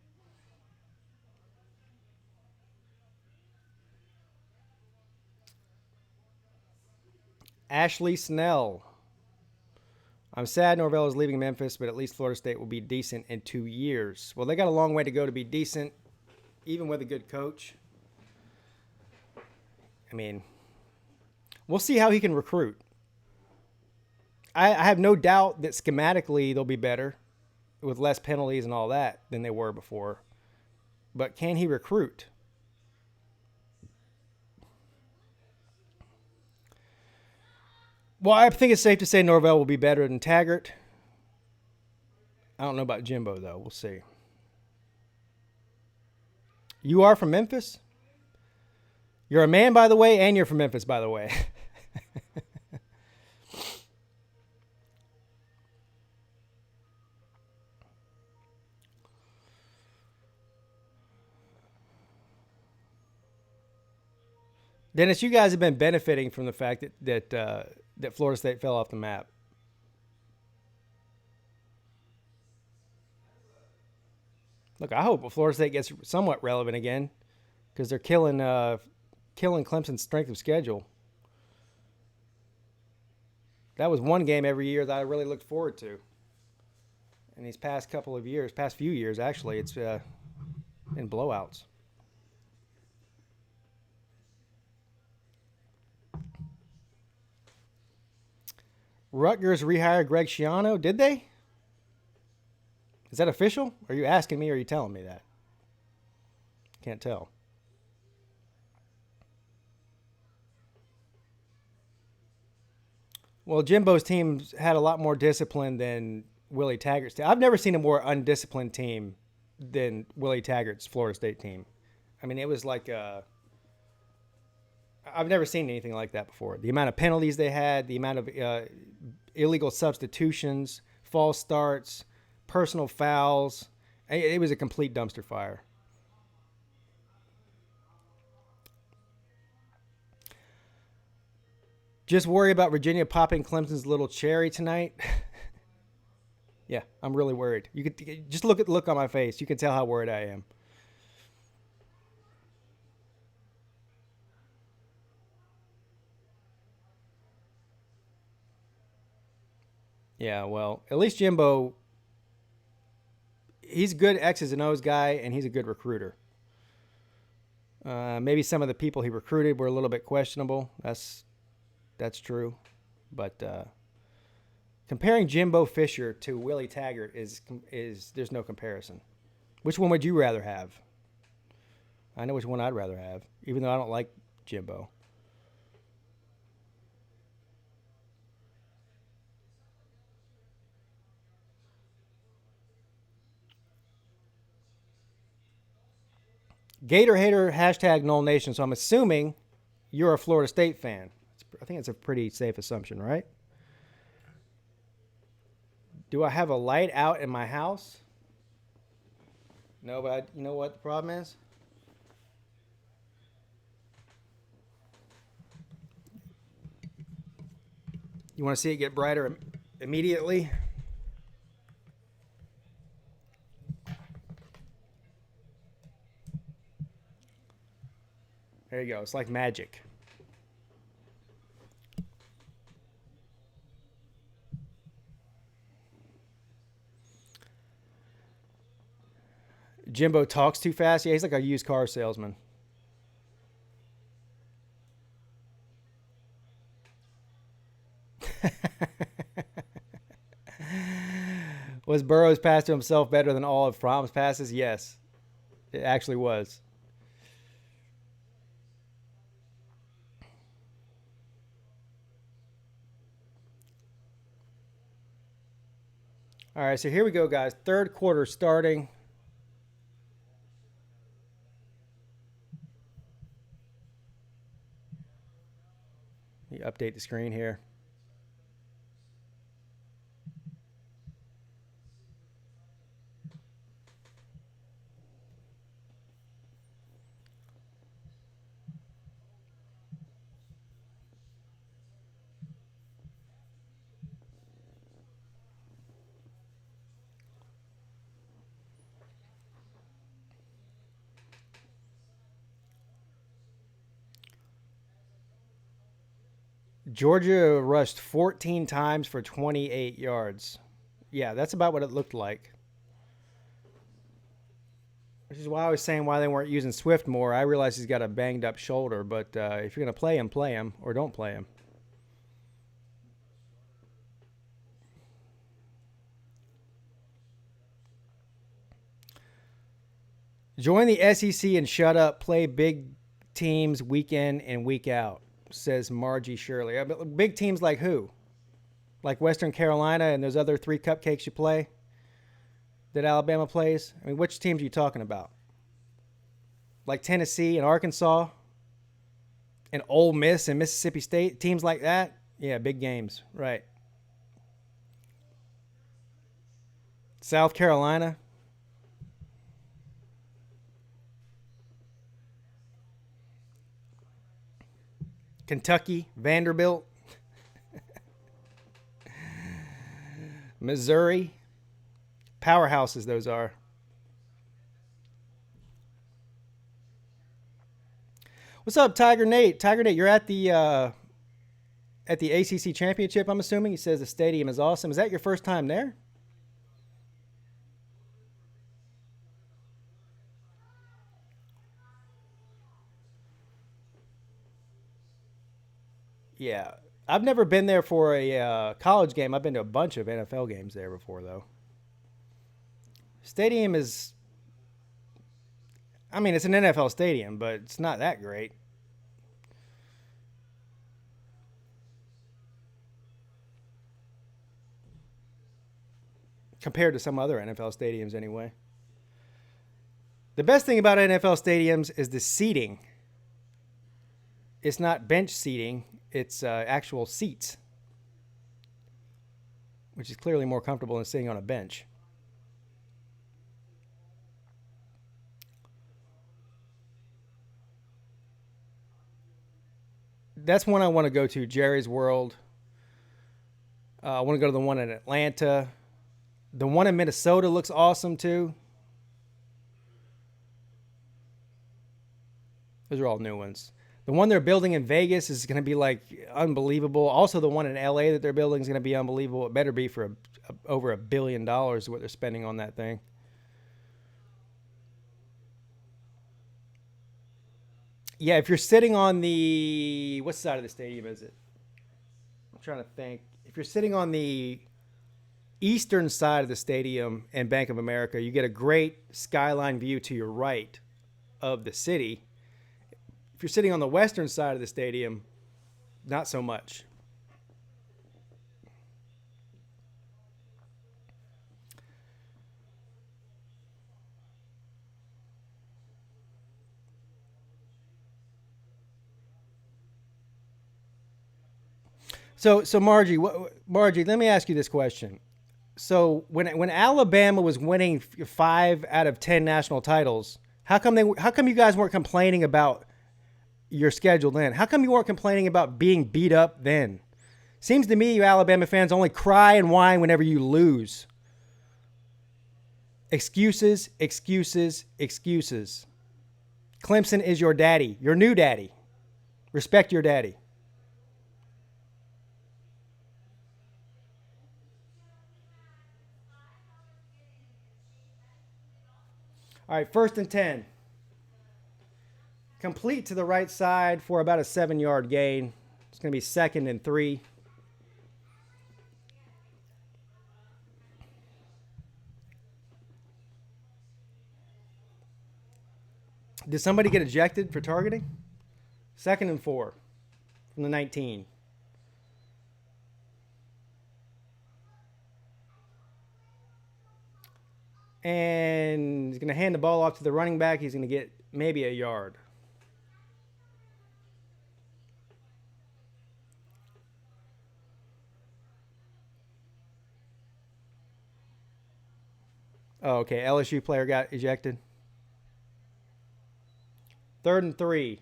S1: Ashley Snell. I'm sad Norvell is leaving Memphis, but at least Florida State will be decent in 2 years. Well, they got a long way to go to be decent, even with a good coach. I mean, we'll see how he can recruit. I have no doubt that schematically they'll be better with less penalties and all that than they were before. But can he recruit? Well, I think it's safe to say Norvell will be better than Taggart. I don't know about Jimbo, though. We'll see. You are from Memphis? You're a man, by the way, and you're from Memphis, by the way. Dennis, you guys have been benefiting from the fact that Florida State fell off the map. Look, I hope Florida State gets somewhat relevant again because they're killing Clemson's strength of schedule. That was one game every year that I really looked forward to. In these past few years, actually, it's been blowouts. Rutgers rehired Greg Schiano. Did they? Is that official? Are you asking me or are you telling me that? Can't tell. Well, Jimbo's team's had a lot more discipline than Willie Taggart's team. I've never seen a more undisciplined team than Willie Taggart's Florida State team. I mean, it was like I've never seen anything like that before. The amount of penalties they had, the amount of illegal substitutions, false starts, personal fouls. It was a complete dumpster fire. Just worry about Virginia popping Clemson's little cherry tonight. Yeah, I'm really worried. You could just look at the look on my face. You can tell how worried I am. Yeah, well, at least Jimbo, he's a good X's and O's guy, and he's a good recruiter. Maybe some of the people he recruited were a little bit questionable. That's true. But comparing Jimbo Fisher to Willie Taggart is there's no comparison. Which one would you rather have? I know which one I'd rather have, even though I don't like Jimbo. Gator hater hashtag Null Nation. So I'm assuming you're a Florida State fan. I think it's a pretty safe assumption, right? Do I have a light out in my house? No, but you know what the problem is? You want to see it get brighter immediately? There you go. It's like magic. Jimbo talks too fast. Yeah, he's like a used car salesman. Was Burrow's pass to himself better than all of Fromm's passes? Yes, it actually was. All right, so here we go, guys. Third quarter starting. Let me update the screen here. Georgia rushed 14 times for 28 yards. Yeah, that's about what it looked like. Which is why I was saying why they weren't using Swift more. I realize he's got a banged up shoulder, but if you're going to play him, or don't play him. Join the SEC and shut up. Play big teams week in and week out, says Margie Shirley. Big teams like who? Like Western Carolina and those other 3 cupcakes you play that Alabama plays? I mean, which teams are you talking about? Like Tennessee and Arkansas and Ole Miss and Mississippi State? Teams like that? Yeah, big games. Right. South Carolina? Kentucky, Vanderbilt, Missouri. Powerhouses those are. What's up, Tiger Nate? Tiger Nate, you're at the ACC Championship, I'm assuming. He says the stadium is awesome. Is that your first time there? Yeah. I've never been there for a college game. I've been to a bunch of NFL games there before, though. Stadium is, I mean, it's an NFL stadium, but it's not that great. Compared to some other NFL stadiums, anyway. The best thing about NFL stadiums is the seating. It's not bench seating, it's actual seats, which is clearly more comfortable than sitting on a bench. That's one I want to go to, Jerry's World. I want to go to the one in Atlanta. The one in Minnesota looks awesome, too. Those are all new ones. The one they're building in Vegas is going to be like unbelievable. Also, the one in LA that they're building is going to be unbelievable. It better be for over $1 billion what they're spending on that thing. Yeah, if you're sitting on the, what side of the stadium is it? I'm trying to think. If you're sitting on the eastern side of the stadium and Bank of America, you get a great skyline view to your right of the city. If you're sitting on the western side of the stadium, not so much. So Margie, let me ask you this question. So when Alabama was winning 5 out of 10 national titles, how come you guys weren't complaining about your schedule then? How come you weren't complaining about being beat up then? Seems to me you Alabama fans only cry and whine whenever you lose. Excuses, excuses, excuses. Clemson is your daddy, your new daddy. Respect your daddy. All right, 1st and 10. Complete to the right side for about a 7-yard gain. It's going to be 2nd and 3. Did somebody get ejected for targeting? 2nd and 4 from the 19. And he's going to hand the ball off to the running back. He's going to get maybe a yard. Oh, okay. LSU player got ejected. 3rd and 3.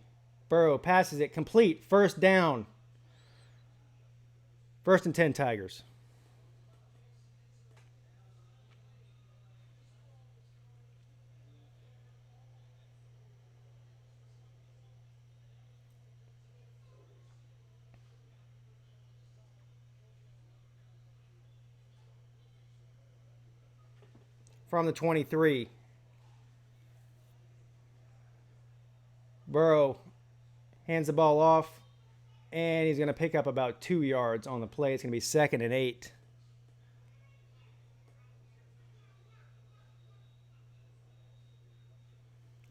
S1: Burrow passes it complete. 1st down. 1st and 10 Tigers. from the 23. Burrow hands the ball off, and he's going to pick up about 2 yards on the play. It's going to be 2nd and 8.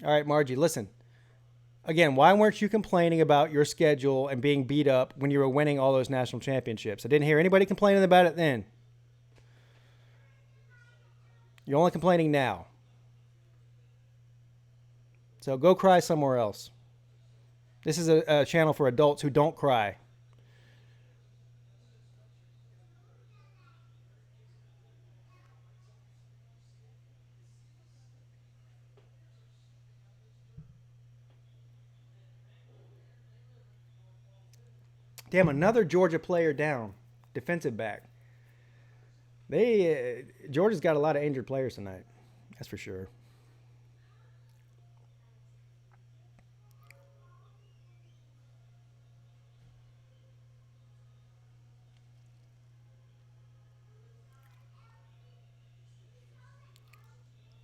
S1: All right, Margie, listen. Again, why weren't you complaining about your schedule and being beat up when you were winning all those national championships? I didn't hear anybody complaining about it then. You're only complaining now. So go cry somewhere else. This is a channel for adults who don't cry. Damn, another Georgia player down. Defensive back. Georgia's got a lot of injured players tonight. That's for sure.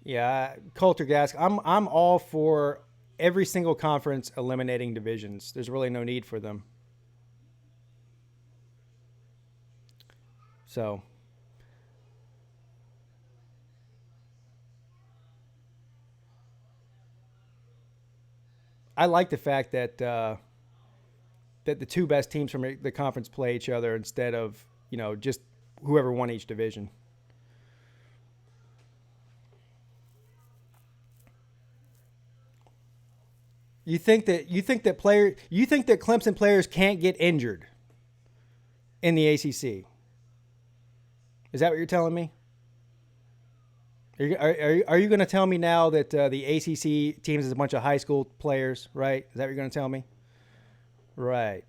S1: Yeah, Coulter Gask. I'm all for every single conference eliminating divisions. There's really no need for them. So I like the fact that that the two best teams from the conference play each other instead of, just whoever won each division. You think that Clemson players can't get injured in the ACC? Is that what you're telling me? Are you going to tell me now that the ACC teams is a bunch of high school players, right? Is that what you're going to tell me? Right.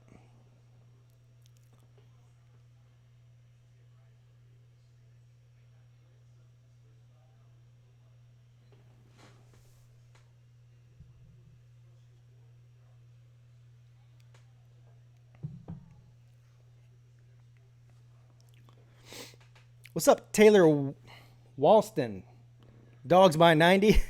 S1: What's up, Taylor Walston? Dogs by 90.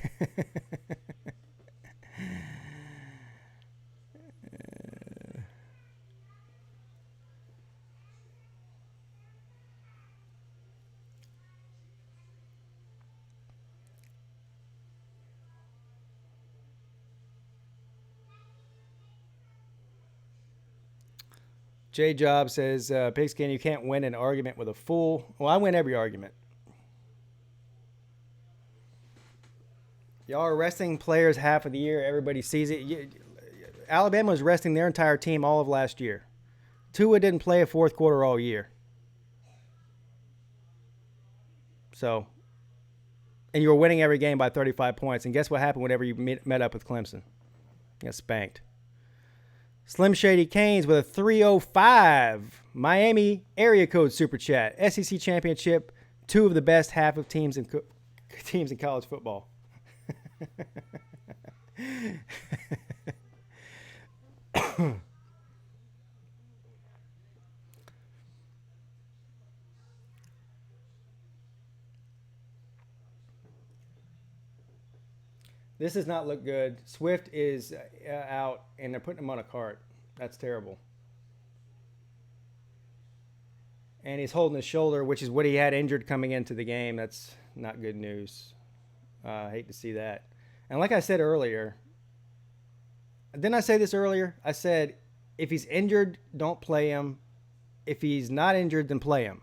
S1: J Job says, Pigskin, you can't win an argument with a fool. Well, I win every argument. Y'all are resting players half of the year. Everybody sees it. Alabama was resting their entire team all of last year. Tua didn't play a fourth quarter all year. So, and you were winning every game by 35 points. And guess what happened whenever you met up with Clemson? You got spanked. Slim Shady Canes with a 305 Miami area code super chat. SEC championship, two of the best half of teams in college football. This does not look good. Swift is out, and they're putting him on a cart. That's terrible. And he's holding his shoulder, which is what he had injured coming into the game. That's not good news. I hate to see that. And like I said earlier, didn't I say this earlier? I said, if he's injured, don't play him. If he's not injured, then play him.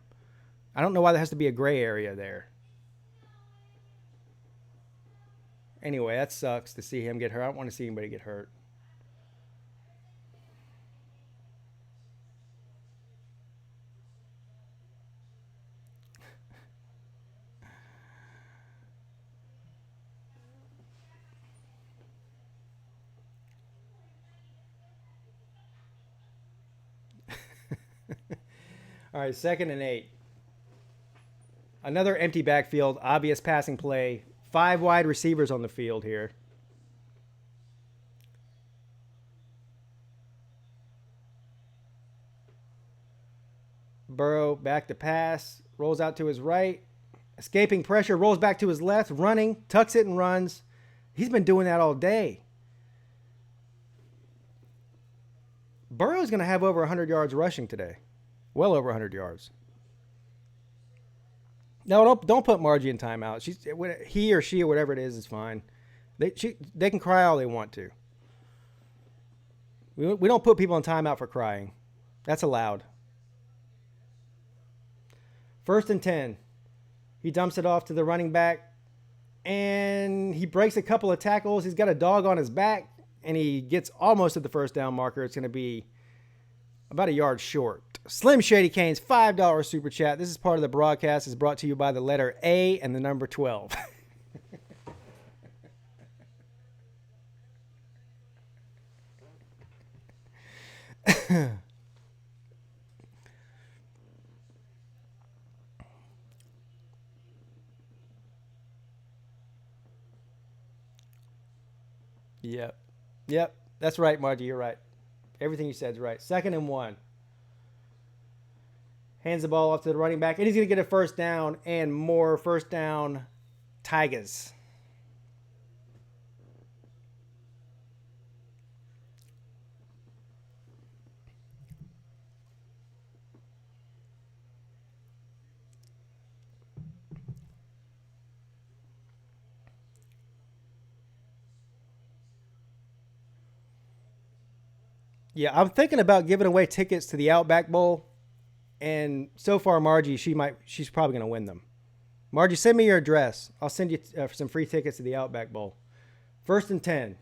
S1: I don't know why there has to be a gray area there. Anyway, that sucks to see him get hurt. I don't want to see anybody get hurt. All right, 2nd and 8. Another empty backfield, obvious passing play. 5 wide receivers on the field here. Burrow back to pass, rolls out to his right, Escaping pressure, rolls back to his left, running, tucks it and runs. He's been doing that all day. Burrow's going to have over 100 yards rushing today. Well over 100 yards. No, don't put Margie in timeout. He or she or whatever it is fine. They can cry all they want to. We don't put people in timeout for crying. That's allowed. 1st and 10. He dumps it off to the running back, and he breaks a couple of tackles. He's got a dog on his back, and he gets almost at the first down marker. It's going to be about a yard short. Slim Shady Canes, $5 super chat. This is part of the broadcast. It's brought to you by the letter A and the number 12. Yep. That's right, Margie. You're right. Everything you said is right. 2nd and 1. Hands the ball off to the running back, and he's going to get a first down and more. First down, Tigers. Yeah, I'm thinking about giving away tickets to the Outback Bowl. And so far, Margie, she's probably going to win them. Margie, send me your address. I'll send you some free tickets to the Outback Bowl. 1st and 10.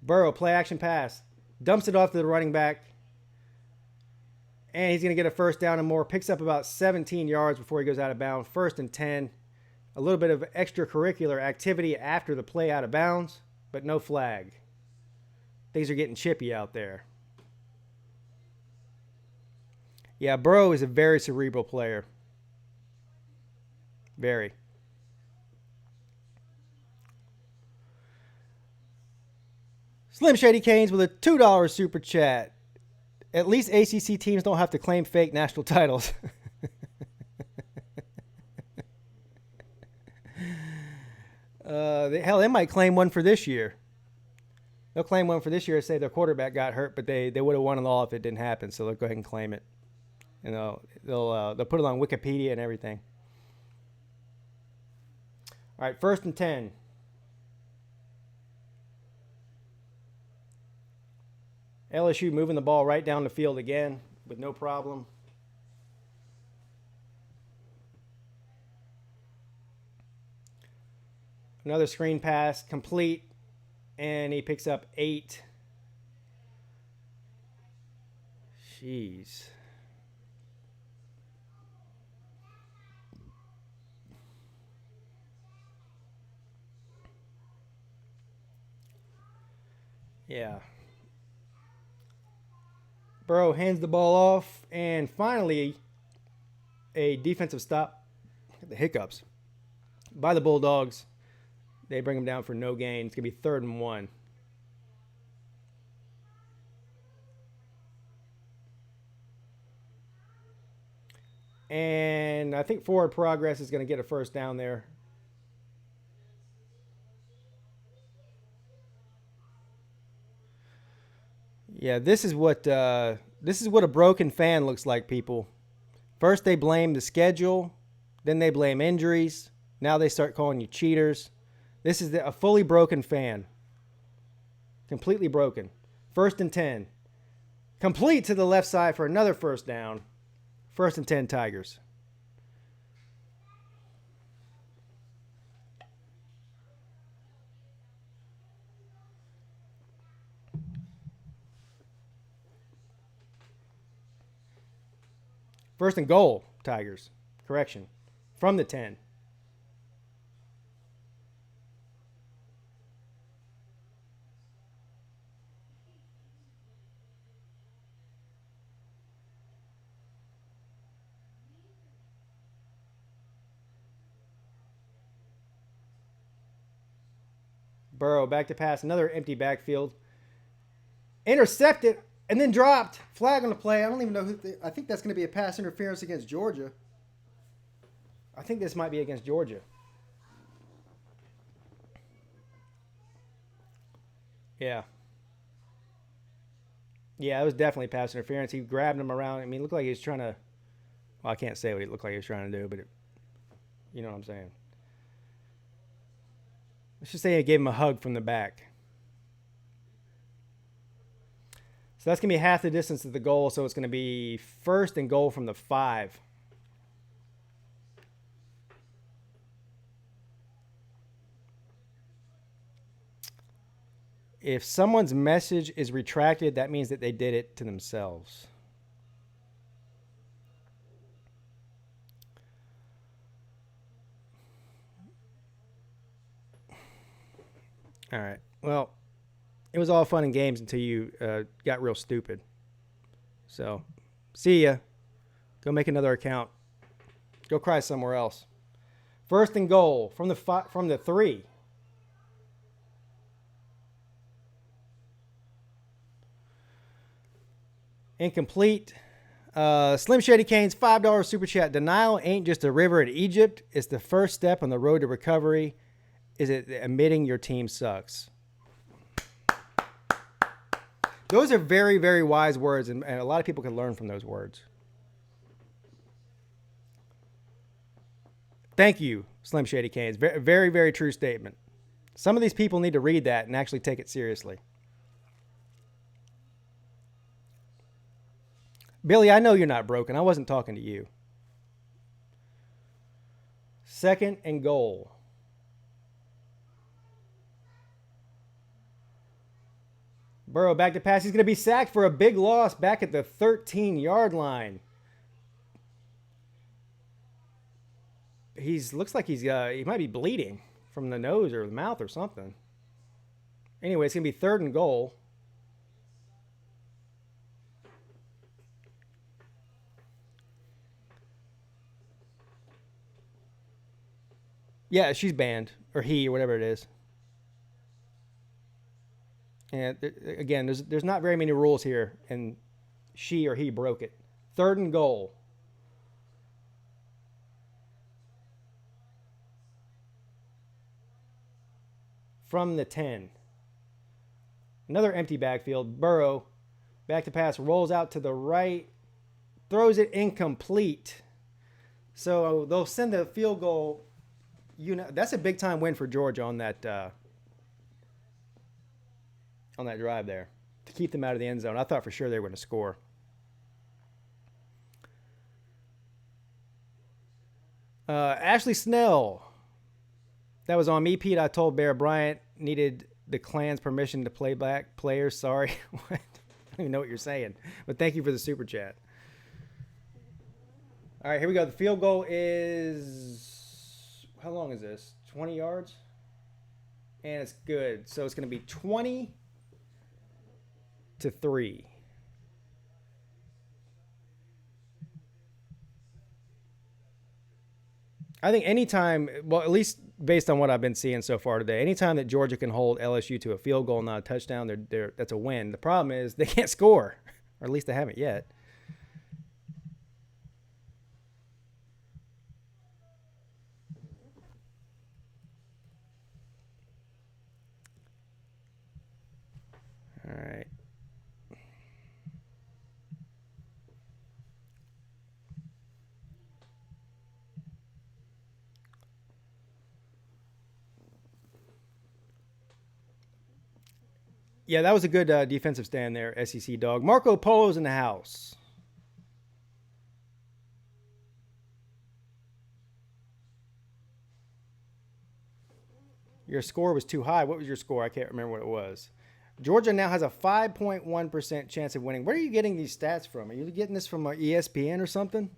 S1: Burrow, play action pass. Dumps it off to the running back. And he's going to get a first down and more. Picks up about 17 yards before he goes out of bounds. 1st and 10. A little bit of extracurricular activity after the play out of bounds, but no flag. Things are getting chippy out there. Yeah, Burrow is a very cerebral player. Very. Slim Shady Canes with a $2 super chat. At least ACC teams don't have to claim fake national titles. They might claim one for this year. They'll claim one for this year and say their quarterback got hurt, but they would have won it all if it didn't happen. So they'll go ahead and claim it. And they'll put it on Wikipedia and everything. All right, 1st and 10. LSU moving the ball right down the field again with no problem. Another screen pass, complete, and he picks up 8. Jeez. Yeah. Burrow hands the ball off, and finally a defensive stop, the hiccups, by the Bulldogs. They bring him down for no gain. It's going to be 3rd and 1. And I think forward progress is going to get a first down there. Yeah, this is what a broken fan looks like, people. First they blame the schedule, then they blame injuries. Now they start calling you cheaters. This is a fully broken fan. Completely broken. 1st and 10. Complete to the left side for another first down. 1st and 10 Tigers. First and goal, Tigers. Correction. From the 10. Burrow back to pass. Another empty backfield. Intercepted And then dropped. Flag on the play. I don't even know who. I think that's going to be a pass interference against Georgia. I think this might be against Georgia. Yeah. Yeah, it was definitely pass interference. He grabbed him around. I mean, it looked like he was trying to. Well, I can't say what it looked like he was trying to do, but you know what I'm saying. Let's just say he gave him a hug from the back. So that's going to be half the distance to the goal, so it's going to be first and goal from the 5. If someone's message is retracted, that means that they did it to themselves. All right. Well, it was all fun and games until you got real stupid. So, see ya. Go make another account. Go cry somewhere else. First and goal from the 3. Incomplete. Slim Shady Cane's $5 super chat. Denial ain't just a river in Egypt. It's the first step on the road to recovery. Is it admitting your team sucks? Those are very, very wise words, and a lot of people can learn from those words. Thank you, Slim Shady Canes. Very, very, very true statement. Some of these people need to read that and actually take it seriously. Billy, I know you're not broken. I wasn't talking to you. Second and goal. Burrow back to pass. He's going to be sacked for a big loss back at the 13-yard line. Looks like he might be bleeding from the nose or the mouth or something. Anyway, it's going to be third and goal. Yeah, she's banned, or he, or whatever it is. And again, there's not very many rules here, and she or he broke it. Third and goal. From the 10. Another empty backfield. Burrow, back to pass, rolls out to the right, throws it incomplete. So they'll send the field goal. That's a big time win for Georgia on that drive there to keep them out of the end zone. I thought for sure they were going to score. Ashley Snell. That was on me, Pete. I told Bear Bryant needed the Klan's permission to play back players. Sorry. What? I don't even know what you're saying. But thank you for the super chat. All right, here we go. The field goal is... How long is this? 20 yards? And it's good. So it's going to be 20-3. I think anytime, well, at least based on what I've been seeing so far today, anytime that Georgia can hold LSU to a field goal, not a touchdown, that's a win. The problem is they can't score, or at least they haven't yet. All right. Yeah, that was a good defensive stand there, SEC dog. Marco Polo's in the house. Your score was too high. What was your score? I can't remember what it was. Georgia now has a 5.1% chance of winning. Where are you getting these stats from? Are you getting this from ESPN or something?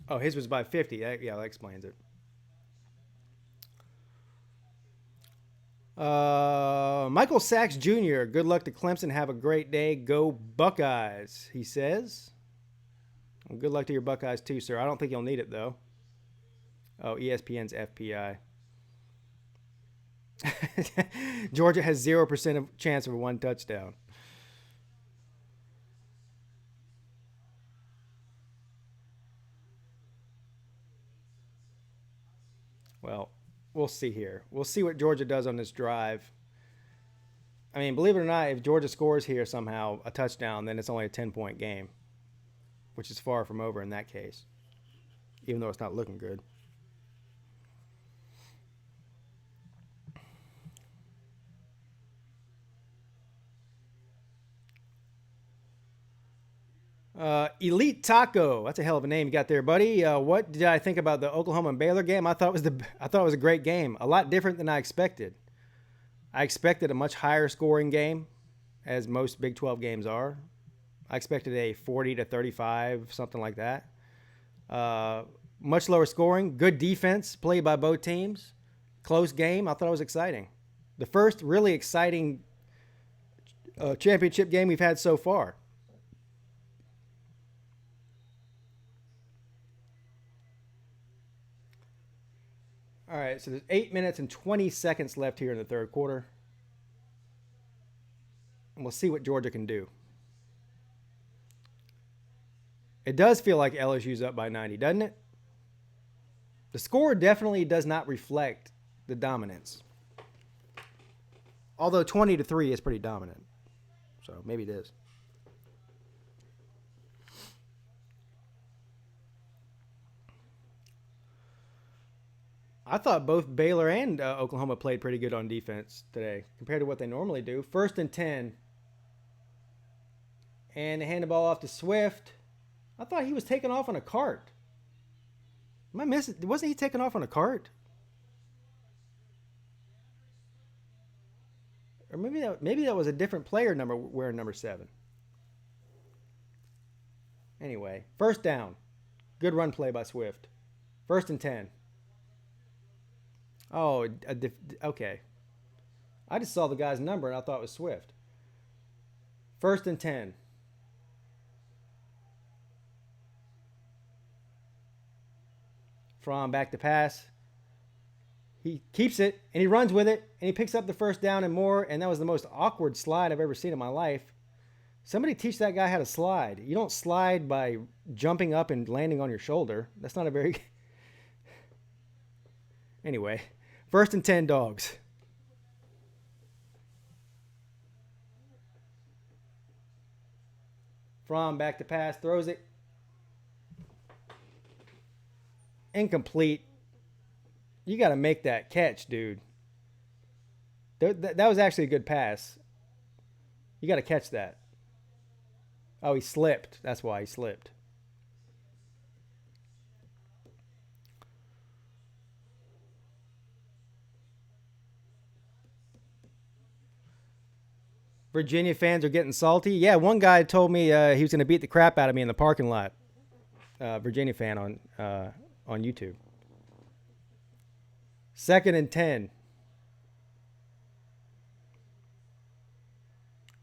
S1: Oh, his was by 50. Yeah, that explains it. Michael Sachs Jr., good luck to Clemson. Have a great day. Go Buckeyes, he says. Well, good luck to your Buckeyes too, sir. I don't think you'll need it though. Oh, ESPN's FPI. Georgia has 0% of chance of one touchdown. Well, we'll see here. We'll see what Georgia does on this drive. I mean, believe it or not, if Georgia scores here somehow a touchdown, then it's only a 10-point game, which is far from over in that case, even though it's not looking good. Elite Taco, that's a hell of a name you got there, buddy. What did I think about the Oklahoma and Baylor game? I thought it was a great game, a lot different than I expected. I expected a much higher scoring game, as most Big 12 games are. I expected a 40-35, something like that. Much lower scoring, good defense played by both teams, close game. I thought it was exciting. The first really exciting championship game we've had so far. All right, so there's 8 minutes and 20 seconds left here in the third quarter. And we'll see what Georgia can do. It does feel like LSU's up by 90, doesn't it? The score definitely does not reflect the dominance. Although 20-3 is pretty dominant. So maybe it is. I thought both Baylor and Oklahoma played pretty good on defense today compared to what they normally do. 1st and 10. And they hand the ball off to Swift. I thought he was taking off on a cart. Am I missing? Wasn't he taking off on a cart? Or maybe that was a different player wearing number 7. Anyway, 1st down. Good run play by Swift. 1st and 10. Oh, okay. I just saw the guy's number and I thought it was Swift. 1st and 10. Fromm back to pass. He keeps it and he runs with it and he picks up the 1st down and more. And that was the most awkward slide I've ever seen in my life. Somebody teach that guy how to slide. You don't slide by jumping up and landing on your shoulder. That's not a very... Anyway, 1st and 10 Dogs. Fromm back to pass, throws it. Incomplete. You got to make that catch, dude. That was actually a good pass. You got to catch that. Oh, he slipped. That's why he slipped. Virginia fans are getting salty. Yeah, one guy told me he was going to beat the crap out of me in the parking lot. Virginia fan on YouTube. 2nd and 10.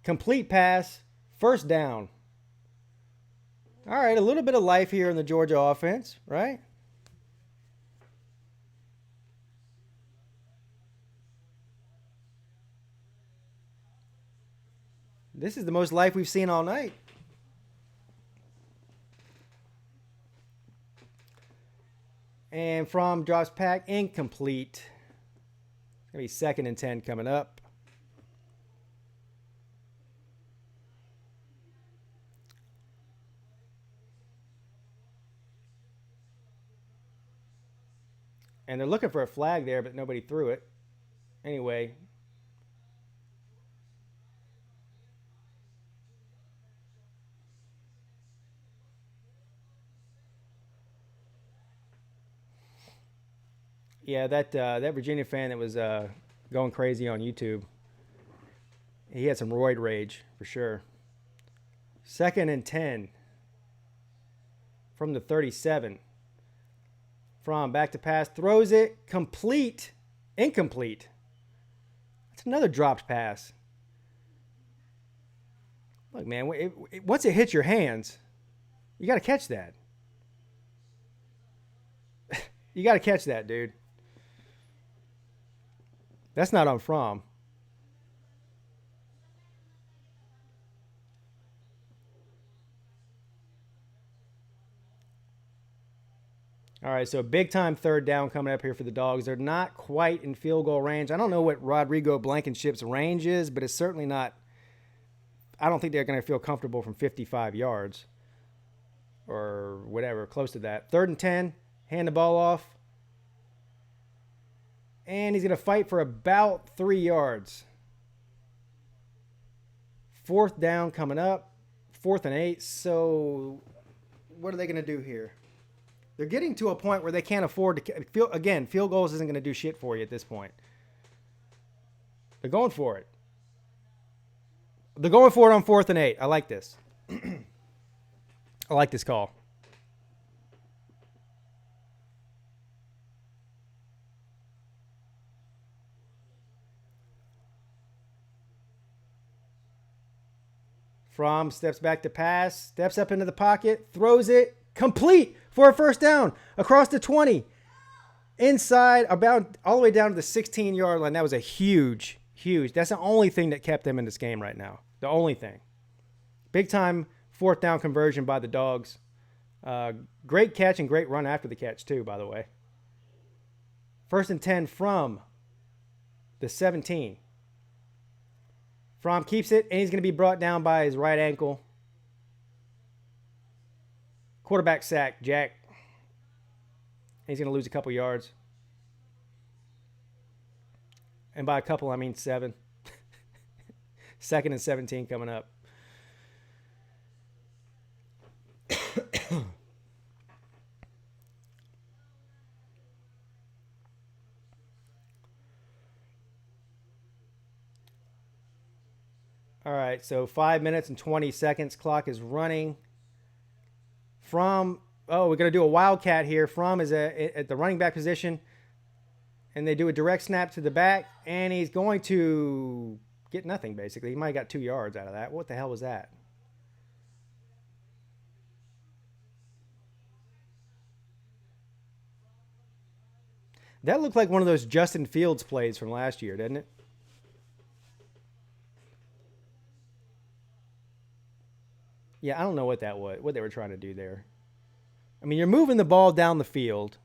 S1: Complete pass. 1st down. All right, a little bit of life here in the Georgia offense, right? This is the most life we've seen all night. And Fromm drops back, incomplete. Going to be 2nd and 10 coming up. And they're looking for a flag there, but nobody threw it. Anyway. Yeah, that Virginia fan that was going crazy on YouTube, he had some roid rage for sure. 2nd and 10 from the 37. Fromm back to pass, throws it, complete, incomplete. That's another dropped pass. Look, man, once it hits your hands, You got to catch that. You got to catch that, dude. That's not on Fromm. All right, so big time third down coming up here for the Dogs. They're not quite in field goal range. I don't know what Rodrigo Blankenship's range is, but it's certainly not. I don't think they're going to feel comfortable from 55 yards or whatever, close to that. 3rd and 10, hand the ball off. And he's going to fight for about 3 yards. 4th down coming up. 4th and 8. So what are they going to do here? They're getting to a point where they can't afford to. Again, field goals isn't going to do shit for you at this point. They're going for it. They're going for it on 4th and 8. I like this. I like this call. Fromm steps back to pass, steps up into the pocket, throws it, complete for a first down across the 20. Inside, about all the way down to the 16-yard line. That was a huge. That's the only thing that kept them in this game right now. The only thing. Big time 4th down conversion by the Dogs. Great catch and great run after the catch, too, by the way. 1st and 10 from the 17. Fromm keeps it, and he's going to be brought down by his right ankle. Quarterback sack, Jack. He's going to lose a couple yards. And by a couple, I mean 7. 2nd and 17 coming up. All right, so 5 minutes and 20 seconds. Clock is running. We're going to do a Wildcat here. Fromm is at the running back position. And they do a direct snap to the back. And he's going to get nothing, basically. He might have got 2 yards out of that. What the hell was that? That looked like one of those Justin Fields plays from last year, didn't it? Yeah, I don't know what that was, what they were trying to do there. I mean, you're moving the ball down the field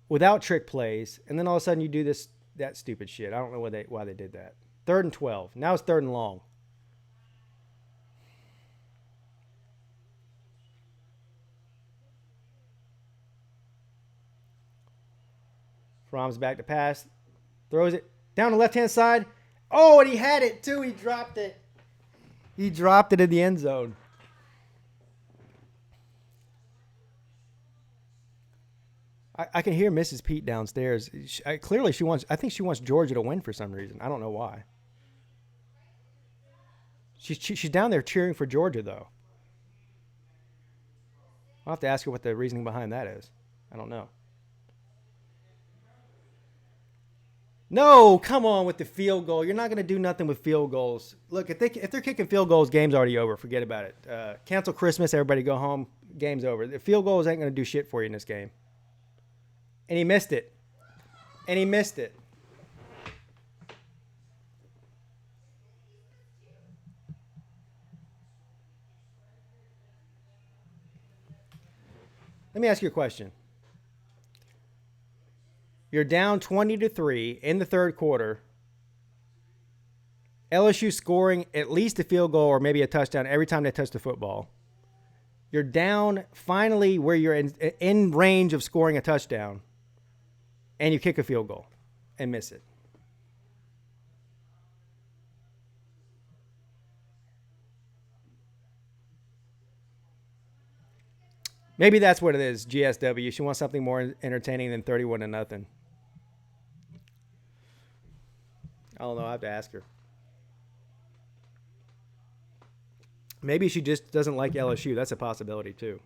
S1: without trick plays, and then all of a sudden you do that stupid shit. I don't know why they did that. 3rd and 12. Now it's 3rd and long. Fromm's back to pass. Throws it down the left-hand side. Oh, and he had it, too. He dropped it. He dropped it in the end zone. I can hear Mrs. Peete downstairs. I think she wants Georgia to win for some reason. I don't know why. She's down there cheering for Georgia, though. I'll have to ask her what the reasoning behind that is. I don't know. No, come on with the field goal. You're not going to do nothing with field goals. Look, if they're kicking field goals, game's already over. Forget about it. Cancel Christmas. Everybody go home. Game's over. The field goals ain't going to do shit for you in this game. And he missed it. Let me ask you a question. You're down 20-3 in the 3rd quarter. LSU scoring at least a field goal or maybe a touchdown every time they touch the football. You're down finally where you're in range of scoring a touchdown. And you kick a field goal and miss it. Maybe that's what it is, GSW. She wants something more entertaining than 31-0. I don't know. I have to ask her. Maybe she just doesn't like LSU. That's a possibility, too.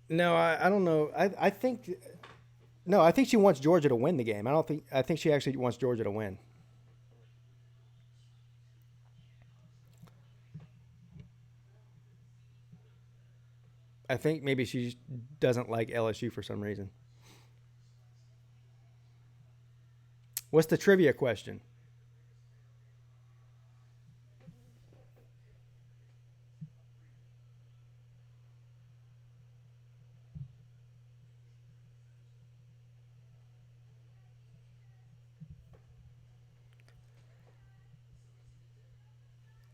S1: No, I don't know. I think no, I think she wants Georgia to win the game. I think she actually wants Georgia to win. I think maybe she doesn't like LSU for some reason. What's the trivia question?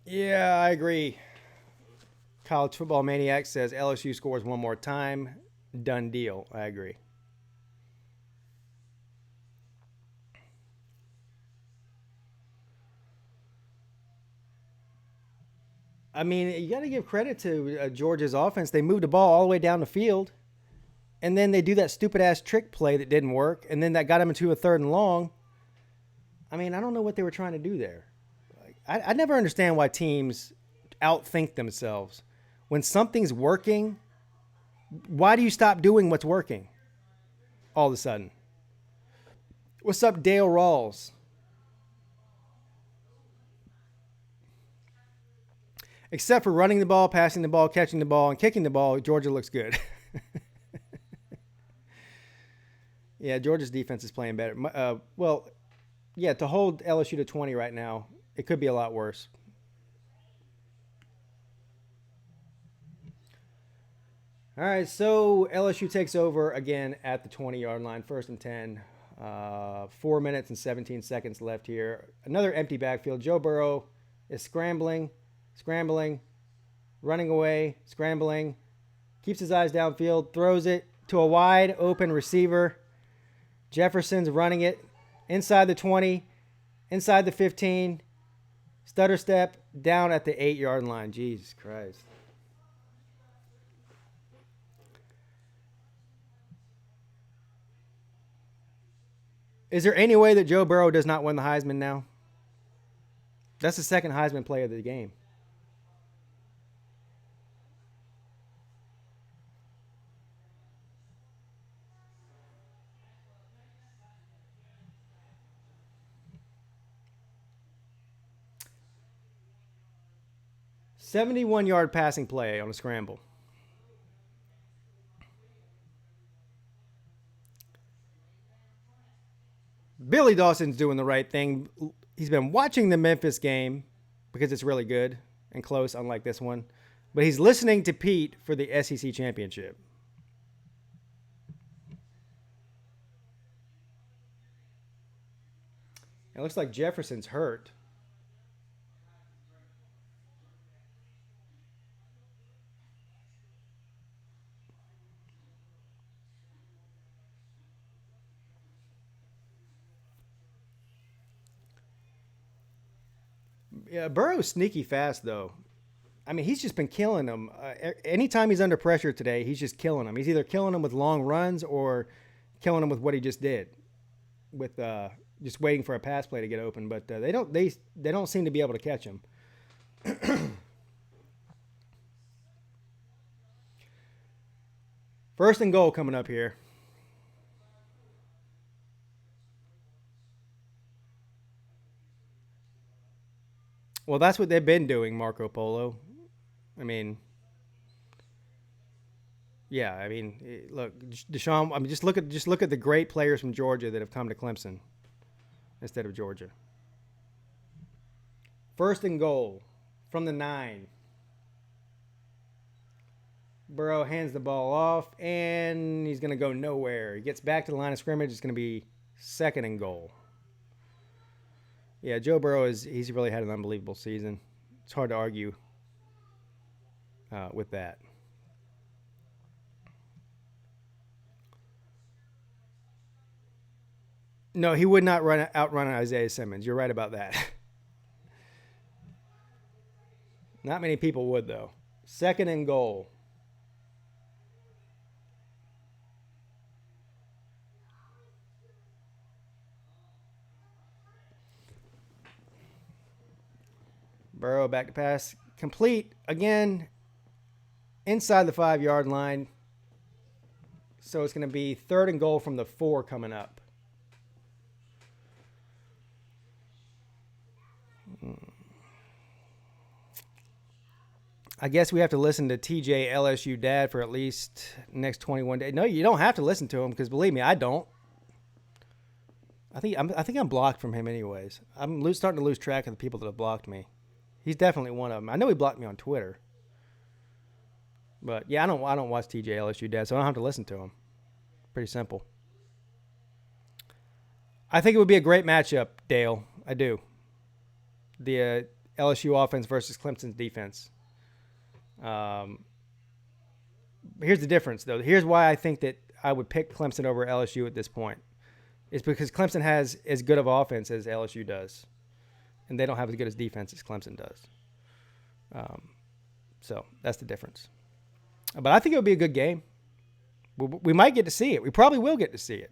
S1: Yeah, I agree. College Football Maniac says LSU scores one more time. Done deal. I agree. I mean, you got to give credit to Georgia's offense. They moved the ball all the way down the field, and then they do that stupid ass trick play that didn't work, and then that got them into a third and long. I mean, I don't know what they were trying to do there. Like, I never understand why teams outthink themselves. When something's working, why do you stop doing what's working all of a sudden? What's up, Dale Rawls? Except for running the ball, passing the ball, catching the ball, and kicking the ball, Georgia looks good. Yeah, Georgia's defense is playing better. Well, yeah, to hold LSU to 20 right now, it could be a lot worse. All right, so LSU takes over again at the 20-yard line, 1st and 10. 4 minutes and 17 seconds left here. Another empty backfield. Joe Burrow is scrambling, running away, scrambling. Keeps his eyes downfield, throws it to a wide open receiver. Jefferson's running it inside the 20, inside the 15. Stutter step down at the 8-yard line. Jesus Christ. Is there any way that Joe Burrow does not win the Heisman now? That's the second Heisman player of the game. "71-yard passing play on a scramble." Billy Dawson's doing the right thing. He's been watching the Memphis game because it's really good and close, unlike this one. But he's listening to Peete for the SEC championship. It looks like Jefferson's hurt. Yeah, Burrow's sneaky fast, though. I mean, he's just been killing them. Anytime he's under pressure today, he's just killing them. He's either killing them with long runs or killing them with what he just did, with just waiting for a pass play to get open. But they don't seem to be able to catch him. 1st and goal coming up here. Well, that's what they've been doing, Marco Polo. I mean, yeah. I mean, look, Deshaun. I mean, just look at the great players from Georgia that have come to Clemson instead of Georgia. 1st and goal from the 9. Burrow hands the ball off, and he's going to go nowhere. He gets back to the line of scrimmage. It's going to be 2nd and goal. Yeah, Joe Burrow he's really had an unbelievable season. It's hard to argue with that. No, he would not outrun Isaiah Simmons. You're right about that. Not many people would, though. 2nd and goal. Burrow back to pass. Complete again inside the 5-yard line. So it's going to be 3rd and goal from the 4 coming up. I guess we have to listen to TJ LSU Dad for at least next 21 days. No, you don't have to listen to him because believe me, I don't. I think I'm blocked from him anyways. I'm starting to lose track of the people that have blocked me. He's definitely one of them. I know he blocked me on Twitter. But yeah, I don't watch TJ LSU Dad, so I don't have to listen to him. Pretty simple. I think it would be a great matchup, Dale. I do. The LSU offense versus Clemson's defense. Here's the difference, though. Here's why I think that I would pick Clemson over LSU at this point. It's because Clemson has as good of offense as LSU does, and they don't have as good as defense as Clemson does. So that's the difference. But I think it would be a good game. We might get to see it. We probably will get to see it.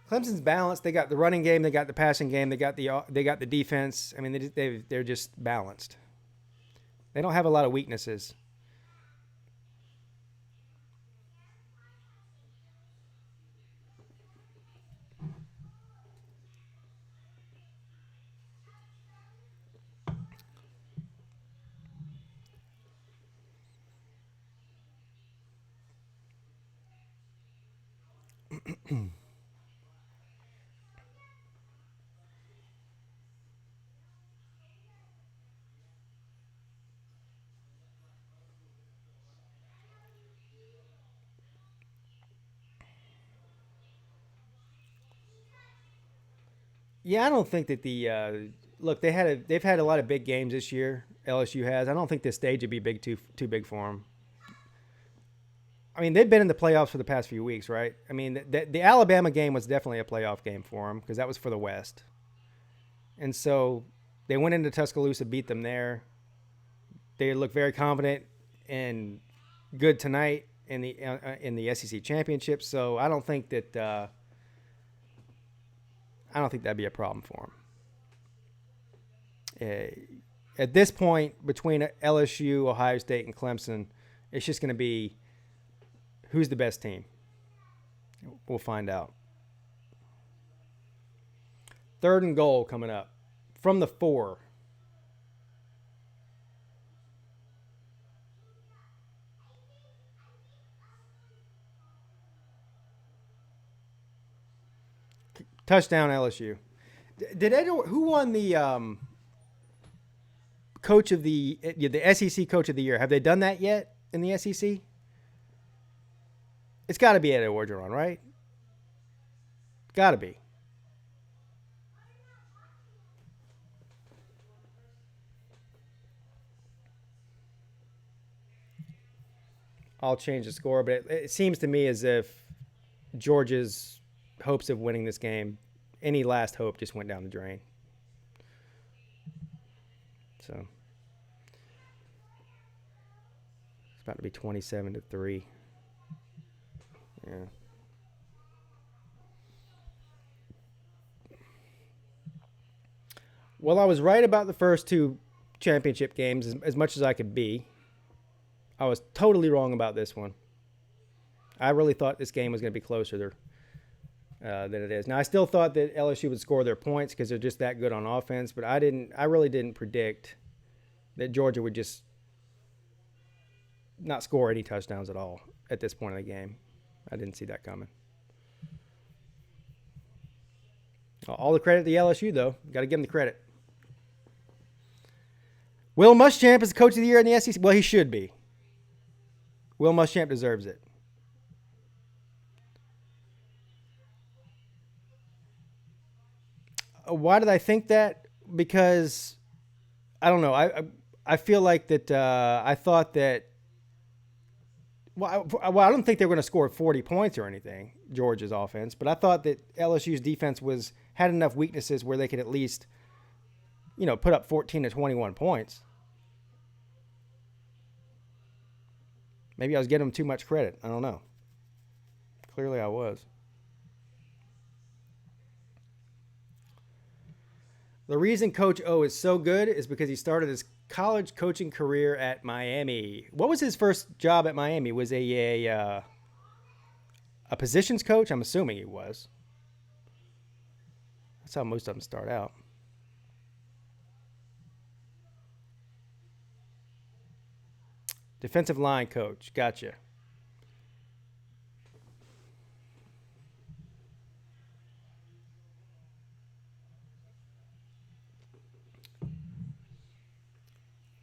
S1: Clemson's balanced. They got the running game. They got the passing game. They got the defense. I mean, they're just balanced. They don't have a lot of weaknesses. Yeah, I don't think that look, they've had a lot of big games this year. LSU has. I don't think this stage would be too big for them. I mean, they've been in the playoffs for the past few weeks, right? I mean, the Alabama game was definitely a playoff game for them because that was for the West. And so they went into Tuscaloosa, beat them there. They look very confident and good tonight in the SEC championship. So I don't think that'd be a problem for them. At this point, between LSU, Ohio State, and Clemson, it's just going to be who's the best team. We'll find out. 3rd and goal coming up from the 4. Touchdown LSU. Who won the coach of the SEC coach of the year? Have they done that yet in the SEC? It's got to be Ed Orgeron, right? Got to be. I'll change the score, but it seems to me as if Georgia's hopes of winning this game, any last hope just went down the drain. So it's about to be 27-3. Yeah. Well, I was right about the first 2 championship games as much as I could be. I was totally wrong about this one. I really thought this game was going to be closer than it is. Now, I still thought that LSU would score their points because they're just that good on offense, but I really didn't predict that Georgia would just not score any touchdowns at all at this point in the game. I didn't see that coming. All the credit to LSU, though. Got to give them the credit. Will Muschamp is the coach of the year in the SEC. Well, he should be. Will Muschamp deserves it. Why did I think that? Because I don't know. I feel like that. I thought that. Well, I don't think they were going to score 40 points or anything, Georgia's offense, but I thought that LSU's defense had enough weaknesses where they could at least put up 14 to 21 points. Maybe I was getting him too much credit. I don't know. Clearly I was. The reason Coach O is so good is because he started his college coaching career at Miami. What was his first job at Miami? Was a positions coach? I'm assuming he was. That's how most of them start out. Defensive line coach. Gotcha.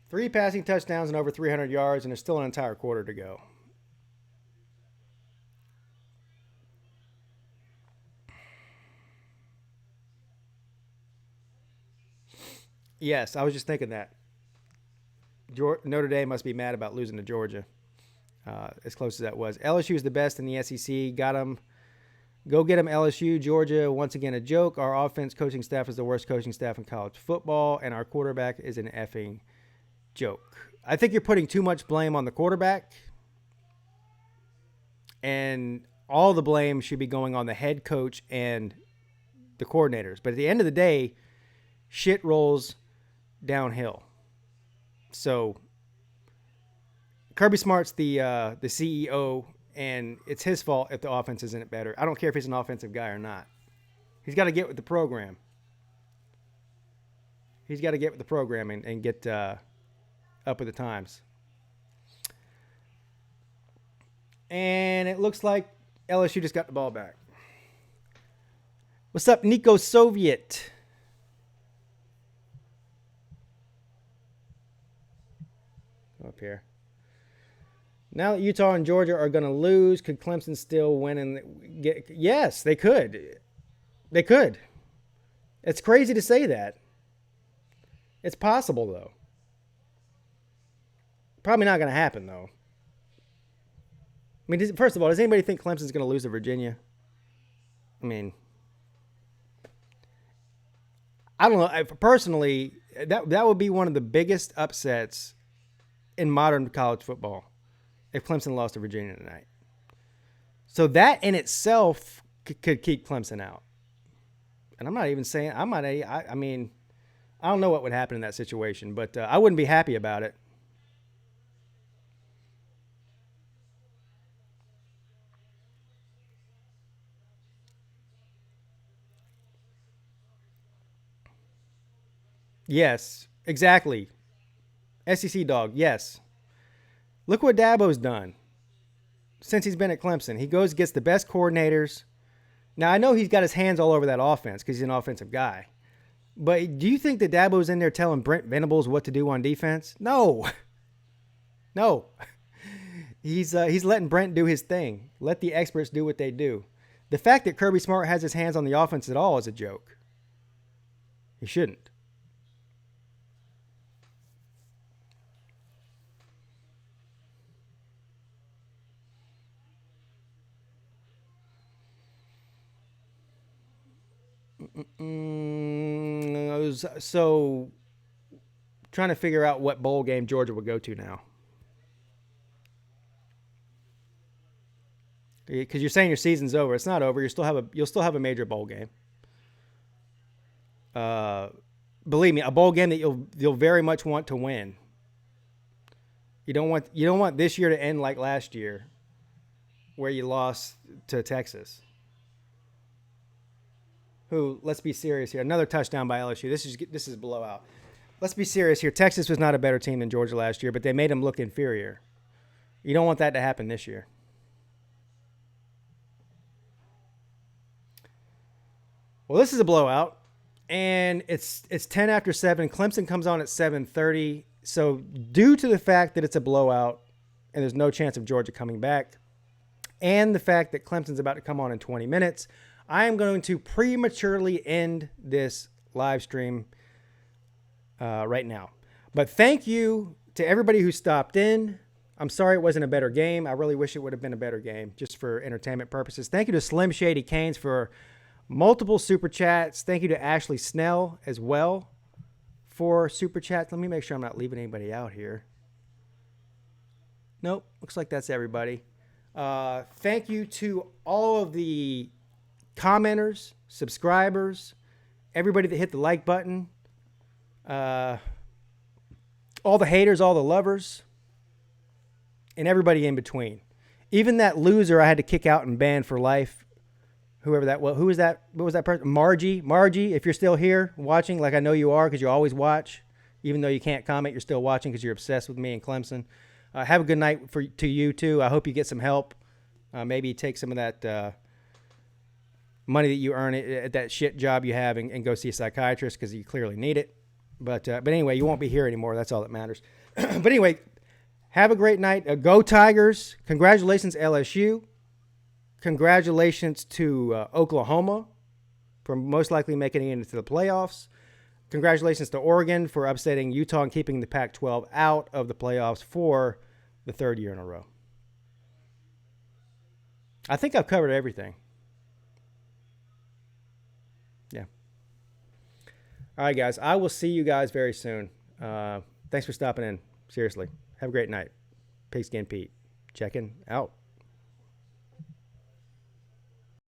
S1: Three passing touchdowns and over 300 yards, and there's still an entire quarter to go. Yes, I was just thinking that. Notre Dame must be mad about losing to Georgia, as close as that was. LSU is the best in the SEC. Got them. Go get them, LSU. Georgia, once again, a joke. Our offense coaching staff is the worst coaching staff in college football, and our quarterback is an effing joke. I think you're putting too much blame on the quarterback, and all the blame should be going on the head coach and the coordinators. But at the end of the day, shit rolls downhill. So Kirby Smart's the CEO, and it's his fault if the offense isn't better. I don't care if he's an offensive guy or not. He's got to get with the program. He's got to get with the program and get up with the times. And it looks like LSU just got the ball back. What's up, Nico Soviet? Up here. Now that Utah and Georgia are going to lose, could Clemson still win and get? Yes, they could. They could. It's crazy to say that. It's possible, though. Probably not going to happen, though. I mean, first of all, does anybody think Clemson's going to lose to Virginia? I mean, I don't know. Personally, that would be one of the biggest upsets in modern college football if Clemson lost to Virginia tonight. So that in itself could keep Clemson out. And I'm not even saying, I mean, I don't know what would happen in that situation, but I wouldn't be happy about it. Yes, exactly. SEC dog, yes. Look what Dabo's done since he's been at Clemson. He goes, gets the best coordinators. Now, I know he's got his hands all over that offense because he's an offensive guy. But do you think that Dabo's in there telling Brent Venables what to do on defense? No. No. He's letting Brent do his thing. Let the experts do what they do. The fact that Kirby Smart has his hands on the offense at all is a joke. He shouldn't. So, trying to figure out what bowl game Georgia would go to now. Because you're saying your season's over. It's not over. You'll still have a major bowl game. Believe me, a bowl game that you'll very much want to win. You don't want this year to end like last year, where you lost to Texas. Who, let's be serious here. Another touchdown by LSU. This is a blowout. Let's be serious here. Texas was not a better team than Georgia last year, but they made them look inferior. You don't want that to happen this year. Well, this is a blowout, and it's 10 after 7. Clemson comes on at 7:30. So due to the fact that it's a blowout and there's no chance of Georgia coming back, and the fact that Clemson's about to come on in 20 minutes, I am going to prematurely end this live stream right now. But thank you to everybody who stopped in. I'm sorry it wasn't a better game. I really wish it would have been a better game just for entertainment purposes. Thank you to Slim Shady Canes for multiple super chats. Thank you to Ashley Snell as well for Super Chats. Let me make sure I'm not leaving anybody out here. Nope. Looks like that's everybody. Thank you to all of the commenters, subscribers, everybody that hit the like button, all the haters, all the lovers, and everybody in between. Even that loser I had to kick out and ban for life. Whoever that was. Who was that? What was that person? Margie, if you're still here watching, like I know you are because you always watch, even though you can't comment, you're still watching because you're obsessed with me and Clemson. Have a good night to you too. I hope you get some help. Maybe take some of that money that you earn at that shit job you have and go see a psychiatrist because you clearly need it. But anyway, you won't be here anymore. That's all that matters. But anyway, have a great night. Go Tigers. Congratulations, LSU. Congratulations to Oklahoma for most likely making it into the playoffs. Congratulations to Oregon for upsetting Utah and keeping the Pac-12 out of the playoffs for the third year in a row. I think I've covered everything. Yeah. All right, guys. I will see you guys very soon. Thanks for stopping in. Seriously. Have a great night. Pigskin Pete. Checking out.